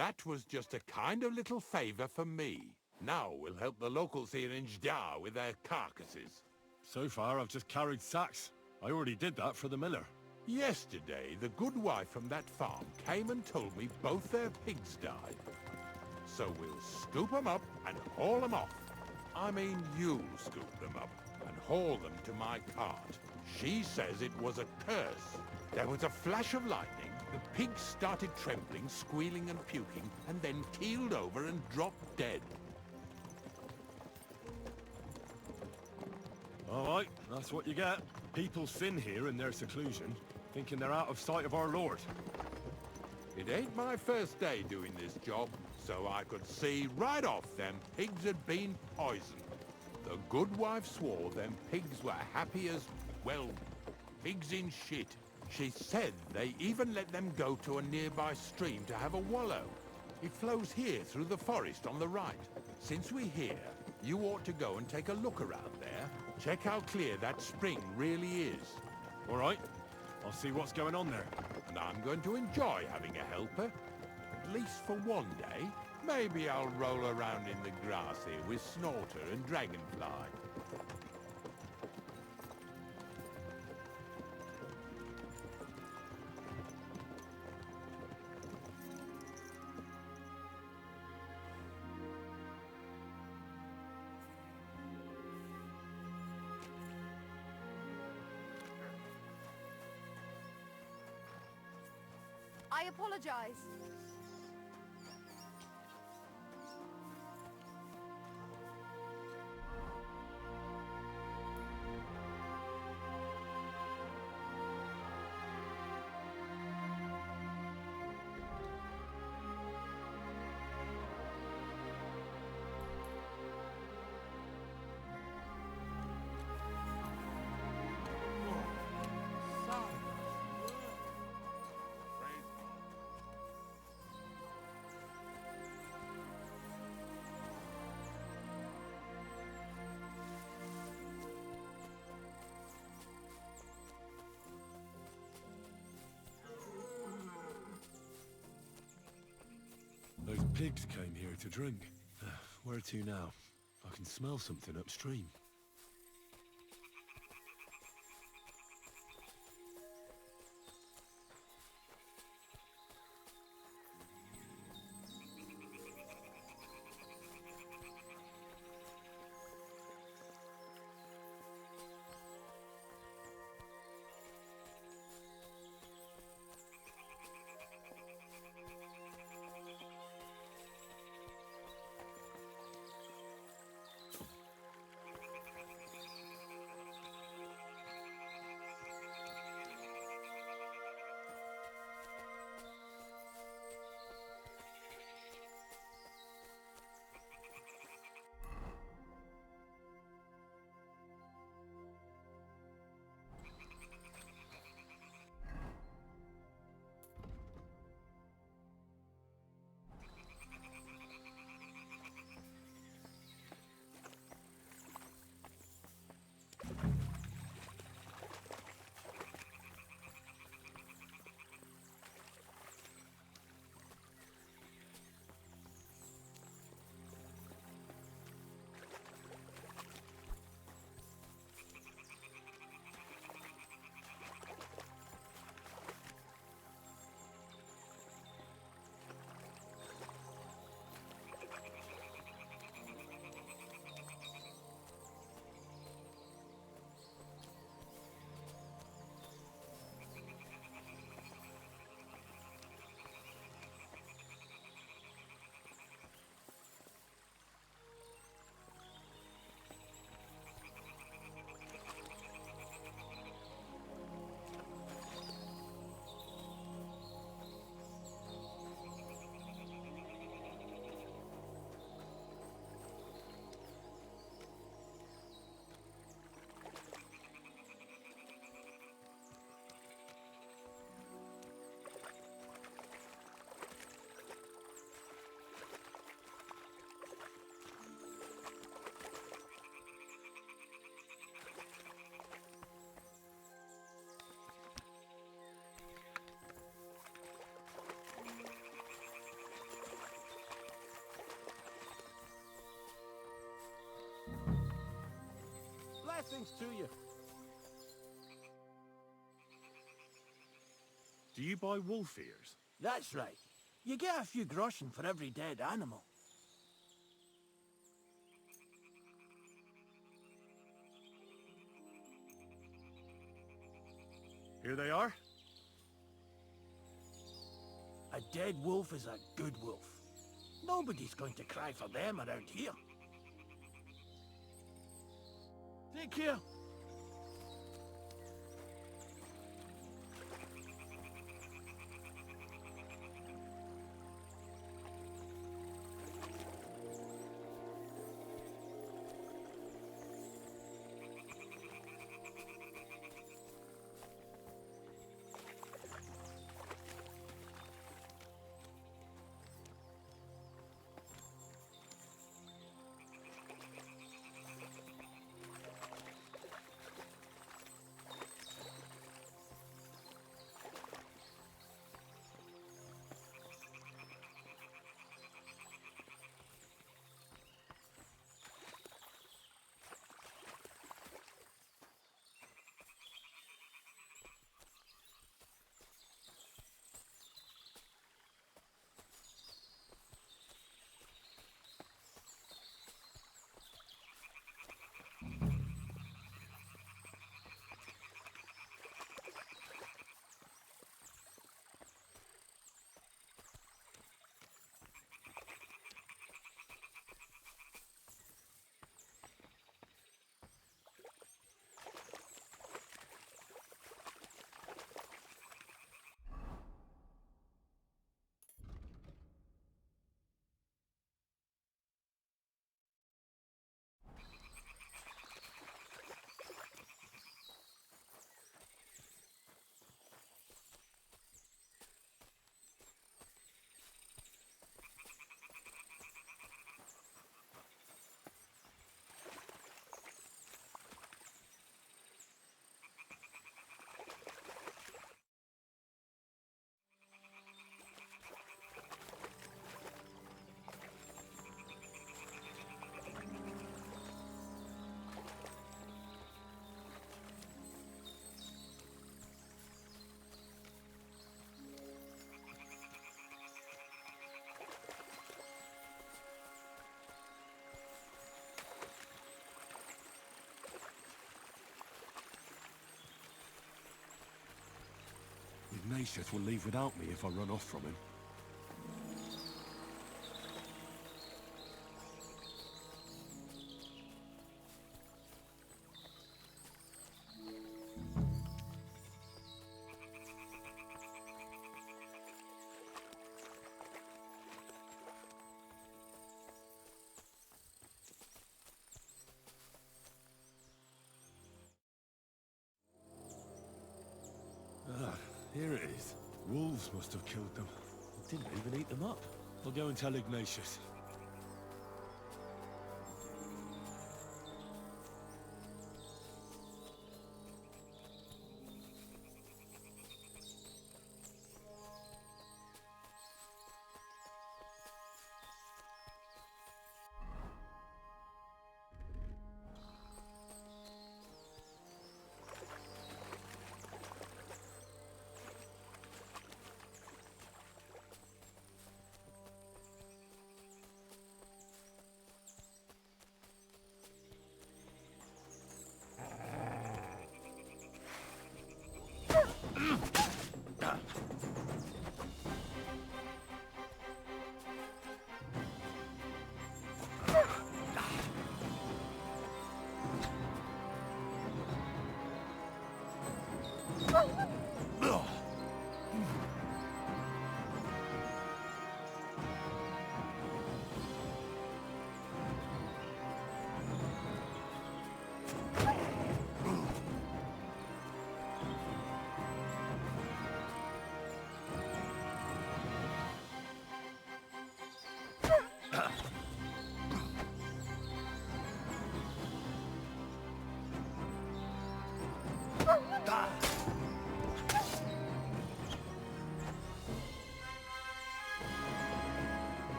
That was just a kind of little favor for me. Now we'll help the locals here in Jdar with their carcasses. So far, I've just carried sacks. I already did that for the miller. Yesterday, the good wife from that farm came and told me both their pigs died. So we'll scoop them up and haul them off. I mean, you'll scoop them up and haul them to my cart. She says it was a curse. There was a flash of lightning, the pigs started trembling, squealing and puking, and then keeled over and dropped dead. All right, that's what you get. People sin here in their seclusion, thinking they're out of sight of our Lord. It ain't my first day doing this job, so I could see right off them pigs had been poisoned. The good wife swore them pigs were happy as, well, pigs in shit. She said they even let them go to a nearby stream to have a wallow. It flows here through the forest on the right. Since we're here, you ought to go and take a look around there. Check how clear that spring really is. All right, I'll see what's going on there. And I'm going to enjoy having a helper. At least for one day. Maybe I'll roll around in the grass here with Snorter and Dragonfly. I apologize. Those pigs came here to drink. Where to now? I can smell something upstream. Thanks to you. Do you buy wolf ears? That's right. You get a few groschen for every dead animal. Here they are. A dead wolf is a good wolf. Nobody's going to cry for them around here. Take care. Ignatius will leave without me if I run off from him. Ah, here it is. Wolves must have killed them. Didn't even eat them up. I'll go and tell Ignatius.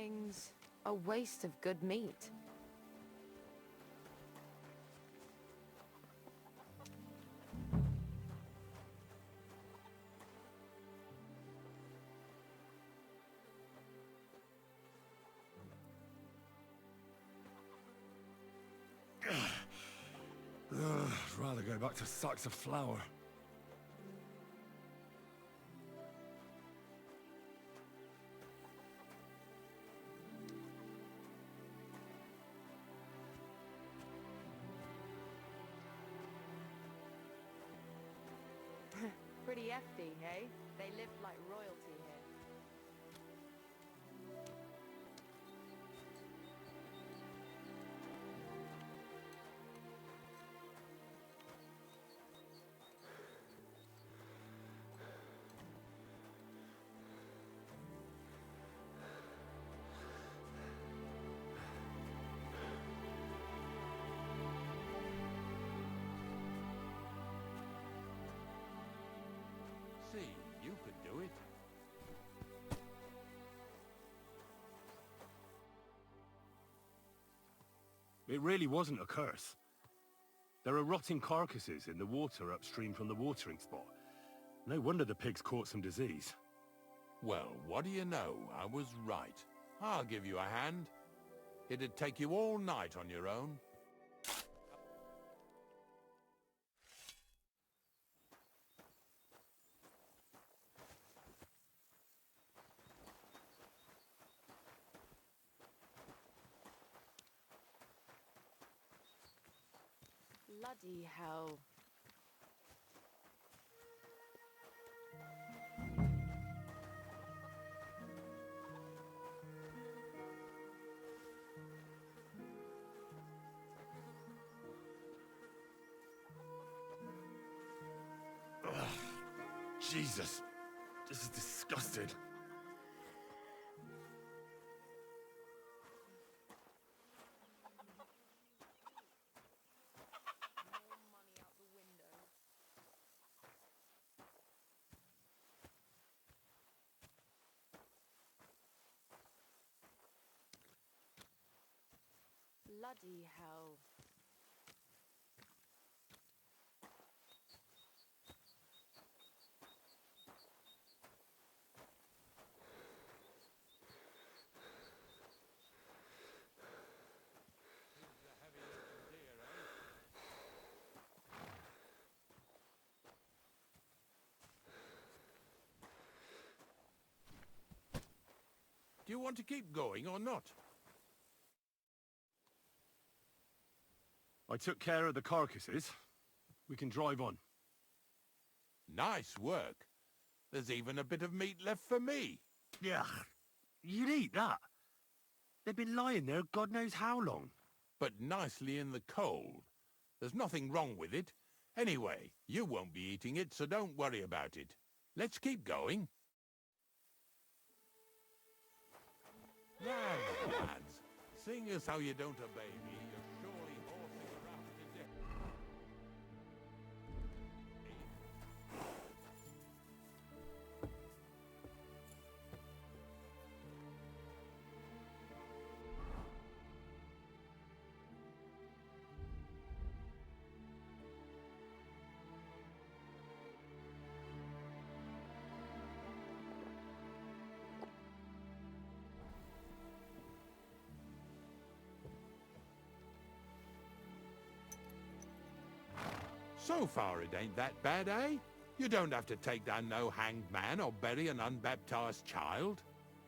thing's a waste of good meat. I'd rather go back to sacks of flour. Pretty hefty, hey? They live like royalty here. See, you could do it. It really wasn't a curse. There are rotting carcasses in the water upstream from the watering spot. No wonder the pigs caught some disease. Well, what do you know? I was right. I'll give you a hand. It'd take you all night on your own. Bloody hell. Jesus, this is disgusting. Bloody hell. Do you want to keep going or not? I took care of the carcasses. We can drive on. Nice work. There's even a bit of meat left for me. Yeah, you'd eat that. They've been lying there God knows how long. But nicely in the cold. There's nothing wrong with it. Anyway, you won't be eating it, so don't worry about it. Let's keep going. Lads, seeing as how you don't obey me, you're surely horsing around to death. So far it ain't that bad, eh? You don't have to take down no hanged man or bury an unbaptized child.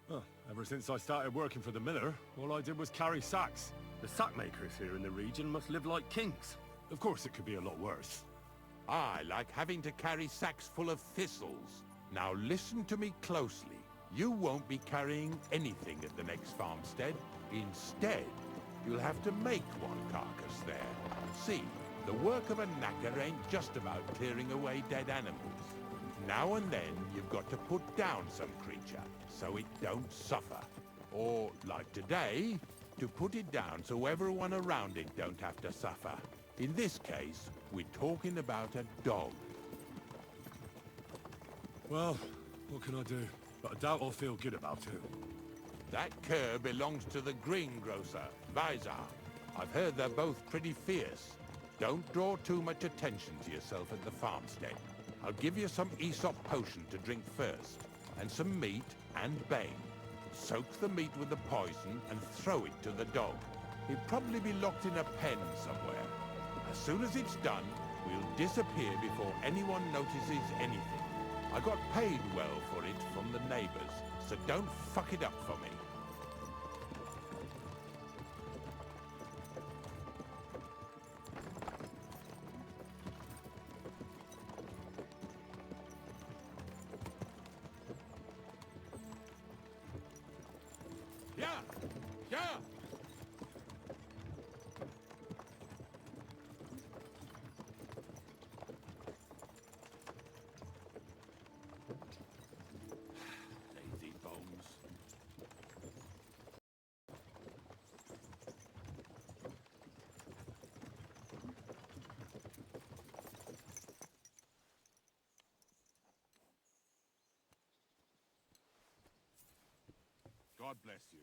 Well, ever since I started working for the miller, all I did was carry sacks. The sack makers here in the region must live like kings. Of course it could be a lot worse. I like having to carry sacks full of thistles. Now listen to me closely. You won't be carrying anything at the next farmstead. Instead, you'll have to make one carcass there. See, the work of a knacker ain't just about clearing away dead animals. Now and then, you've got to put down some creature, so it don't suffer. Or, like today, to put it down so everyone around it don't have to suffer. In this case, we're talking about a dog. Well, what can I do? But I doubt I'll feel good about it. That cur belongs to the greengrocer, Vizar. I've heard they're both pretty fierce. Don't draw too much attention to yourself at the farmstead. I'll give you some Aesop potion to drink first, and some meat and bane. Soak the meat with the poison and throw it to the dog. He'll probably be locked in a pen somewhere. As soon as it's done, we'll disappear before anyone notices anything. I got paid well for it from the neighbors, so don't fuck it up for me. Yeah! Yeah! Lazy bones. God bless you.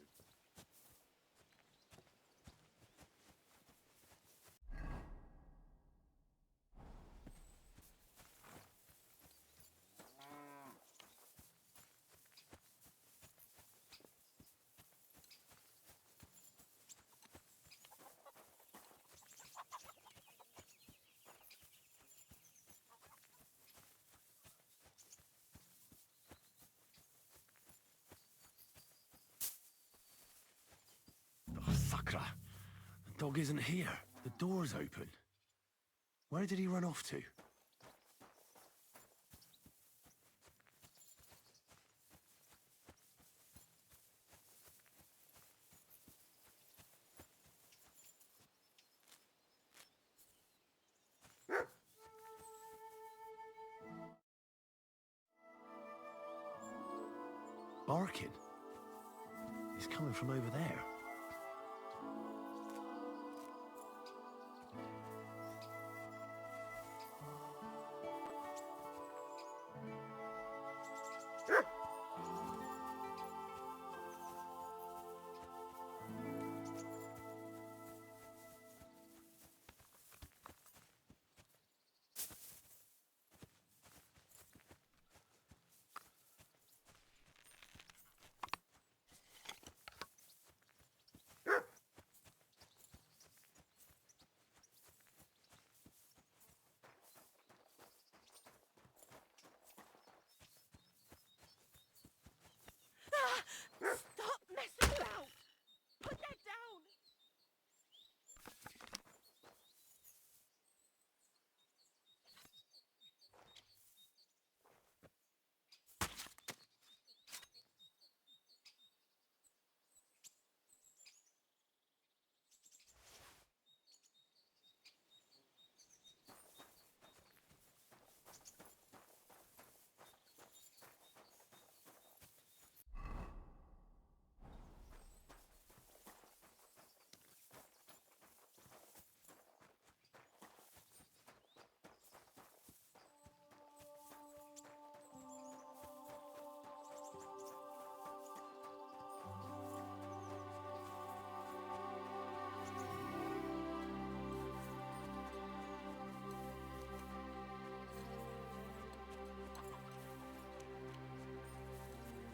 Oh, Sakra. The dog isn't here. The door's open. Where did he run off to? Barking. He's coming from over there. Stop messing about! Put that down!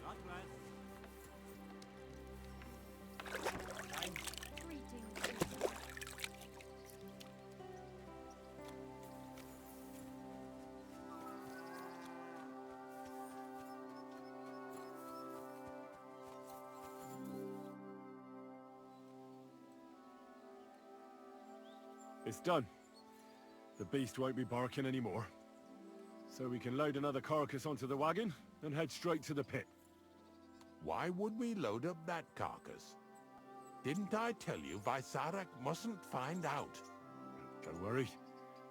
God bless. It's done. The beast won't be barking anymore. So we can load another carcass onto the wagon and head straight to the pit. Why would we load up that carcass? Didn't I tell you Vysarak mustn't find out? Don't worry.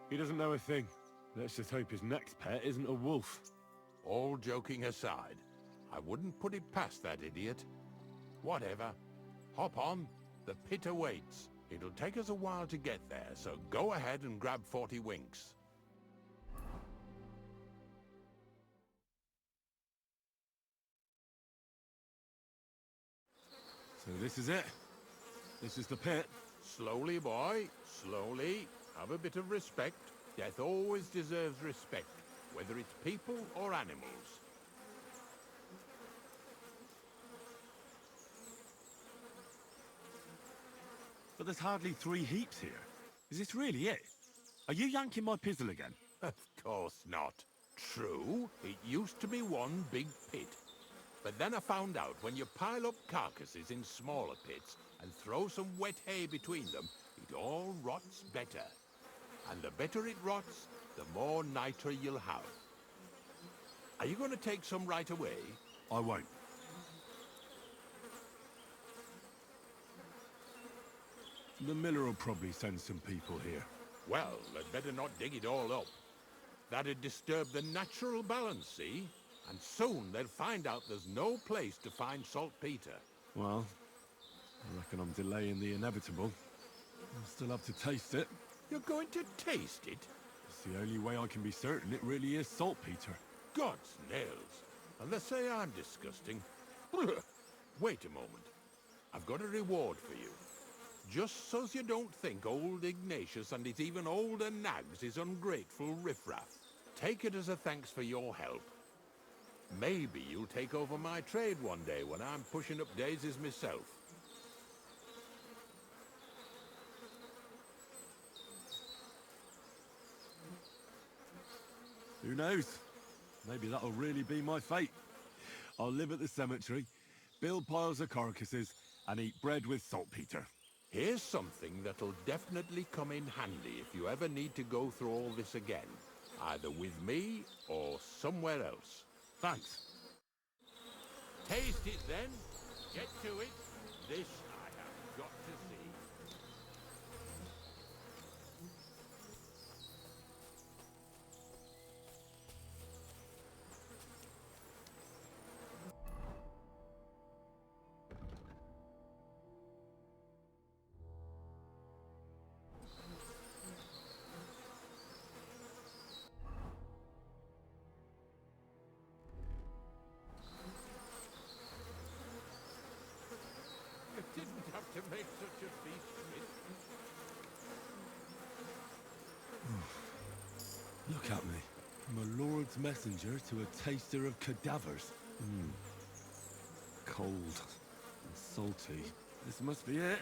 He doesn't know a thing. Let's just hope his next pet isn't a wolf. All joking aside, I wouldn't put it past that idiot. Whatever. Hop on. The pit awaits. It'll take us a while to get there, so go ahead and grab 40 winks. So this is it? This is the pit? Slowly, boy, slowly. Have a bit of respect. Death always deserves respect, whether it's people or animals. But there's hardly 3 heaps here. Is this really it? Are you yanking my pizzle again? Of course not. True, it used to be one big pit. But then I found out when you pile up carcasses in smaller pits and throw some wet hay between them, it all rots better. And the better it rots, the more niter you'll have. Are you going to take some right away? I won't. The miller will probably send some people here. Well, they'd better not dig it all up. That'd disturb the natural balance, see? And soon they'll find out there's no place to find saltpeter. Well, I reckon I'm delaying the inevitable. I'll still have to taste it. You're going to taste it? It's the only way I can be certain it really is saltpeter. God's nails. And they say I'm disgusting. Wait a moment. I've got a reward for you. Just so's you don't think old Ignatius and his even older nags is ungrateful riffraff. Take it as a thanks for your help. Maybe you'll take over my trade one day when I'm pushing up daisies myself. Who knows? Maybe that'll really be my fate. I'll live at the cemetery, build piles of carcasses, and eat bread with saltpeter. Here's something that'll definitely come in handy if you ever need to go through all this again. Either with me or somewhere else. Thanks. Taste it then. Get to it. This I have got to see. You didn't have to make such a feast of it. Look at me. I'm a lord's messenger to a taster of cadavers. Cold and salty. This must be it.